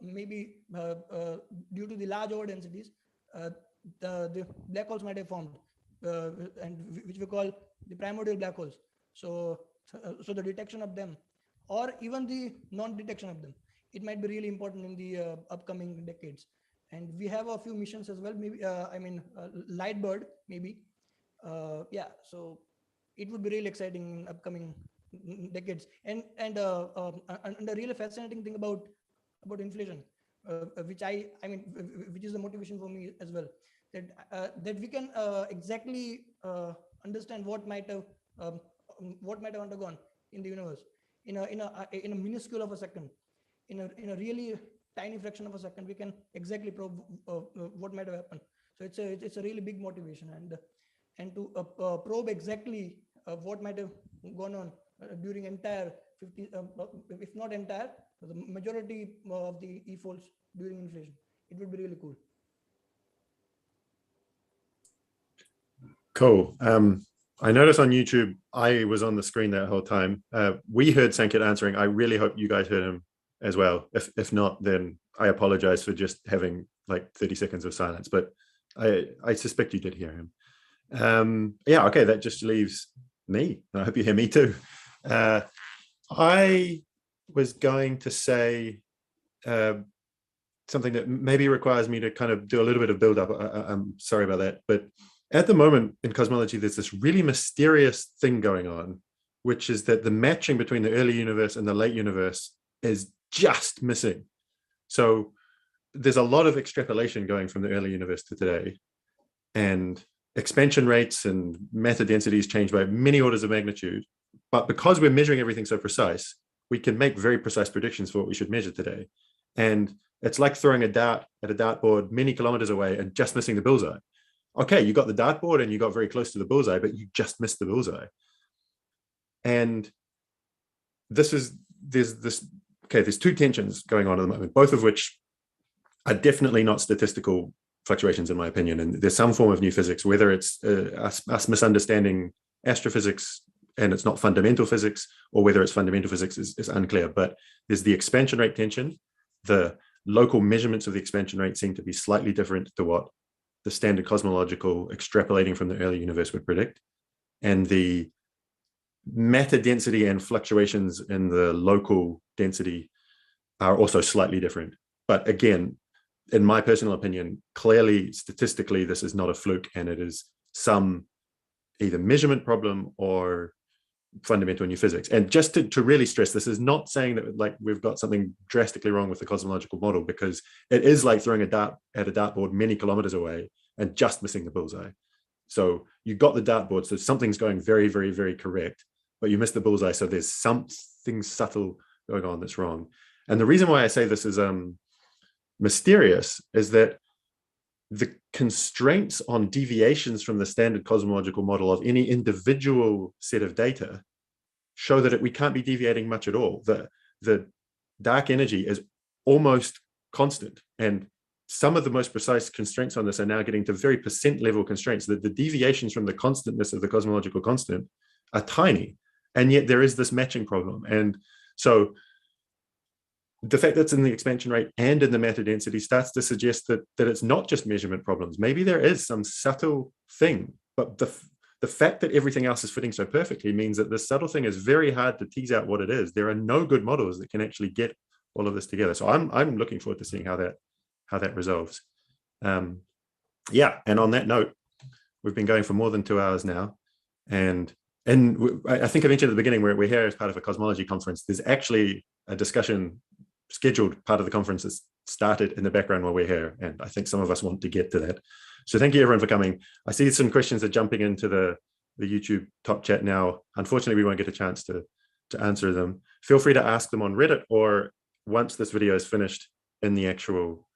maybe due to the large overdensities, the black holes might have formed, and which we call the primordial black holes. So the detection of them, or even the non-detection of them, it might be really important in the upcoming decades. And we have a few missions as well. Maybe Lightbird, maybe. So it would be really exciting in upcoming decades. And a really fascinating thing about inflation, which which is the motivation for me as well, that we can exactly understand what might have undergone in the universe in a minuscule of a second, in a really tiny fraction of a second. We can exactly probe what might have happened. So it's a really big motivation, and to probe exactly what might have gone on during entire 50, if not entire, the majority of the e-folds during inflation. It would be really cool. Cool. I noticed on YouTube, I was on the screen that whole time. We heard Sanket answering. I really hope you guys heard him as well. If not, then I apologize for just having like 30 seconds of silence, but I suspect you did hear him. Okay, that just leaves me. I hope you hear me too. I was going to say something that maybe requires me to kind of do a little bit of build up. I'm sorry about that, but at the moment in cosmology, there's this really mysterious thing going on, which is that the matching between the early universe and the late universe is just missing. So there's a lot of extrapolation going from the early universe to today, and expansion rates and matter densities change by many orders of magnitude. But because we're measuring everything so precise, we can make very precise predictions for what we should measure today. And it's like throwing a dart at a dartboard many kilometers away and just missing the bullseye. Okay, you got the dartboard and you got very close to the bullseye, but you just missed the bullseye. And there's two tensions going on at the moment, both of which are definitely not statistical fluctuations, in my opinion. And there's some form of new physics, whether it's us misunderstanding astrophysics and it's not fundamental physics, or whether it's fundamental physics is unclear. But there's the expansion rate tension. The local measurements of the expansion rate seem to be slightly different to what the standard cosmological extrapolating from the early universe would predict. And the matter density and fluctuations in the local density are also slightly different. But again, in my personal opinion, clearly statistically, this is not a fluke, and it is some either measurement problem or fundamental new physics. And just to really stress, this is not saying that like we've got something drastically wrong with the cosmological model, because it is like throwing a dart at a dartboard many kilometers away and just missing the bullseye. So you got the dartboard, so something's going very, very, very correct, but you missed the bullseye. So there's something subtle going on that's wrong. And the reason why I say this is mysterious is that the constraints on deviations from the standard cosmological model of any individual set of data show that we can't be deviating much at all. The dark energy is almost constant, and some of the most precise constraints on this are now getting to very percent level constraints, that the deviations from the constantness of the cosmological constant are tiny, and yet there is this matching problem. And so the fact that it's in the expansion rate and in the matter density starts to suggest that it's not just measurement problems. Maybe there is some subtle thing, but the fact that everything else is fitting so perfectly means that this subtle thing is very hard to tease out what it is. There are no good models that can actually get all of this together. So I'm looking forward to seeing how that resolves. Yeah, and on that note, we've been going for more than 2 hours now, and I think I mentioned at the beginning we're here as part of a cosmology conference. There's actually a discussion scheduled part of the conference that's started in the background while we're here, and I think some of us want to get to that. So thank you everyone for coming. I see some questions are jumping into the YouTube top chat now. Unfortunately, we won't get a chance to answer them. Feel free to ask them on Reddit, or once this video is finished, in the actual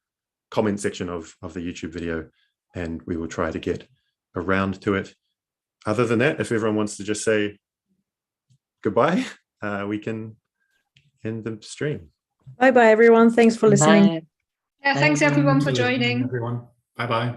comment section of the YouTube video, and we will try to get around to it. Other than that, if everyone wants to just say goodbye, we can end the stream. Bye-bye, everyone. Thanks for listening. Bye. Yeah, thanks everyone for joining. Everyone. Bye-bye.